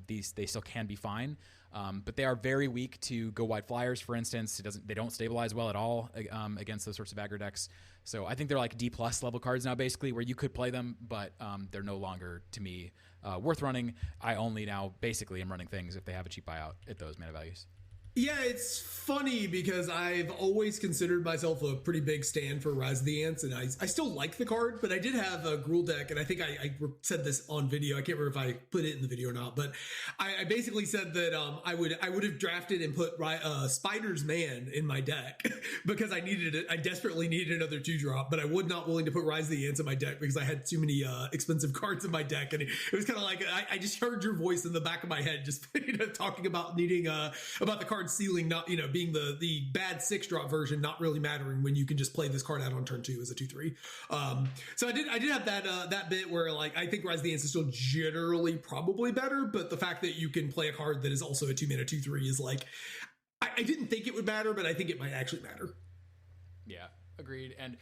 they still can be fine. But they are very weak to go wide flyers, for instance. They don't stabilize well at all against those sorts of aggro decks. So I think they're like D+ level cards now, basically, where you could play them, but they're no longer, to me, worth running. I only now basically am running things if they have a cheap buyout at those mana values. Yeah, it's funny because I've always considered myself a pretty big stand for Rise of the Ants, and I still like the card, but I did have a Gruul deck, and I think I said this on video. I can't remember if I put it in the video or not, but I basically said that I would have drafted and put Spider's Man in my deck because I needed it. I desperately needed another 2-drop, but I was not willing to put Rise of the Ants in my deck because I had too many expensive cards in my deck, and it was kind of like I just heard your voice in the back of my head, just talking about needing about the card ceiling not being the bad 6-drop version, not really mattering when you can just play this card out on turn 2 as a 2/3. So I did have that bit where like I think Rise of the Ants is still generally probably better, but the fact that you can play a card that is also a 2-mana 2/3 is like I didn't think it would matter, but I think it might actually matter. Yeah, agreed. And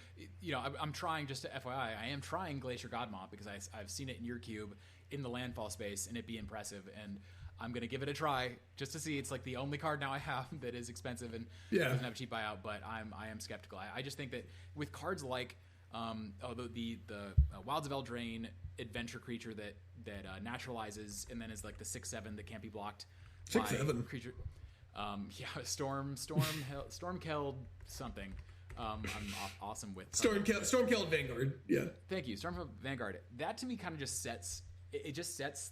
I'm trying, just to FYI, I am trying Glacier Godmop because I've seen it in your cube in the landfall space and it be impressive, and I'm going to give it a try just to see. It's like the only card now I have that is expensive and doesn't have a cheap buyout, but I am skeptical. I just think that with cards like the Wilds of Eldraine adventure creature that naturalizes and then is like the 6/7 that can't be blocked 6/7 creature. Stormkeld something. I'm awesome with Stormkeld Vanguard. Yeah. Thank you. Stormkeld Vanguard. That to me kind of just sets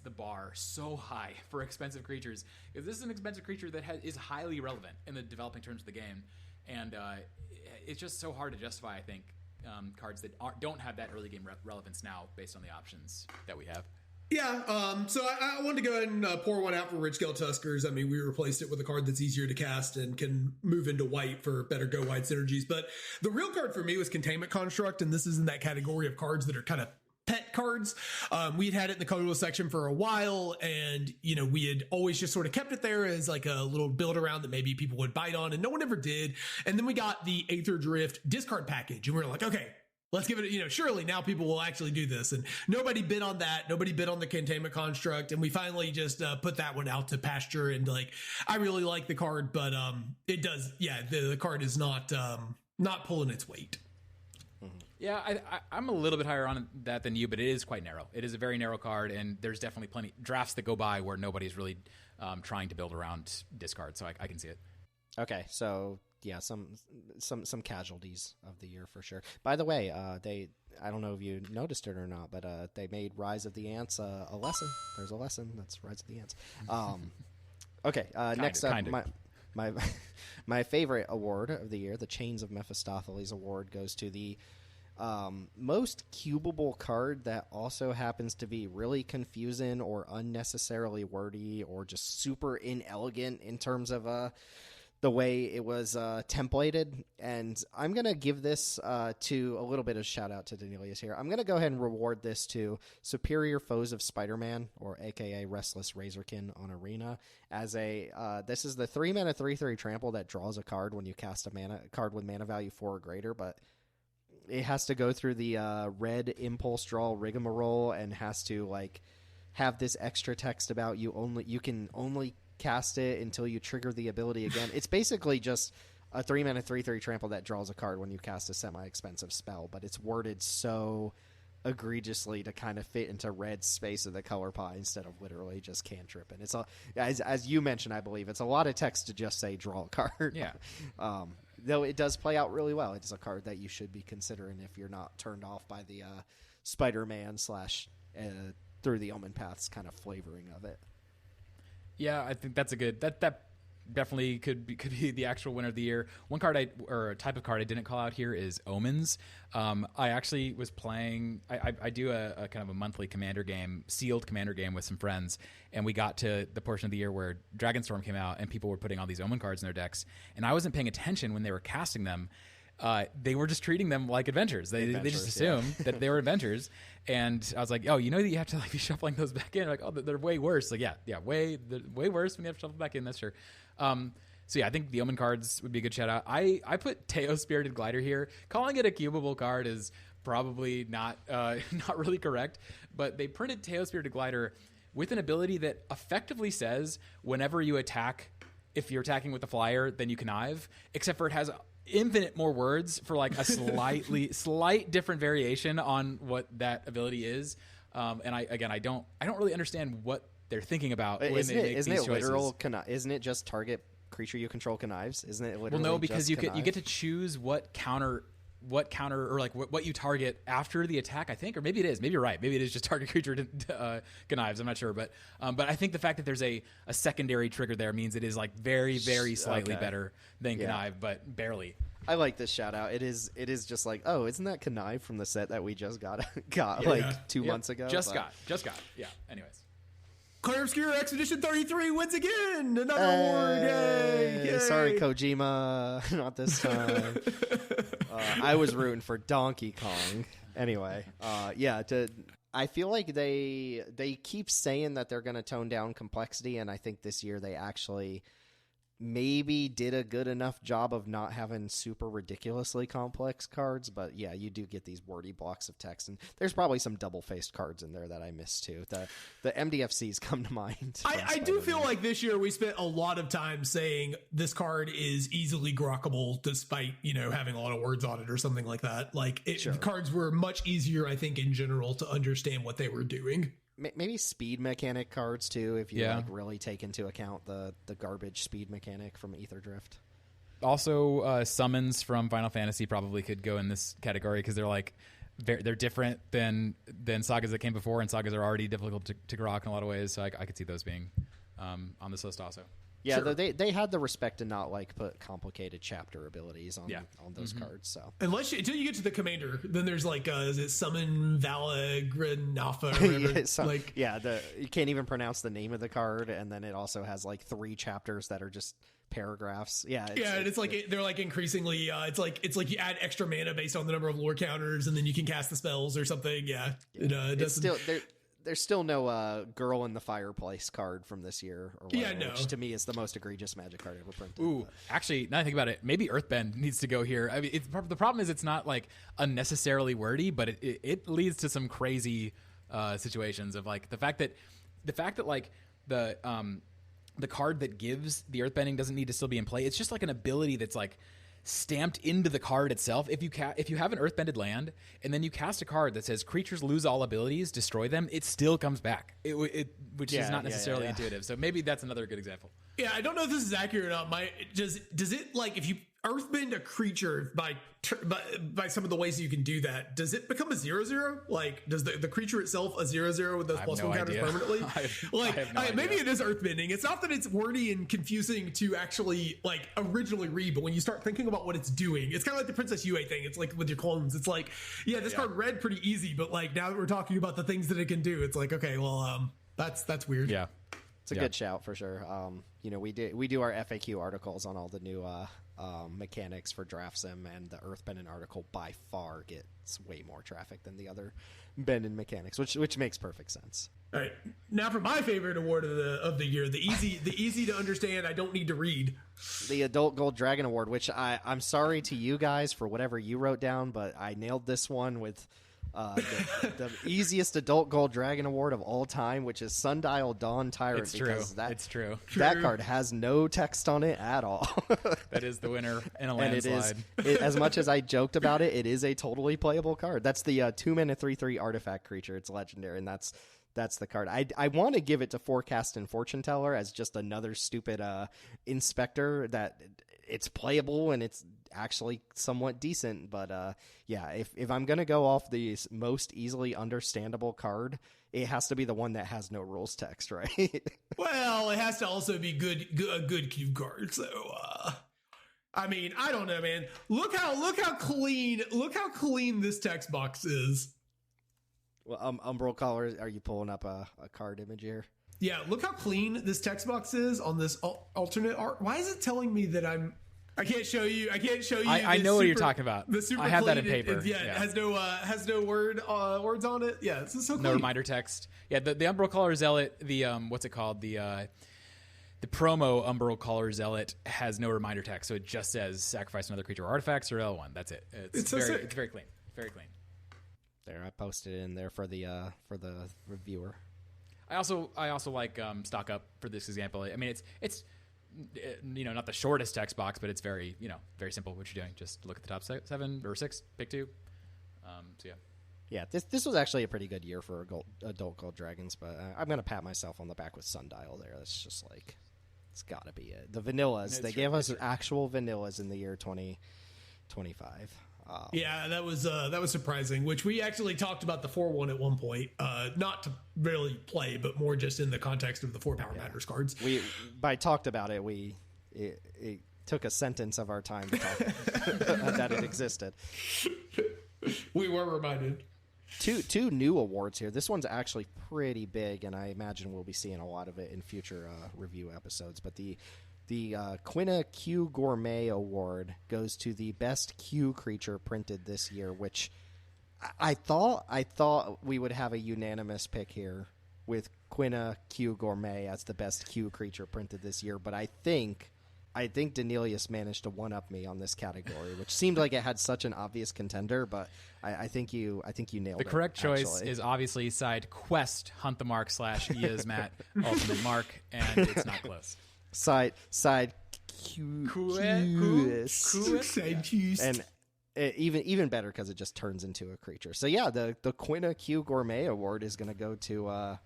the bar so high for expensive creatures, because this is an expensive creature that is highly relevant in the developing terms of the game, and it's just so hard to justify, I think, cards that don't have that early game relevance now based on the options that we have. Yeah, so I wanted to go ahead and pour one out for Ridgescale Tuskers. I mean, we replaced it with a card that's easier to cast and can move into white for better go wide synergies. But the real card for me was Containment Construct, and this is in that category of cards that are kind of pet cards. We'd had it in the colorless section for a while, and we had always just sort of kept it there as like a little build around that maybe people would bite on, and no one ever did. And then we got the Aether Drift discard package, and we were like, okay, let's give it, surely now people will actually do this. And nobody bid on that. Nobody bid on the Containment Construct. And we finally just put that one out to pasture. And like, I really like the card, but it does. Yeah, the card is not pulling its weight. Yeah, I'm a little bit higher on that than you, but it is quite narrow. It is a very narrow card, and there's definitely plenty drafts that go by where nobody's really trying to build around discard, so I can see it. Okay, so yeah, some casualties of the year for sure. By the way, I don't know if you noticed it or not, but they made Rise of the Ants a lesson. There's a lesson. That's Rise of the Ants. Okay, next up, my favorite award of the year, the Chains of Mephistopheles award, goes to the most cubable card that also happens to be really confusing or unnecessarily wordy or just super inelegant in terms of the way it was templated. And I'm going to give this to a little bit of shout out to Daneelius here. I'm going to go ahead and reward this to Superior Foes of Spider-Man, or aka Restless Razorkin on Arena, as this is the 3-mana 3/3 trample that draws a card when you cast a card with mana value 4 or greater, but it has to go through the red impulse draw rigmarole and has to have this extra text about you can only cast it until you trigger the ability again. It's basically just a 3-mana 3/3 trample that draws a card when you cast a semi-expensive spell, but it's worded so egregiously to kind of fit into Red's space of the color pie instead of literally just cantrip. And it's as you mentioned, I believe it's a lot of text to just say draw a card. Yeah. Though it does play out really well. It's a card that you should be considering if you're not turned off by the Spider-Man / Through the Omen Paths kind of flavoring of it. Yeah, I think that's a good that definitely could be the actual winner of the year. One card or a type of card I didn't call out here is Omens. I actually was playing. I do a kind of a monthly commander game, sealed commander game with some friends, and we got to the portion of the year where Dragonstorm came out and people were putting all these Omen cards in their decks, and I wasn't paying attention when they were casting them. They were just treating them like adventures. They just assumed that they were adventures. And I was like, oh, you know that you have to be shuffling those back in. Like, oh, they're way worse. Like, yeah, way worse when you have to shuffle back in. That's true. So yeah, I think the Omen cards would be a good shout out. I put Teo Spirited Glider here. Calling it a cubable card is probably not really correct, but they printed Teo Spirited Glider with an ability that effectively says whenever you attack, if you're attacking with a flyer, then you connive, except for it has infinite more words for a slight different variation on what that ability is. And I don't really understand what they're thinking about when they make these choices. Isn't it just target creature you control connives? Isn't it literally? Well, no, because you connive? get to choose what counter or what you target after the attack, I think, or maybe it is. Maybe you're right. Maybe it is just target creature connives. I'm not sure, but I think the fact that there's a secondary trigger there means it is very, very slightly better than connive, but barely. I like this shout out. It is just oh, isn't that connive from the set that we just got 2 months ago? Just got. Yeah. Anyways. Clear Obscure Expedition 33 wins again. Another award. Yay. Sorry, Kojima. Not this time. I was rooting for Donkey Kong. Anyway, I feel like they keep saying that they're going to tone down complexity, and I think this year they actually maybe did a good enough job of not having super ridiculously complex cards. But yeah, you do get these wordy blocks of text, and there's probably some double-faced cards in there that I missed too. The MDFCs come to mind. I do feel like this year we spent a lot of time saying this card is easily grokkable despite having a lot of words on it or something like that. Sure. The cards were much easier, I think, in general to understand what they were doing. Maybe speed mechanic cards too, if you really take into account the garbage speed mechanic from Ether Drift. Also, summons from Final Fantasy probably could go in this category because they're different than sagas that came before, and sagas are already difficult to grok in a lot of ways. So I could see those being on this list also. Yeah, sure. They had the respect to not put complicated chapter abilities on those cards. So until you get to the commander, then there's is it Summon Valagranafa? You can't even pronounce the name of the card, and then it also has 3 chapters that are just paragraphs. They're increasingly it's like you add extra mana based on the number of lore counters, and then you can cast the spells or something. It's still There's still no Girl in the Fireplace card from this year, which to me is the most egregious Magic card ever printed. Ooh, actually, now I think about it, maybe Earthbend needs to go here. I mean, the problem is it's not unnecessarily wordy, but it leads to some crazy situations of the fact that the card that gives the Earthbending doesn't need to still be in play. It's just an ability that's stamped into the card itself. If you have an earthbended land and then you cast a card that says creatures lose all abilities, destroy them, it still comes back. Which is not necessarily intuitive. So maybe that's another good example. Yeah, I don't know if this is accurate or not. Does it if you Earthbend a creature by some of the ways you can do that, does it become a 0/0? Like, does the creature itself a 0/0 with those +1 counters permanently? Maybe it is Earthbending. It's not that it's wordy and confusing to actually like originally read, but when you start thinking about what it's doing, it's kind of like the Princess Yue thing. It's like with your clones. It's like, this card read pretty easy, but like now that we're talking about the things that it can do, it's like, okay, well, that's weird. Yeah. It's a good shout for sure. We do our FAQ articles on all the new mechanics for Draft Sim, and the Earthbending article by far gets way more traffic than the other bending mechanics, which makes perfect sense. All right, now for my favorite award of the year, the easy to understand, I don't need to read, the Adult Gold Dragon Award, which I'm sorry to you guys for whatever you wrote down, but I nailed this one with the easiest Adult Gold Dragon Award of all time, which is Sundial Dawn Tyrant. It's true. It's true. That card has no text on it at all. That is the winner in a landslide. As much as I joked about it, it is a totally playable card. That's the 2-mana 3/3 artifact creature. It's legendary, and that's the card. I want to give it to Forecast and Fortune Teller as just another stupid inspector that it's playable and it's actually somewhat decent. But if I'm going to go off the most easily understandable card, it has to be the one that has no rules text, right? Well, it has to also be a good cube card. So, I mean, I don't know, man. Look how clean this text box is. Well, Umbral Colors, are you pulling up a card image here? Yeah, look how clean this text box is on this alternate art. Why is it telling me that I can't show you. I know what you're talking about. The super I have that in clean, paper. It has no words on it. Yeah, this is so clean. No reminder text. Yeah, the Umbral Color Zealot, the what's it called? The promo Umbral Color Zealot has no reminder text, so it just says sacrifice another creature or artifacts or L1. That's it. It's very clean. Very clean. There, I posted it in there for the reviewer. I also like stock up for this example. I mean, it's not the shortest text box, but it's very simple what you're doing. Just look at the top 7 or 6, pick 2. So yeah. Yeah, this was actually a pretty good year for Adult Gold Dragons, but I'm gonna pat myself on the back with Sundial there. That's just like, it's got to be it. The vanillas, they gave us actual vanillas in the year 2025. Yeah, that was surprising, which we actually talked about the 4/1 at one point, not to really play, but more just in the context of the 4 Power Matters cards. By talked about it, it took a sentence of our time to talk that it existed. We were reminded. Two new awards here. This one's actually pretty big, and I imagine we'll be seeing a lot of it in future review episodes. But the Quina Q Gourmet Award goes to the best Q creature printed this year, which I thought we would have a unanimous pick here with Quina Q Gourmet as the best Q creature printed this year. But I think Daneelius managed to one-up me on this category, which seemed like it had such an obvious contender, but I think you nailed it. The correct choice is obviously side Quest Hunt the Mark / Eosmat Ultimate Mark, and it's not close. Side Q, and even better because it just turns into a creature. So yeah, the Quina Q Gourmet Award is going to go to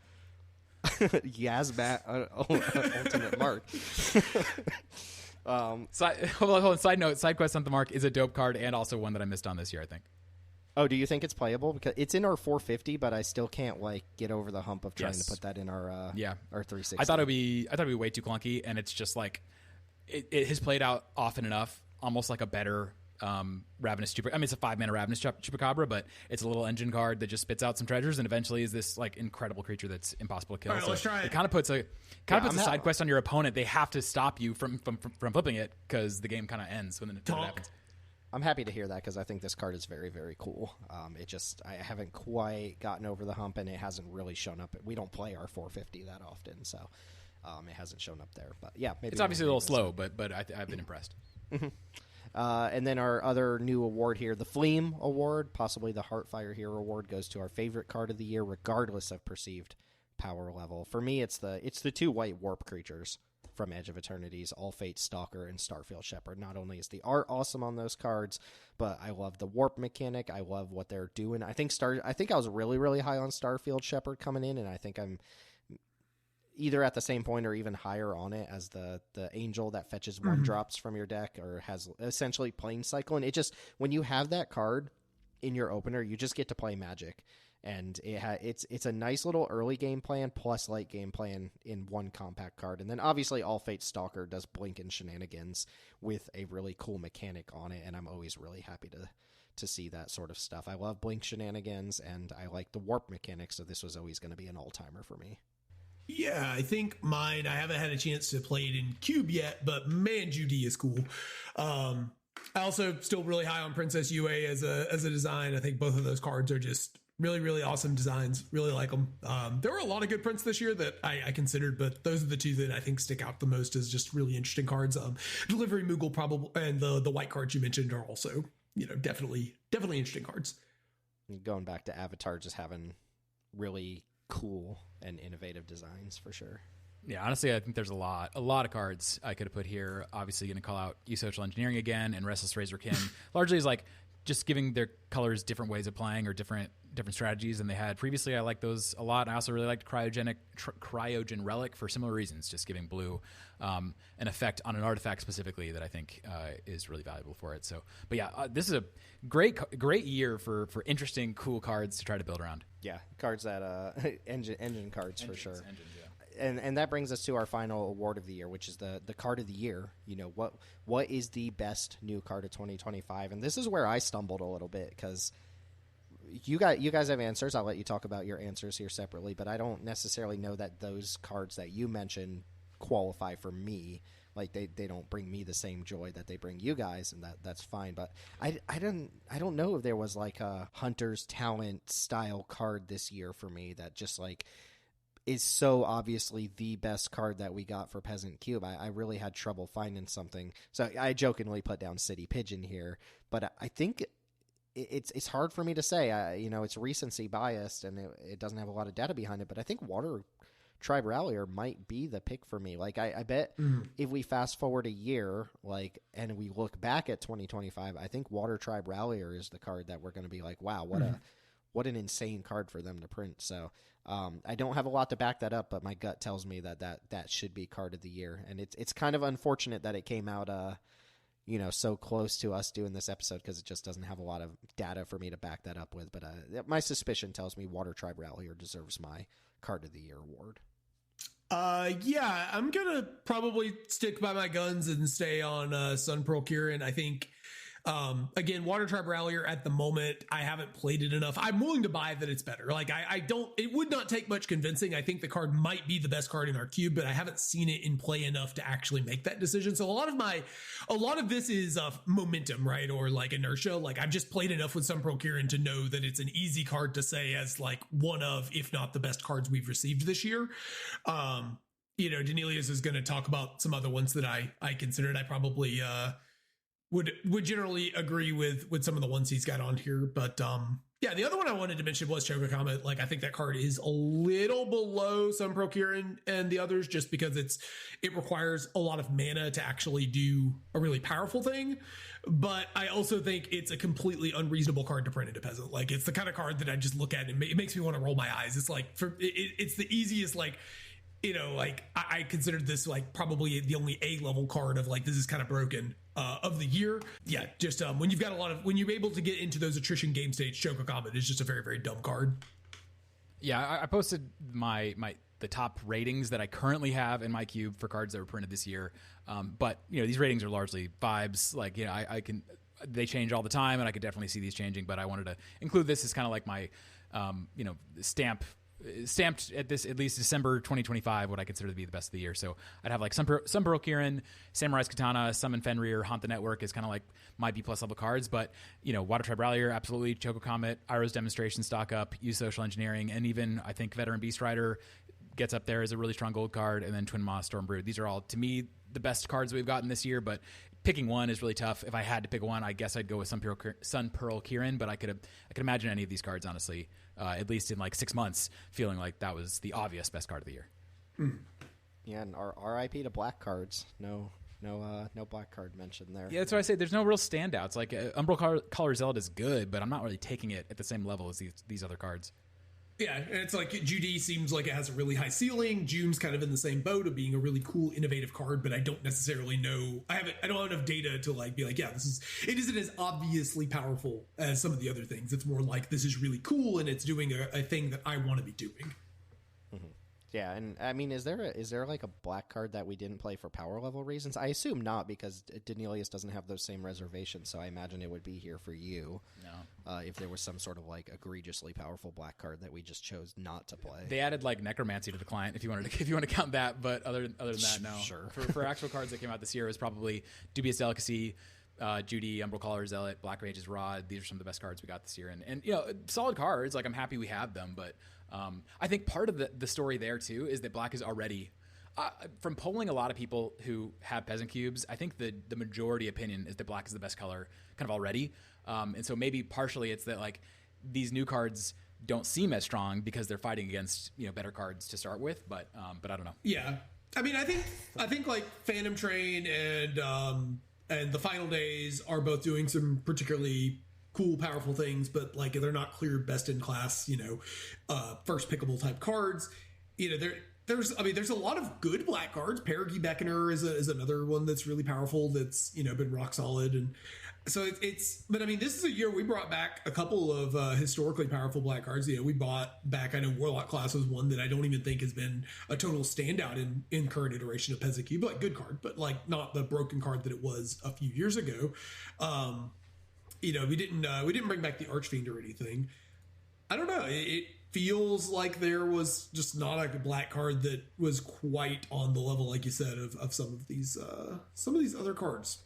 Yazbat Ultimate Mark. Hold on. Side note: Side Quest Hunt the Mark is a dope card and also one that I missed on this year, I think. Oh, do you think it's playable? Because it's in our 450, but I still can't get over the hump of trying to put that in our our 360. I thought it'd be way too clunky, and it's just like it has played out often enough, almost like a better Ravenous Super. I mean, it's a 5-mana Ravenous CubeCobra, but it's a little engine card that just spits out some treasures, and eventually is this like incredible creature that's impossible to kill. All right, let's try it. It kind of puts a side quest on your opponent. They have to stop you from flipping it because the game kind of ends when it happens. I'm happy to hear that because I think this card is very, very cool. I haven't quite gotten over the hump, and it hasn't really shown up. We don't play our 450 that often, so it hasn't shown up there. But yeah, maybe it's obviously a little slow, but I've been impressed. And then our other new award here, the Fleam Award, possibly the Heartfire Hero Award, goes to our favorite card of the year, regardless of perceived power level. For me, it's the 2 white warp creatures from Edge of Eternity's All Fate Stalker and Starfield Shepherd. Not only is the art awesome on those cards, but I love the warp mechanic. I love what they're doing. I think I was really, really high on Starfield Shepherd coming in, and I think I'm either at the same point or even higher on it as the angel that fetches 1-drops from your deck or has essentially plane cycle. And it just, when you have that card in your opener, you just get to play Magic. And it's a nice little early game plan plus late game plan in one compact card. And then obviously All Fate Stalker does blink and shenanigans with a really cool mechanic on it, and I'm always really happy to see that sort of stuff. I love blink shenanigans, and I like the warp mechanics, so this was always going to be an all-timer for me. Yeah, I think mine, I haven't had a chance to play it in Cube yet, but man, Judy is cool. I also still really high on Princess Yue as a design. I think both of those cards are just really, really awesome designs. Really like them. There were a lot of good prints this year that I considered, but those are the two that I think stick out the most as just really interesting cards. Delivery Moogle probably, and the white cards you mentioned are also, definitely interesting cards. Going back to Avatar, just having really cool and innovative designs for sure. Yeah, honestly, I think there's a lot of cards I could have put here. Obviously, going to call out Social Engineering again and Restless Razorkin. Largely is like just giving their colors different ways of playing or different strategies than they had previously. I like those a lot. I also really liked Cryogen Relic for similar reasons, just giving blue an effect on an artifact specifically that I think is really valuable for it. So, but yeah, this is a great year for interesting, cool cards to try to build around. Yeah, cards that engine cards for sure. Engines, yeah. And that brings us to our final award of the year, which is the card of the year. What is the best new card of 2025? And this is where I stumbled a little bit because you guys have answers. I'll let you talk about your answers here separately, but I don't necessarily know that those cards that you mentioned qualify for me. Like they don't bring me the same joy that they bring you guys, and that's fine. But I don't know if there was like a Hunter's Talent style card this year for me that just like is so obviously the best card that we got for Peasant Cube. I really had trouble finding something. So I jokingly put down City Pigeon here, but I think it's hard for me to say. It's recency biased and it doesn't have a lot of data behind it, but I think Water Tribe Rallier might be the pick for me. Like I bet if we fast forward a year, and we look back at 2025, I think Water Tribe Rallier is the card that we're going to be like, wow, what an insane card for them to print. So I don't have a lot to back that up, but my gut tells me that should be card of the year. And it's kind of unfortunate that it came out, so close to us doing this episode because it just doesn't have a lot of data for me to back that up with. But my suspicion tells me Water Tribe Rallier deserves my card of the year award. Yeah, I'm going to probably stick by my guns and stay on Sun Pearl Kieran. I think, again, Water Tribe Rallier at the moment, I haven't played it enough. I'm willing to buy that it's better. Like it would not take much convincing. I think the card might be the best card in our cube, but I haven't seen it in play enough to actually make that decision. So a lot of this is momentum, right? Or like inertia. Like I've just played enough with Sun Pearl Kieran to know that it's an easy card to say as like one of, if not the best cards we've received this year. Daneelius is going to talk about some other ones that I considered. I probably, would generally agree with some of the ones he's got on here. But the other one I wanted to mention was CubeCobra. Like I think that card is a little below Sun Pearl Kieran and the others just because it requires a lot of mana to actually do a really powerful thing. But I also think it's a completely unreasonable card to print into Peasant. Like it's the kind of card that I just look at and it makes me want to roll my eyes. It's like it's the easiest I considered this like probably the only A-level card of like this is kind of broken of the year. Yeah, just when you're able to get into those attrition game stage, CubeCobra is just a very, very dumb card. Yeah, I posted the top ratings that I currently have in my cube for cards that were printed this year. But these ratings are largely vibes. Like they change all the time, and I could definitely see these changing. But I wanted to include this as kind of like my stamped at least December 2025, what I consider to be the best of the year. So I'd have like Sun Pearl Kieran, Samurai's Katana, Summon Fenrir, Haunt the Network is kind of like my B+ level cards. But Water Tribe Rallier, absolutely. Choco Comet, Iroh's Demonstration stock up, Use Social Engineering, and even I think Veteran Beast Rider gets up there as a really strong gold card, and then Twin Maw Stormbrood. These are all to me the best cards we've gotten this year, but picking one is really tough. If I had to pick one, I guess I'd go with Sun Pearl Kieran, but I could imagine any of these cards, honestly, at least in like 6 months, feeling like that was the obvious best card of the year. Yeah, and our RIP to black cards. No black card mentioned there. Yeah, that's what I say. There's no real standouts. Like Umbral Color Zelda is good, but I'm not really taking it at the same level as these other cards. Yeah, and it's like Judy seems like it has a really high ceiling. June's kind of in the same boat of being a really cool, innovative card, but I don't necessarily know. I don't have enough data to like be like, yeah, it isn't as obviously powerful as some of the other things. It's more like this is really cool and it's doing a thing that I want to be doing. Mm-hmm. Yeah, and I mean, is there like a black card that we didn't play for power level reasons? I assume not, because Daneelius doesn't have those same reservations, so I imagine it would be here for you. No. If there was some sort of like egregiously powerful black card that we just chose not to play. They added like necromancy to the client if you want to count that, but other than that, no. Sure. For actual cards that came out this year, it was probably Dubious Delicacy, Judy, Umbral Caller, Zealot, Black Mage's Rod. These are some of the best cards we got this year, and you know, solid cards. Like, I'm happy we have them, but I think part of the story there too is that Black is already from polling a lot of people who have Peasant cubes. I think the majority opinion is that Black is the best color kind of already, and so maybe partially it's that like these new cards don't seem as strong because they're fighting against, you know, better cards to start with, but I don't know. Yeah, I mean, I think like Phantom Train and the Final Days are both doing some particularly cool, powerful things, but like they're not clear best in class, you know, first pickable type cards. You know, there's a lot of good black cards. Perigee Beckoner is another one that's really powerful. That's, you know, been rock solid. And so but I mean, this is a year we brought back a couple of historically powerful black cards. You know, we bought back, I know Warlock Class was one that I don't even think has been a total standout in current iteration of Peasant Cube. Like, good card, but like not the broken card that it was a few years ago. You know, we didn't bring back the Archfiend or anything. I don't know. It feels like there was just not like a black card that was quite on the level, like you said, of some of these other cards.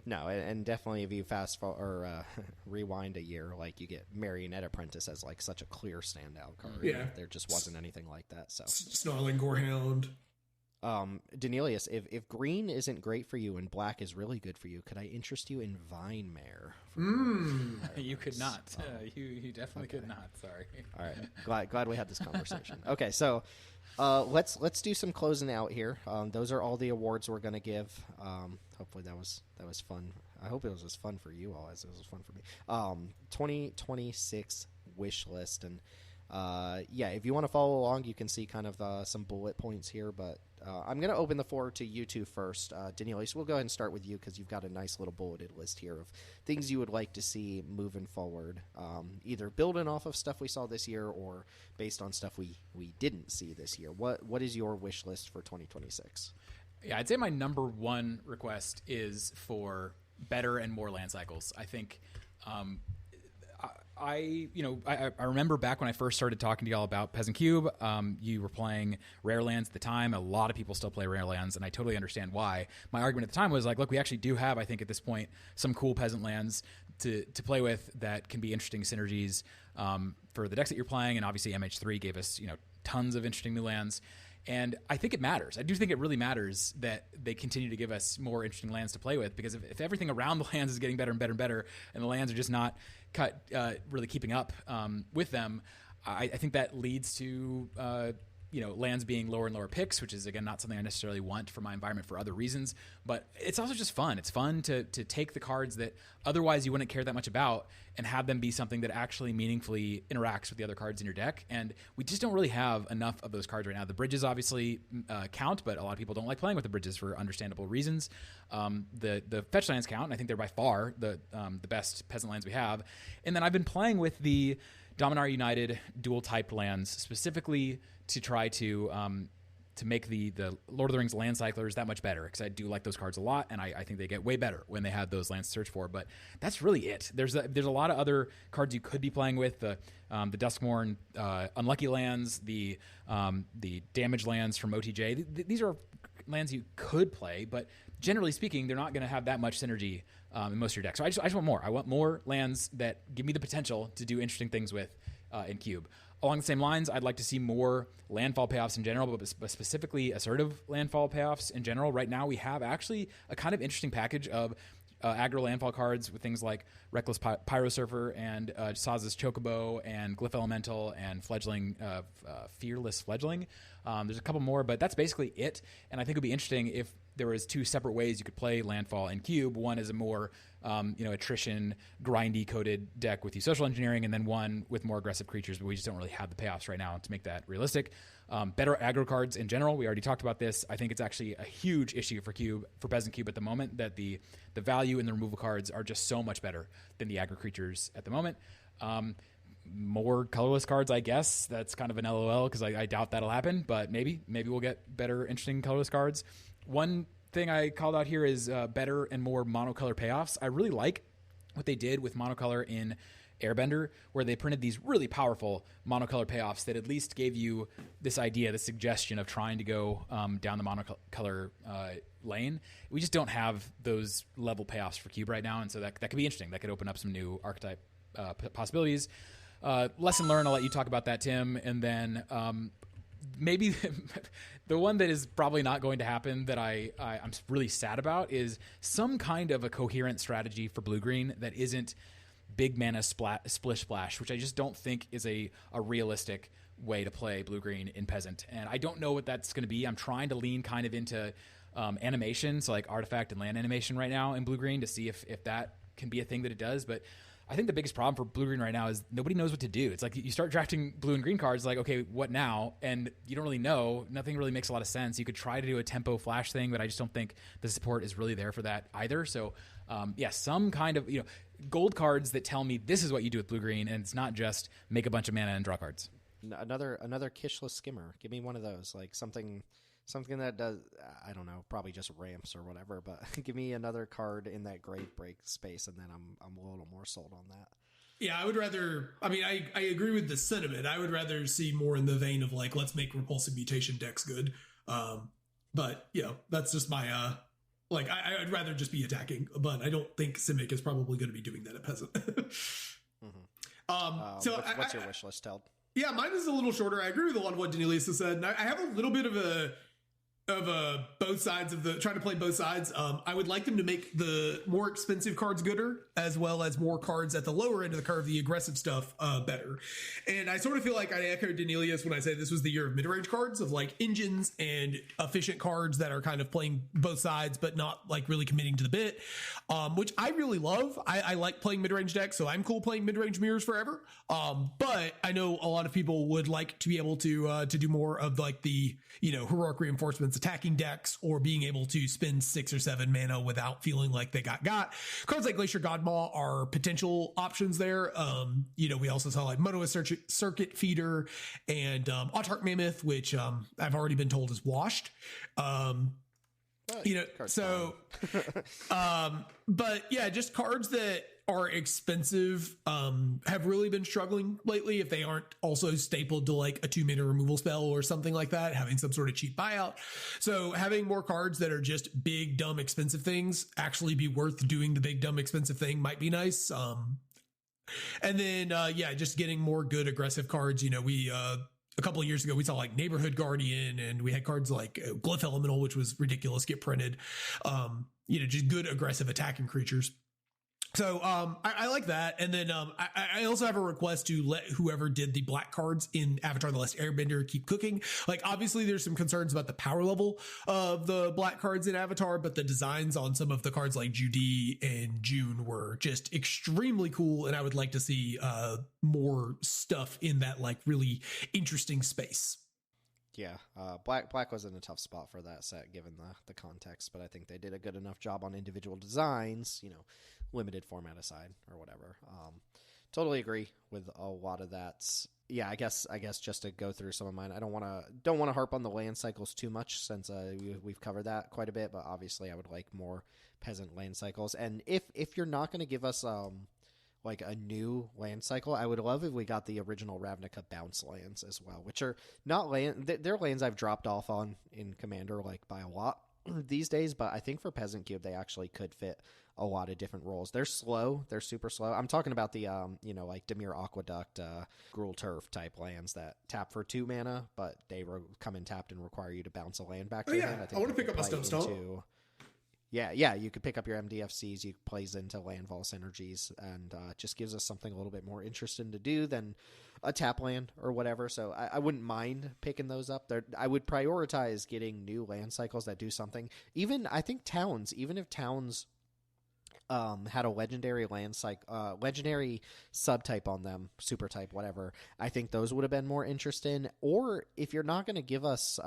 No, and definitely if you fast forward or rewind a year, like you get Marionette Apprentice as like such a clear standout card. Yeah, there just wasn't anything like that. So Snarling Gorehound. Daneelius, if green isn't great for you and black is really good for you, could I interest you in Vine Mare? You could not. You definitely could not. Sorry. All right. Glad we had this conversation. Okay, so let's do some closing out here. Those are all the awards we're going to give. Hopefully that was fun. I hope it was as fun for you all as it was fun for me. 2026 wish list, and yeah, if you want to follow along, you can see kind of some bullet points here, but I'm going to open the floor to you two first. Daneelius, we'll go ahead and start with you because you've got a nice little bulleted list here of things you would like to see moving forward, either building off of stuff we saw this year or based on stuff we didn't see this year. What is your wish list for 2026? Yeah, I'd say my number one request is for better and more land cycles. I think I remember back when I first started talking to y'all about Peasant Cube, you were playing rare lands at the time. A lot of people still play rare lands, and I totally understand why. My argument at the time was like, look, we actually do have, I think at this point, some cool peasant lands to play with that can be interesting synergies for the decks that you're playing, and obviously MH3 gave us, you know, tons of interesting new lands. And I think it matters. I do think it really matters that they continue to give us more interesting lands to play with, because if everything around the lands is getting better and better and better, and the lands are just not really keeping up with them, I think that leads to lands being lower and lower picks, which is, again, not something I necessarily want for my environment for other reasons. But it's also just fun. It's fun to take the cards that otherwise you wouldn't care that much about and have them be something that actually meaningfully interacts with the other cards in your deck. And we just don't really have enough of those cards right now. The bridges obviously count, but a lot of people don't like playing with the bridges for understandable reasons. The fetch lands count, and I think they're by far the best peasant lands we have. And then I've been playing with the Dominar United dual typed lands specifically to try to make the Lord of the Rings land cyclers that much better, because I do like those cards a lot, and I think they get way better when they have those lands to search for. But that's really it. There's a lot of other cards you could be playing with, the Duskmourn unlucky lands, the damage lands from OTJ. These are lands you could play, but generally speaking, they're not going to have that much synergy in most of your decks. So I just want more. I want more lands that give me the potential to do interesting things with in Cube. Along the same lines, I'd like to see more landfall payoffs in general, but specifically assertive landfall payoffs in general. Right now, we have actually a kind of interesting package of aggro landfall cards with things like Reckless Pyrosurfer and Saz's Chocobo and Glyph Elemental and Fledgling, Fearless Fledgling. There's a couple more, but that's basically it. And I think it would be interesting if there was two separate ways you could play landfall and cube. One is a more attrition, grindy coded deck with social engineering, and then one with more aggressive creatures, but we just don't really have the payoffs right now to make that realistic. Better aggro cards in general. We already talked about this. I think it's actually a huge issue for Peasant Cube at the moment, that the value in the removal cards are just so much better than the aggro creatures at the moment. More colorless cards, I guess. That's kind of an LOL because I doubt that'll happen, but maybe we'll get better, interesting colorless cards. One thing I called out here is better and more monocolor payoffs. I really like what they did with monocolor in Airbender, where they printed these really powerful monocolor payoffs that at least gave you this idea, the suggestion of trying to go down the monocolor lane. We just don't have those level payoffs for Cube right now, and so that could be interesting. That could open up some new archetype possibilities. Lesson learned, I'll let you talk about that, Tim, and then maybe the one that is probably not going to happen that I'm really sad about is some kind of a coherent strategy for blue-green that isn't big mana splish splash, which I just don't think is a realistic way to play blue-green in Peasant. And I don't know what that's going to be. I'm trying to lean kind of into animation, so like artifact and land animation right now in blue-green to see if that can be a thing that it does. But I think the biggest problem for blue-green right now is nobody knows what to do. It's like you start drafting blue and green cards, like, okay, what now? And you don't really know. Nothing really makes a lot of sense. You could try to do a tempo flash thing, but I just don't think the support is really there for that either. So, some kind of, gold cards that tell me this is what you do with blue-green, and it's not just make a bunch of mana and draw cards. Another Kishless Skimmer. Give me one of those, like something that does, I don't know, probably just ramps or whatever, but give me another card in that grave break space, and then I'm a little more sold on that. Yeah, I would rather, I agree with the sentiment. I would rather see more in the vein of like, let's make repulsive mutation decks good. But that's just my, I'd rather just be attacking, but I don't think Simic is probably going to be doing that at Peasant. What's your wish list, Teld? Yeah, mine is a little shorter. I agree with a lot of what Daneelius has said, and I have a little bit of both sides of trying to play both sides. I would like them to make the more expensive cards gooder, as well as more cards at the lower end of the curve, the aggressive stuff, better. And I sort of feel like I echoed Daneelius when I say this was the year of mid-range cards, of like engines and efficient cards that are kind of playing both sides, but not like really committing to the bit, which I really love. I like playing mid-range decks, so I'm cool playing mid-range mirrors forever. But I know a lot of people would like to be able to do more of like the, heroic reinforcements attacking decks, or being able to spend 6 or 7 mana without feeling like they got. Cards like Glacier Godmaw are potential options there. We also saw like Mono Circuit Feeder and Autarch Mammoth, which I've already been told is washed. But yeah, just cards that are expensive have really been struggling lately if they aren't also stapled to like a 2-mana removal spell or something like that, having some sort of cheap buyout. So having more cards that are just big, dumb, expensive things actually be worth doing the big, dumb, expensive thing might be nice. And then, just getting more good aggressive cards. We a couple of years ago, we saw like Neighborhood Guardian, and we had cards like Glyph Elemental, which was ridiculous, get printed. Just good aggressive attacking creatures. So I like that. And then I also have a request to let whoever did the black cards in Avatar: The Last Airbender keep cooking. Like, obviously there's some concerns about the power level of the black cards in Avatar, but the designs on some of the cards like Judy and June were just extremely cool, and I would like to see more stuff in that like really interesting space. Yeah, Black was in a tough spot for that set given the context, but I think they did a good enough job on individual designs, limited format aside or whatever. Totally agree with a lot of that. Yeah, I guess just to go through some of mine, I don't want to harp on the land cycles too much since we've covered that quite a bit, but obviously I would like more Peasant land cycles. And if you're not going to give us like a new land cycle, I would love if we got the original Ravnica bounce lands as well, which are not land. They're lands I've dropped off on in Commander like by a lot these days, but I think for Peasant Cube they actually could fit a lot of different roles. They're slow. They're super slow. I'm talking about the like Dimir Aqueduct, Gruul Turf type lands that tap for 2 mana, but they come in tapped and require you to bounce a land back to your hand. I want to pick up a Stone Stomp. Yeah, you could pick up your MDFCs, you plays into landfall synergies, and just gives us something a little bit more interesting to do than a tap land or whatever. So I wouldn't mind picking those up. I would prioritize getting new land cycles that do something. Even, I think towns, even if towns had a legendary land cycle, legendary subtype on them, super type, whatever, I think those would have been more interesting. Or if you're not going to give us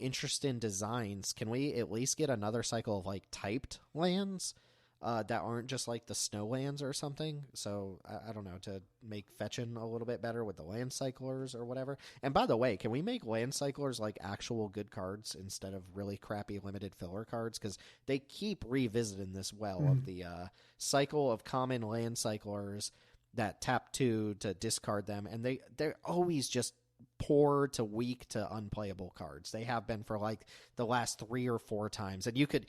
interesting designs, can we at least get another cycle of like typed lands that aren't just like the snow lands or something? So I don't know, to make fetching a little bit better with the land cyclers or whatever. And by the way, can we make land cyclers like actual good cards instead of really crappy limited filler cards? Because they keep revisiting this of the cycle of common land cyclers that tap 2 to discard them, and they're always just poor to weak to unplayable cards. They have been for like the last 3 or 4 times. And you could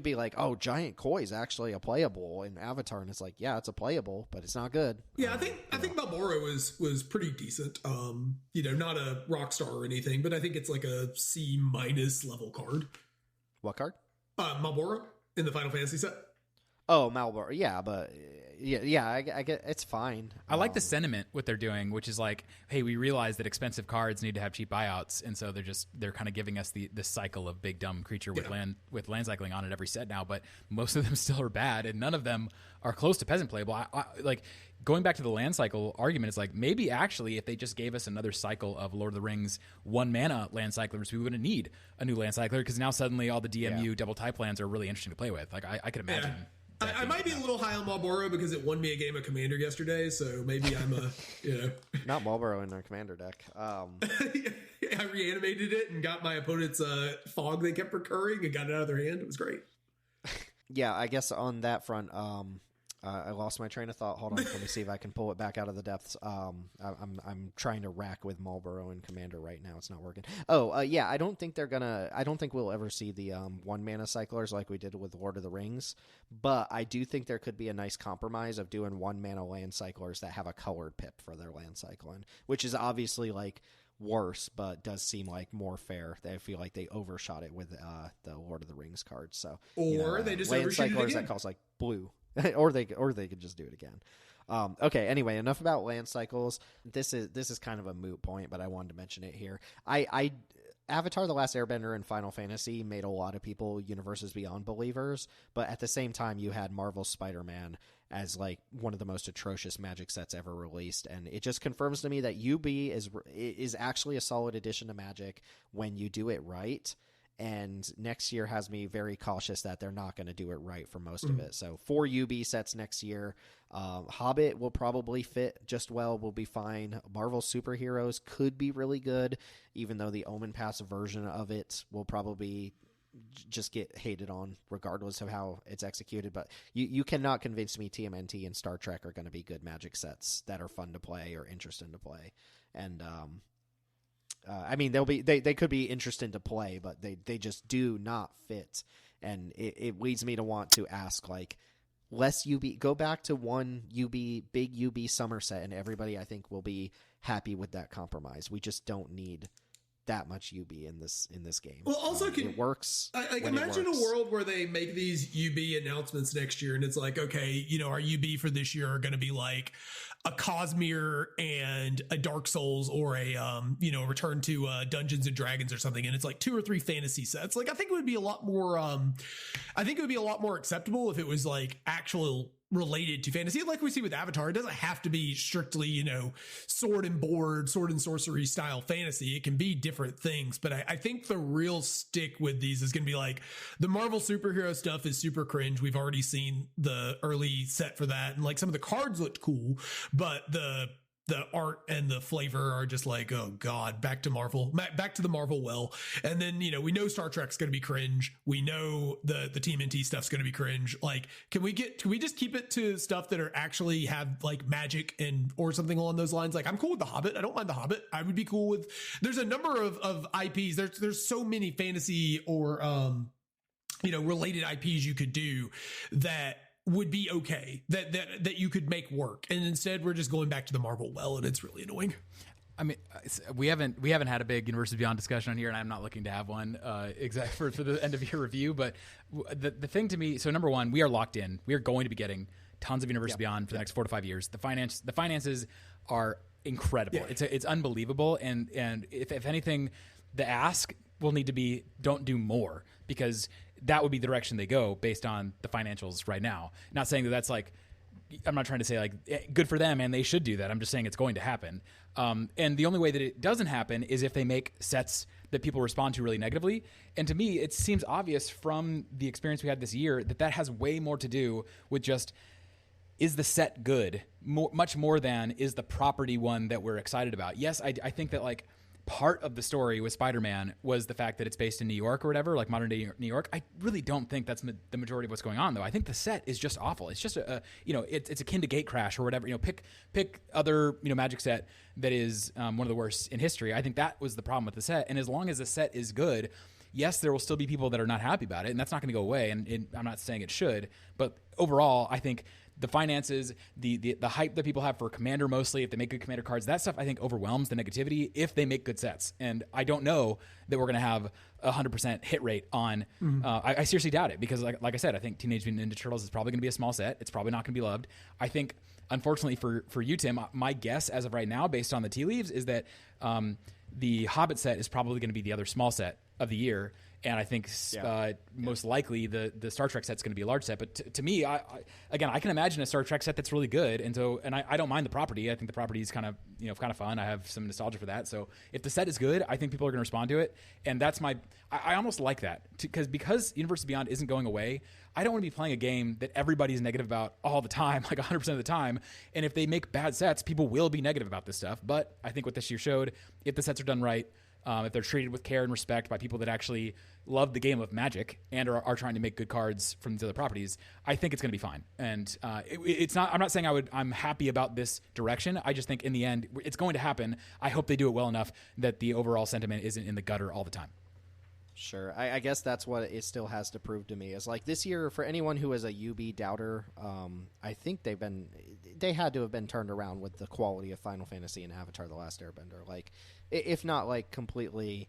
be like, oh, Giant Koi is actually a playable in Avatar, and it's like, yeah, it's a playable, but it's not good. Yeah, I think Malboro was pretty decent. Not a rock star or anything, but I think it's like a C- level card. What card? Malboro in the Final Fantasy set. Oh, Malboro. Yeah, but I get it's fine. I like the sentiment what they're doing, which is like, hey, we realize that expensive cards need to have cheap buyouts, and so they're kind of giving us this cycle of big dumb creature with land cycling on it every set now. But most of them still are bad, and none of them are close to peasant playable. I like going back to the land cycle argument. It's like maybe actually if they just gave us another cycle of Lord of the Rings 1 mana land cyclers, we wouldn't need a new land cycler, because now suddenly all the DMU double type lands are really interesting to play with. Like I could imagine. Yeah. I might be a little high on Marlboro because it won me a game of Commander yesterday, so maybe I'm not Marlboro in our Commander deck. I reanimated it and got my opponent's fog they kept recurring and got it out of their hand. It was great. Yeah, I guess on that front, I lost my train of thought. Hold on, let me see if I can pull it back out of the depths. I'm trying to rack with Marlboro and Commander right now. It's not working. Yeah, I don't think we'll ever see the 1 mana cyclers like we did with Lord of the Rings, but I do think there could be a nice compromise of doing 1 mana land cyclers that have a colored pip for their land cycling, which is obviously like worse, but does seem like more fair. They feel like they overshot it with the Lord of the Rings cards. So they just land overshoot cyclers it again. that calls like blue. or they could just do it again. Okay. Anyway, enough about land cycles. This is kind of a moot point, but I wanted to mention it here. Avatar: The Last Airbender and Final Fantasy made a lot of people Universes Beyond believers, but at the same time, you had Marvel's Spider-Man as like one of the most atrocious Magic sets ever released, and it just confirms to me that UB is actually a solid addition to Magic when you do it right. And next year has me very cautious that they're not going to do it right for most of it. So 4 UB sets next year. Hobbit will probably fit just well. Will be fine. Marvel Superheroes could be really good, even though the Omen Pass version of it will probably just get hated on regardless of how it's executed. But you cannot convince me TMNT and Star Trek are going to be good Magic sets that are fun to play or interesting to play. And I mean, they could be interesting to play, but they just do not fit. And it leads me to want to ask, like, less UB, go back to 1 big UB summer set, and everybody I think will be happy with that compromise. We just don't need that much UB in this game. Well, also it works. Imagine a world where they make these UB announcements next year, and it's like, okay, our UB for this year are going to be like a Cosmere and a Dark Souls, or a Return to Dungeons and Dragons or something, and it's like 2 or 3 fantasy sets. Like, I think it would be a lot more. I think it would be a lot more acceptable if it was like actual related to fantasy, like we see with Avatar. It doesn't have to be strictly, sword and sorcery style fantasy. It can be different things, but I think the real stick with these is going to be like the Marvel superhero stuff is super cringe. We've already seen the early set for that, and like some of the cards looked cool, but the art and the flavor are just like, oh god, back to the Marvel well. And then we know Star Trek's going to be cringe. We know the TMNT stuff's going to be cringe. Like, can we just keep it to stuff that are actually have like magic or something along those lines? Like, I'm cool with The Hobbit. I don't mind The Hobbit. I would be cool with. There's a number of IPs. There's so many fantasy or related IPs you could do that would be okay, that you could make work, and instead we're just going back to the Marvel well, and it's really annoying. I mean, we haven't had a big Universes Beyond discussion on here, and I'm not looking to have one exact for the end of year review. But the thing to me, so number one, we are locked in. We are going to be getting tons of Universes Beyond for the next 4 to 5 years. The finances are incredible. Yeah. It's unbelievable. And if anything, the ask will need to be don't do more, because that would be the direction they go based on the financials right now. Not saying that that's like, I'm not trying to say like good for them and they should do that. I'm just saying it's going to happen. And the only way that it doesn't happen is if they make sets that people respond to really negatively. And to me, it seems obvious from the experience we had this year that has way more to do with just, is the set good? Much more than is the property one that we're excited about. Yes, I think that like part of the story with Spider-Man was the fact that it's based in New York or whatever, like modern day New York. I really don't think that's the majority of what's going on, though. I think the set is just awful. It's just it's akin to Gate Crash or whatever. Pick other Magic set that is one of the worst in history. I think that was the problem with the set. And as long as the set is good, yes, there will still be people that are not happy about it, and that's not going to go away. And I'm not saying it should, but overall, I think the finances, the hype that people have for Commander mostly, if they make good Commander cards, that stuff I think overwhelms the negativity if they make good sets. And I don't know that we're going to have 100% hit rate on. I seriously doubt it, because like I said, I think Teenage Mutant Ninja Turtles is probably going to be a small set. It's probably not going to be loved. I think, unfortunately for you, Tim, my guess as of right now, based on the tea leaves, is that the Hobbit set is probably going to be the other small set of the year. And I think most likely the Star Trek set's going to be a large set. But to me, I can imagine a Star Trek set that's really good. And so, I don't mind the property. I think the property is kind of fun. I have some nostalgia for that. So if the set is good, I think people are going to respond to it. And that's I almost like that, because Universes Beyond isn't going away. I don't want to be playing a game that everybody's negative about all the time, like 100% of the time. And if they make bad sets, people will be negative about this stuff. But I think what this year showed, if the sets are done right, if they're treated with care and respect by people that actually love the game of Magic and are trying to make good cards from these other properties, I think it's going to be fine. And it's not. I'm not saying I'm happy about this direction. I just think in the end it's going to happen. I hope they do it well enough that the overall sentiment isn't in the gutter all the time. Sure. I guess that's what it still has to prove to me, is like this year, for anyone who is a UB doubter, I think they had to have been turned around with the quality of Final Fantasy and Avatar: The Last Airbender. Like, if not like completely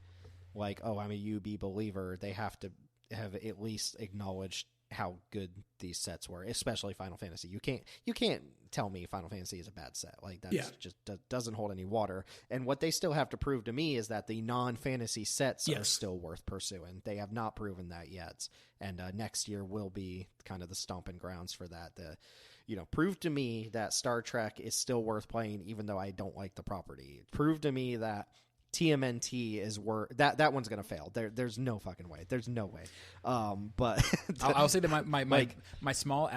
like, oh, I'm a UB believer, they have to have at least acknowledged how good these sets were, especially Final Fantasy. You can't tell me Final Fantasy is a bad set. Like, that just doesn't hold any water. And what they still have to prove to me is that the non-fantasy sets are still worth pursuing. They have not proven that yet. And next year will be kind of the stomping grounds for that. Prove to me that Star Trek is still worth playing, even though I don't like the property. Prove to me that TMNT is worth that one's gonna fail. There's no fucking way. There's no way. But I'll say that my small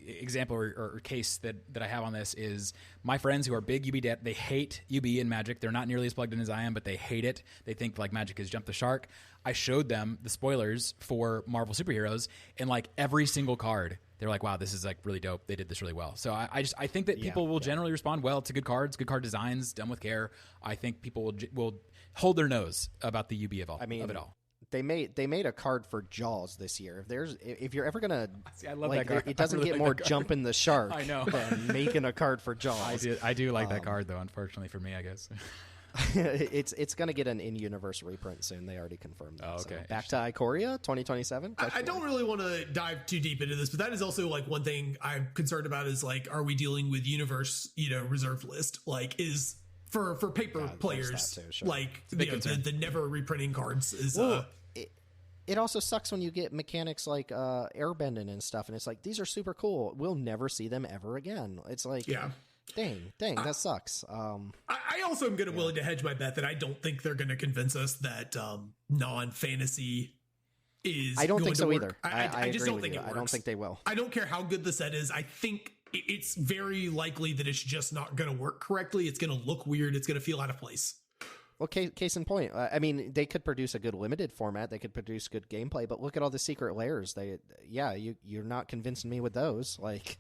example or case that I have on this is my friends who are big UB they hate UB and Magic. They're not nearly as plugged in as I am, but they hate it. They think like Magic has jumped the shark. I showed them the spoilers for Marvel Superheroes, and like every single card, they're like, wow, this is like really dope. They did this really well. So I think that people will generally respond well to good cards, good card designs done with care. I think people will hold their nose about the UB of it all. They made a card for Jaws this year. If you're ever gonna, I love that card. It doesn't get more jumping the shark I know. than making a card for Jaws. I do like that card though. Unfortunately for me, I guess. It's going to get an in-universe reprint soon. They already confirmed that. Oh, okay. So back to Ikoria 2027. I don't really want to dive too deep into this, but that is also like one thing I'm concerned about is like, are we dealing with universe, reserved list? Like, is for paper players, too, sure. Like the never reprinting cards is. It also sucks when you get mechanics like airbending and stuff, and it's like, these are super cool. We'll never see them ever again. It's like, Dang, that sucks. I also am willing to hedge my bet that I don't think they're going to convince us that non-fantasy is. I don't think so work. either. I just don't think it works. I don't think they will. I don't care how good the set is. I think it's very likely that it's just not going to work correctly. It's going to look weird. It's going to feel out of place. Well, case in point, I mean, they could produce a good limited format. They could produce good gameplay, but look at all the secret layers. You're not convincing me with those. Like,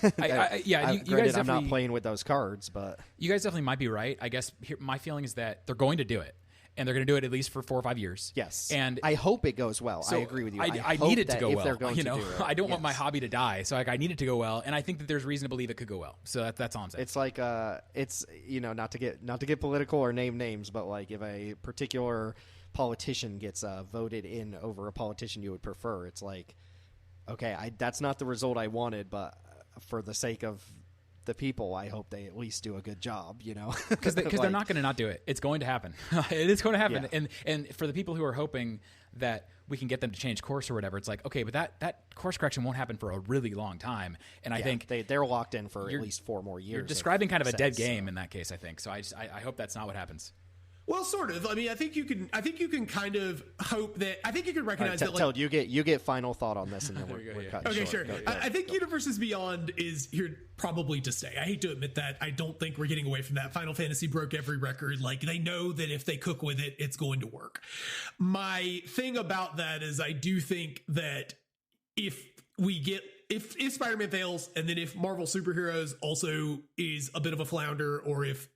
you guys I'm not playing with those cards, but you guys definitely might be right. I guess my feeling is that they're going to do it, and they're going to do it at least for 4 or 5 years. Yes, and I hope it goes well. so I agree with you. I hope need it to that go if well. They're going you know, to do it, I don't want my yes. hobby to die, so I need it to go well, and I think that there's reason to believe it could go well. So that's all I'm saying. It's like it's not to get political or name names, but like if a particular politician gets voted in over a politician you would prefer, it's like, okay, that's not the result I wanted, but for the sake of the people, I hope they at least do a good job, because they're not going to not do it. It's going to happen. It is going to happen. Yeah. And for the people who are hoping that we can get them to change course or whatever, it's like, okay, but that course correction won't happen for a really long time. And I think they're locked in for at least 4 more years. You're describing kind of a dead game in that case, I think. So I hope that's not what happens. Well, sort of. I mean, I think you can kind of hope that. I think you can recognize that. Teld, you get final thought on this, and then we're cutting Okay, short. sure. I think Universes Beyond is here probably to stay. I hate to admit that. I don't think we're getting away from that. Final Fantasy broke every record. Like, they know that if they cook with it, it's going to work. My thing about that is I do think that if Spider-Man fails, and then if Marvel Superheroes also is a bit of a flounder, or if,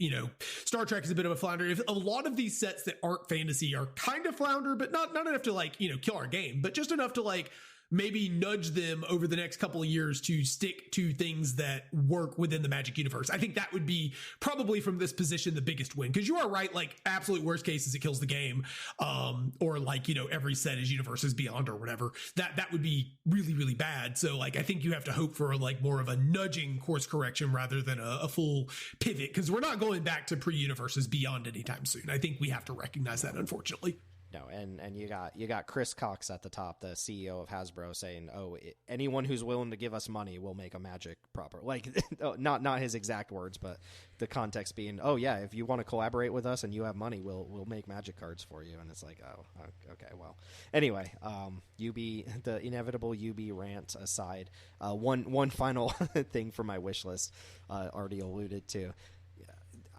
Star Trek is a bit of a flounder, if a lot of these sets that aren't fantasy are kind of flounder, but not enough to like, kill our game, but just enough to like maybe nudge them over the next couple of years to stick to things that work within the Magic universe. I think that would be probably from this position the biggest win, because you are right, like absolute worst case is it kills the game, or like every set is Universes Beyond or whatever. That would be really, really bad. So like I think you have to hope for like more of a nudging course correction rather than a full pivot, because we're not going back to pre-Universes Beyond anytime soon. I think we have to recognize that, unfortunately. No, and you got Chris Cox at the top, the CEO of Hasbro, saying, anyone who's willing to give us money will make a Magic proper. Like, not his exact words, but the context being, if you want to collaborate with us and you have money, we'll make Magic cards for you. And it's like, okay, well. Anyway, the inevitable UB rant aside, one final thing for my wish list, already alluded to.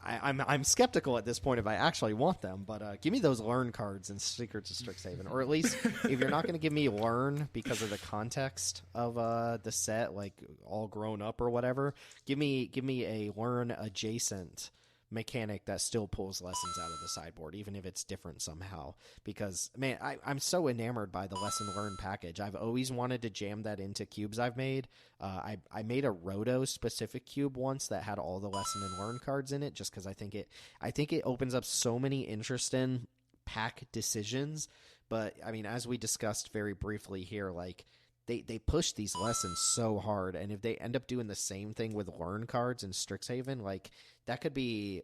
I'm skeptical at this point if I actually want them, but give me those learn cards in Secrets of Strixhaven, or at least if you're not going to give me learn because of the context of the set, like all grown up or whatever, give me a learn adjacent mechanic that still pulls lessons out of the sideboard, even if it's different somehow. Because man, I'm so enamored by the lesson learn package. I've always wanted to jam that into cubes I've made. I made a Roto specific cube once that had all the lesson and learn cards in it, just because I think it opens up so many interesting pack decisions. But I mean, as we discussed very briefly here, like they push these lessons so hard, and if they end up doing the same thing with learn cards in Strixhaven, like that could be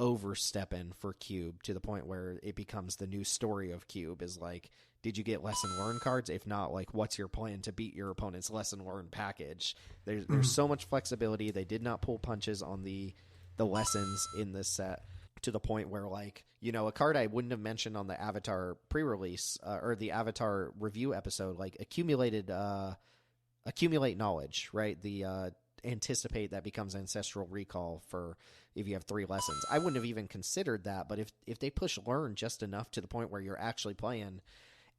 overstepping for Cube to the point where it becomes the new story of Cube is like, did you get lesson learn cards? If not, like, what's your plan to beat your opponent's lesson learn package? There's so much flexibility. They did not pull punches on the lessons in this set to the point where, like, a card I wouldn't have mentioned on the Avatar pre-release or the Avatar review episode, like accumulate knowledge, right? The anticipate that becomes ancestral recall for if you have 3 lessons. I wouldn't have even considered that, but if they push learn just enough to the point where you're actually playing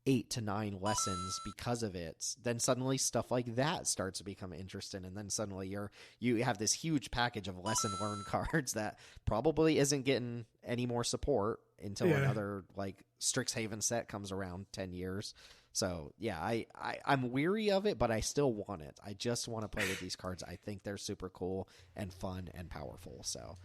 8 to 9 lessons because of it, then suddenly stuff like that starts to become interesting, and then suddenly you have this huge package of lesson learn cards that probably isn't getting any more support until another like Strixhaven set comes around 10 years. So yeah, I'm weary of it, but I still want it. I just want to play with these cards. I think they're super cool and fun and powerful. So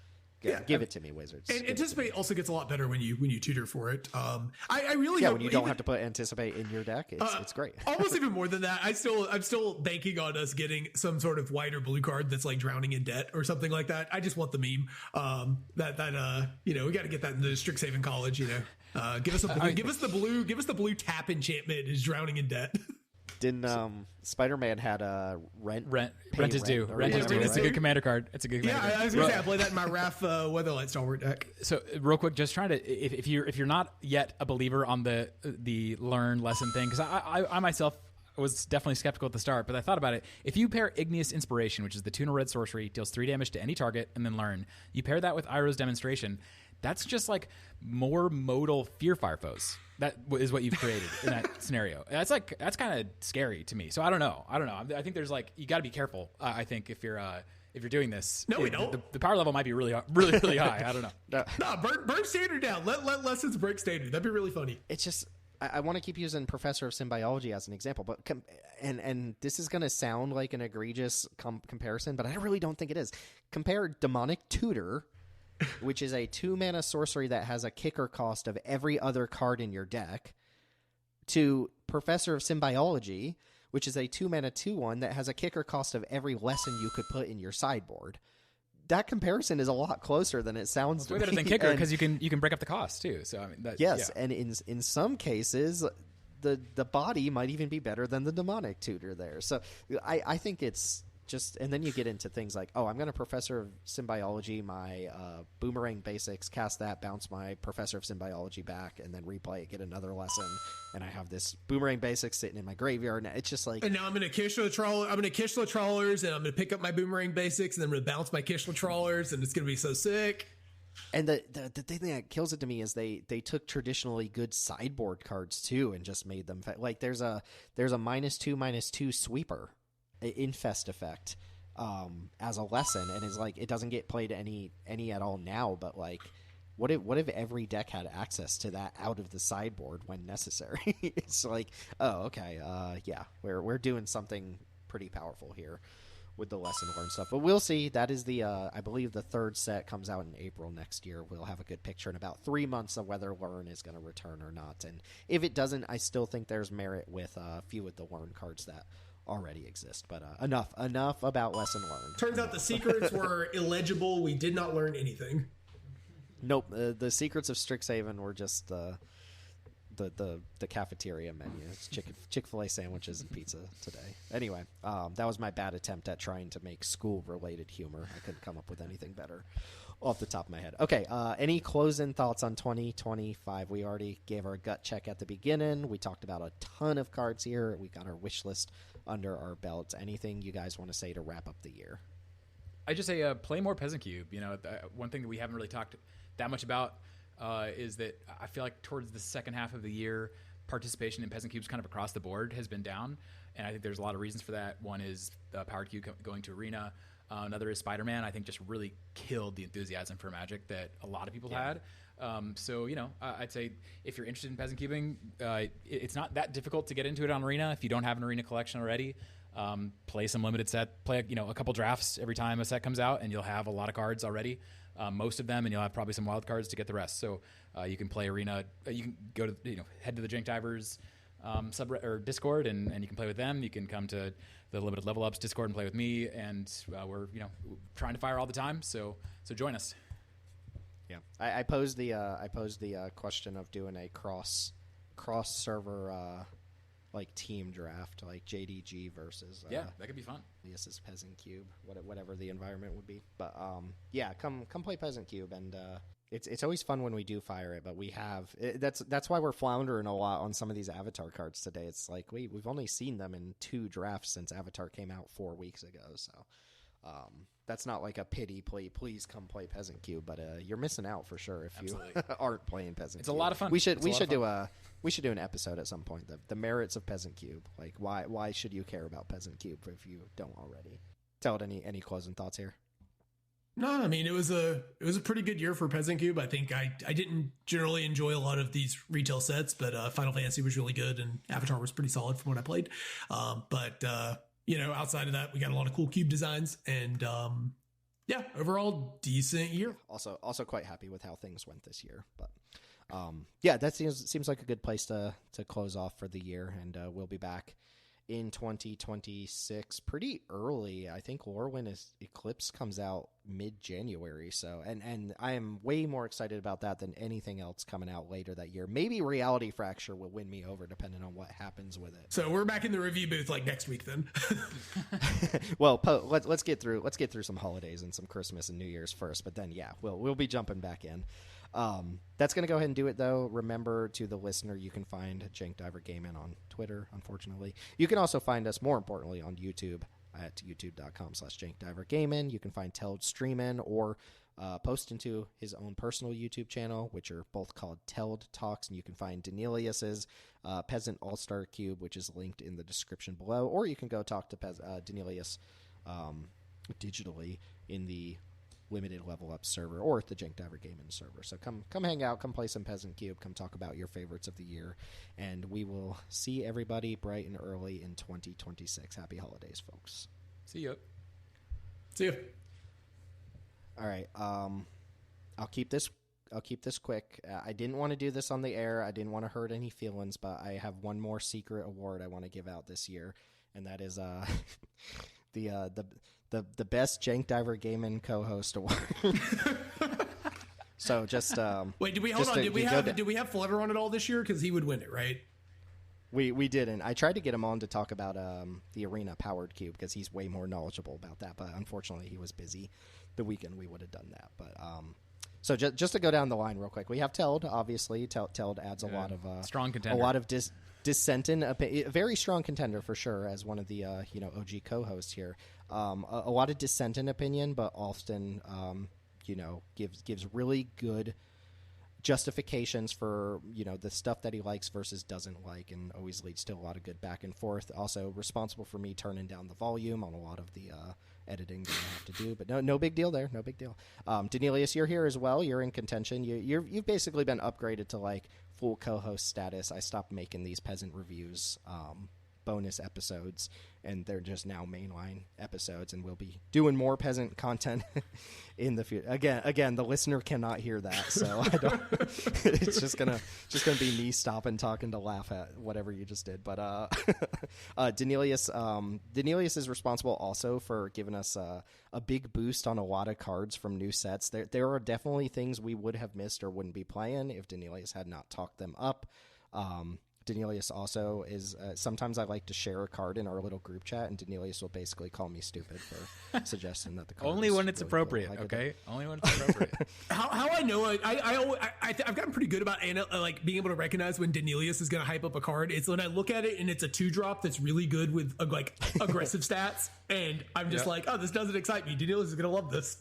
give it to me, Wizards. And Anticipate also gets a lot better when you tutor for it. I really hope when you don't have to put Anticipate in your deck. It's great. Almost even more than that. I'm still banking on us getting some sort of white or blue card that's like Drowning in Debt or something like that. I just want the meme. We got to get that in the Strixhaven College. Give us the blue tap enchantment is Drowning in Debt. Didn't Spider-Man had a Rent is due. Rent is due. It's a good commander card. It's a good commander card. I was gonna say I play that in my Wrath Weatherlight Stalwart deck. So real quick, just trying to if you're not yet a believer on the learn lesson thing, because I myself was definitely skeptical at the start, but I thought about it. If you pair Igneous Inspiration, which is the 2 red sorcery, deals 3 damage to any target, and then learn, you pair that with Iroh's Demonstration. That's just like more modal Fearfire foes. That is what you've created in that scenario. That's kind of scary to me. So I don't know. I think there's like, you got to be careful. I think if you're if you're doing this, No, we don't. The power level might be really high. I don't know. No, burn standard down. Let lessons break standard. That'd be really funny. It's just I want to keep using Professor of Symbiology as an example, but and this is going to sound like an egregious comparison, but I really don't think it is. Compare Demonic Tutor, which is a 2-mana sorcery that has a kicker cost of every other card in your deck, to Professor of Symbiology, which is a 2-mana 2/1 that has a kicker cost of every lesson you could put in your sideboard. That comparison is a lot closer than it sounds to way me. better than kicker because you can break up the cost too. So I mean, yes, and in some cases, the body might even be better than the Demonic Tutor there. So I think it's just, and then you get into things like, oh, I'm going to Professor of Symbiology my Boomerang Basics, cast that, bounce my Professor of Symbiology back, and then replay it, get another lesson, and I have this Boomerang Basics sitting in my graveyard. And it's just like, and now I'm going to Kishla Trawler. I'm going to Kishla Trawlers, and I'm going to pick up my Boomerang Basics, and then I'm going to bounce my Kishla Trawlers, and it's going to be so sick. And the thing that kills it to me is they took traditionally good sideboard cards too and just made them like there's a -2/-2 sweeper infest effect as a lesson, and it's like it doesn't get played any at all now, but like what if every deck had access to that out of the sideboard when necessary? It's like, oh, okay, yeah, we're doing something pretty powerful here with the lesson learned stuff. But we'll see. That is the I believe the third set comes out in April next year. We'll have a good picture in about 3 months of whether Learn is going to return or not, and if it doesn't, I still think there's merit with a few of the Learn cards that already exist. But enough about lesson learned. Turns out the secrets were illegible. We did not learn anything. Nope. The secrets of Strixhaven were just the cafeteria menu. It's Chick-fil-A sandwiches and pizza today. Anyway, that was my bad attempt at trying to make school-related humor. I couldn't come up with anything better off the top of my head. Okay, any closing thoughts on 2025? We already gave our gut check at the beginning. We talked about a ton of cards here. We got our wish list under our belts. Anything you guys want to say to wrap up the year? I just say play more Peasant Cube. You know, one thing that we haven't really talked that much about is that I feel like towards the second half of the year, participation in Peasant Cubes kind of across the board has been down, and I think there's a lot of reasons for that. One is Powered Cube going to Arena. Another is Spider-Man. I think just really killed the enthusiasm for Magic that a lot of people had. So, you know, I'd say if you're interested in Peasant Cubing, it's not that difficult to get into it on Arena. If you don't have an Arena collection already, play some limited set, play, you know, a couple drafts every time a set comes out, and you'll have a lot of cards already, most of them, and you'll have probably some wild cards to get the rest. So you can play Arena. You can go to, you know, head to the Jank Divers or Discord, and you can play with them. You can come to the Limited Level Ups Discord and play with me, and we're, you know, trying to fire all the time. So join us. Yeah, I posed the question of doing a cross server like team draft, like JDG versus that could be fun. Daneelius' Peasant Cube, whatever the environment would be. But yeah, come play Peasant Cube, and it's always fun when we do fire it. But we have that's why we're floundering a lot on some of these Avatar cards today. It's like we've only seen them in 2 drafts since Avatar came out 4 weeks ago, so. That's not like a pity plea. Please come play Peasant Cube, but you're missing out for sure if you aren't playing Peasant Cube. It's a lot of fun. We should do an episode at some point. The merits of Peasant Cube. Like why should you care about Peasant Cube if you don't already? Teld, any closing thoughts here? No, I mean it was a pretty good year for Peasant Cube. I think I didn't generally enjoy a lot of these retail sets, but Final Fantasy was really good and Avatar was pretty solid from what I played. But you know, outside of that, we got a lot of cool cube designs, and yeah, overall decent year. Also quite happy with how things went this year. But yeah, that seems like a good place to close off for the year, and we'll be back in 2026 pretty early. I think Lorwyn Eclipse comes out mid-January, so and I am way more excited about that than anything else coming out later that year. Maybe Reality Fracture will win me over depending on what happens with it. So we're back in the review booth like next week then. Well, let's get through some holidays and some Christmas and New Year's first, but then yeah, we'll be jumping back in. That's going to go ahead and do it, though. Remember, to the listener, you can find Jank Diver Gaming on Twitter, unfortunately. You can also find us, more importantly, on YouTube at youtube.com/JankDiverGaming. You can find Teld streaming or post into his own personal YouTube channel, which are both called Teld Talks, and you can find Daneelius's Peasant All-Star Cube, which is linked in the description below, or you can go talk to Daneelius digitally in the limited level up server or at the Jank Diver Gaming server. So come hang out, come play some Peasant Cube, come talk about your favorites of the year, and we will see everybody bright and early in 2026. Happy holidays, folks. See you. See you. All right. I'll keep this quick. I didn't want to do this on the air. I didn't want to hurt any feelings, but I have one more secret award I want to give out this year, and that is the best Jank Diver Gaming co-host award. So just wait, did we hold on? Did we have Flutter on it all this year? Because he would win it, right? We didn't. I tried to get him on to talk about the Arena Powered Cube because he's way more knowledgeable about that, but unfortunately he was busy the weekend we would have done that. But so just to go down the line real quick, we have Teld. Obviously, Teld adds a lot of strong contender, a lot of dissenting, a very strong contender for sure as one of the OG co-hosts here. A lot of dissenting opinion, but often gives really good justifications for the stuff that he likes versus doesn't like, and always leads to a lot of good back and forth. Also responsible for me turning down the volume on a lot of the editing that I have to do, but no big deal there. No big deal. Daneelius, you're here as well. You're in contention. You've basically been upgraded to like full co-host status. I stopped making these peasant reviews bonus episodes, and they're just now mainline episodes, and we'll be doing more peasant content in the future. Again, the listener cannot hear that, so I don't. It's just gonna be me stopping talking to laugh at whatever you just did. But Daneelius is responsible also for giving us a big boost on a lot of cards from new sets. There are definitely things we would have missed or wouldn't be playing if Daneelius had not talked them up. Daneelius also is sometimes I like to share a card in our little group chat, and Daneelius will basically call me stupid for suggesting that the card only when it's really appropriate. Like okay, only when it's appropriate. How I know I've gotten pretty good about like being able to recognize when Daneelius is going to hype up a card. It's when I look at it and it's a 2-drop that's really good with like aggressive stats, and I'm just like, oh, this doesn't excite me. Daneelius is going to love this.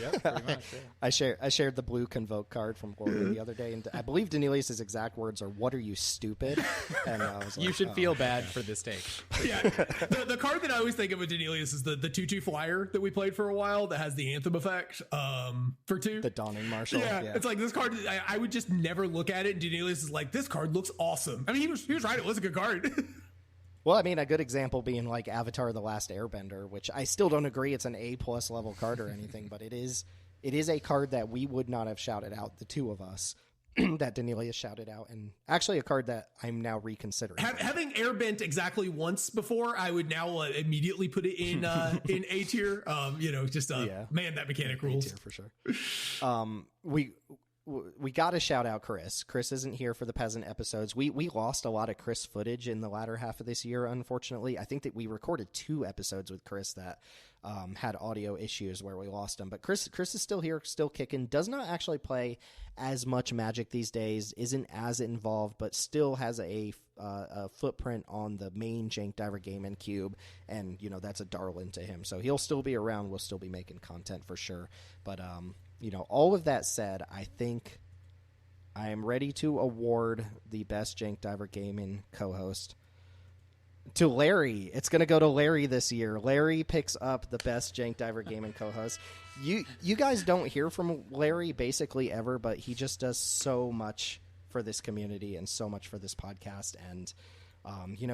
Yep, pretty much. Yeah. I shared the blue Convoke card from Glory the other day, and I believe Daneelius' exact words are, "What are you, stupid?" And I was like, you should feel bad for this take. Yeah, the card that I always think of with Daneelius is the 2/2 flyer that we played for a while that has the anthem effect for 2. The Dawning Marshal. Yeah, it's like this card. I would just never look at it, and Daneelius is like, this card looks awesome. I mean, he was right. It was a good card. Well, I mean, a good example being like Avatar: The Last Airbender, which I still don't agree it's an A+ level card or anything, but it is a card that we would not have shouted out, the two of us, that Daneelius shouted out, and actually a card that I'm now reconsidering. Having airbent exactly once before, I would now immediately put it in A tier. Man, that mechanic rules. A tier for sure. We got to shout out Chris. Chris isn't here for the peasant episodes. We lost a lot of Chris footage in the latter half of this year, unfortunately. I think that we recorded 2 episodes with Chris that had audio issues where we lost him. But Chris is still here, still kicking. Does not actually play as much Magic these days, isn't as involved, but still has a footprint on the main Jank Diver Gaming Cube, and that's a darling to him. So he'll still be around. We'll still be making content for sure. But all of that said, I think I am ready to award the best Jank Diver Gaming co-host to Larry. It's going to go to Larry this year. Larry picks up the best Jank Diver Gaming co-host. You guys don't hear from Larry basically ever, but he just does so much for this community and so much for this podcast, and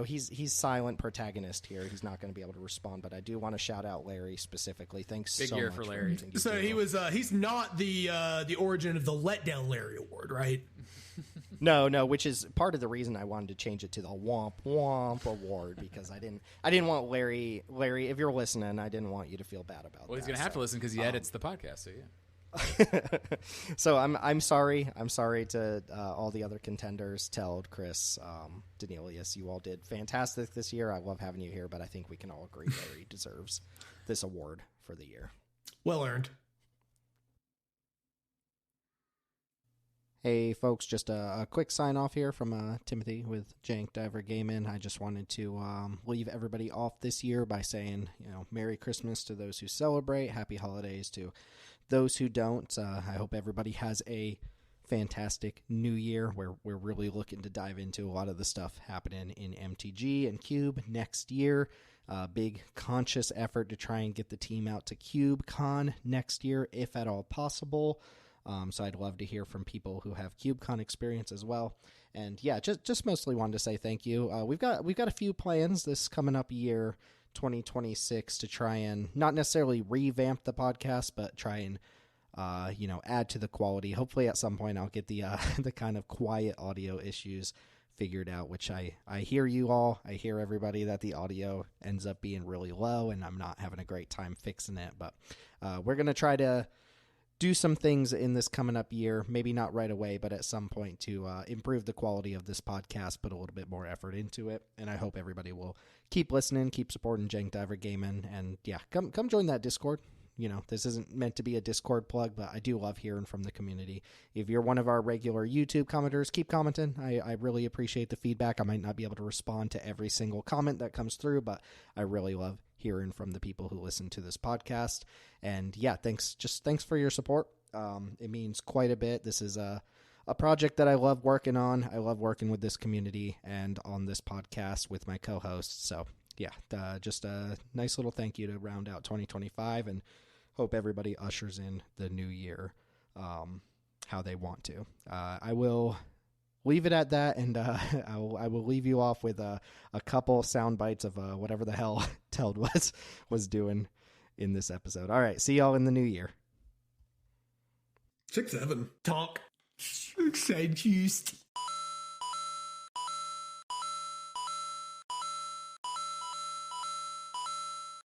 he's silent protagonist here. He's not going to be able to respond, but I do want to shout out Larry specifically. Thanks Big so year much for Larry. So he's not the origin of the Letdown Larry Award, right? No, which is part of the reason I wanted to change it to the Womp Womp Award, because I didn't want Larry, if you're listening, I didn't want you to feel bad about that. Well, he's going to have to listen because he edits the podcast, so yeah. So I'm sorry. I'm sorry to all the other contenders, Teld, Chris, Daneelius. You all did fantastic this year. I love having you here, but I think we can all agree Larry deserves this award for the year. Well earned. Hey, folks, just a quick sign-off here from Timothy with Jank Diver Gaming. I just wanted to leave everybody off this year by saying, Merry Christmas to those who celebrate, Happy Holidays to those who don't. I hope everybody has a fantastic new year where we're really looking to dive into a lot of the stuff happening in MTG and Cube next year. big conscious effort to try and get the team out to CubeCon next year, if at all possible. So I'd love to hear from people who have CubeCon experience as well. And yeah, just mostly wanted to say thank you. We've got a few plans this coming up year, 2026, to try and not necessarily revamp the podcast, but try and add to the quality. Hopefully at some point I'll get the the kind of quiet audio issues figured out, which I hear you all. I hear everybody that the audio ends up being really low and I'm not having a great time fixing it. But we're going to try to do some things in this coming up year, maybe not right away, but at some point to improve the quality of this podcast, put a little bit more effort into it. And I hope everybody will keep listening, keep supporting Jank Diver Gaming, and yeah, come join that Discord. This isn't meant to be a Discord plug, but I do love hearing from the community. If you're one of our regular YouTube commenters, keep commenting. I really appreciate the feedback. I might not be able to respond to every single comment that comes through, but I really love hearing from the people who listen to this podcast. And yeah, thanks for your support. It means quite a bit. This is a project that I love working on. I love working with this community and on this podcast with my co-hosts. So yeah, just a nice little thank you to round out 2025, and hope everybody ushers in the new year how they want to. I will leave it at that, and I will leave you off with a couple sound bites of whatever the hell Teld was doing in this episode. All right, see y'all in the new year. 6-7. Talk. So juiced.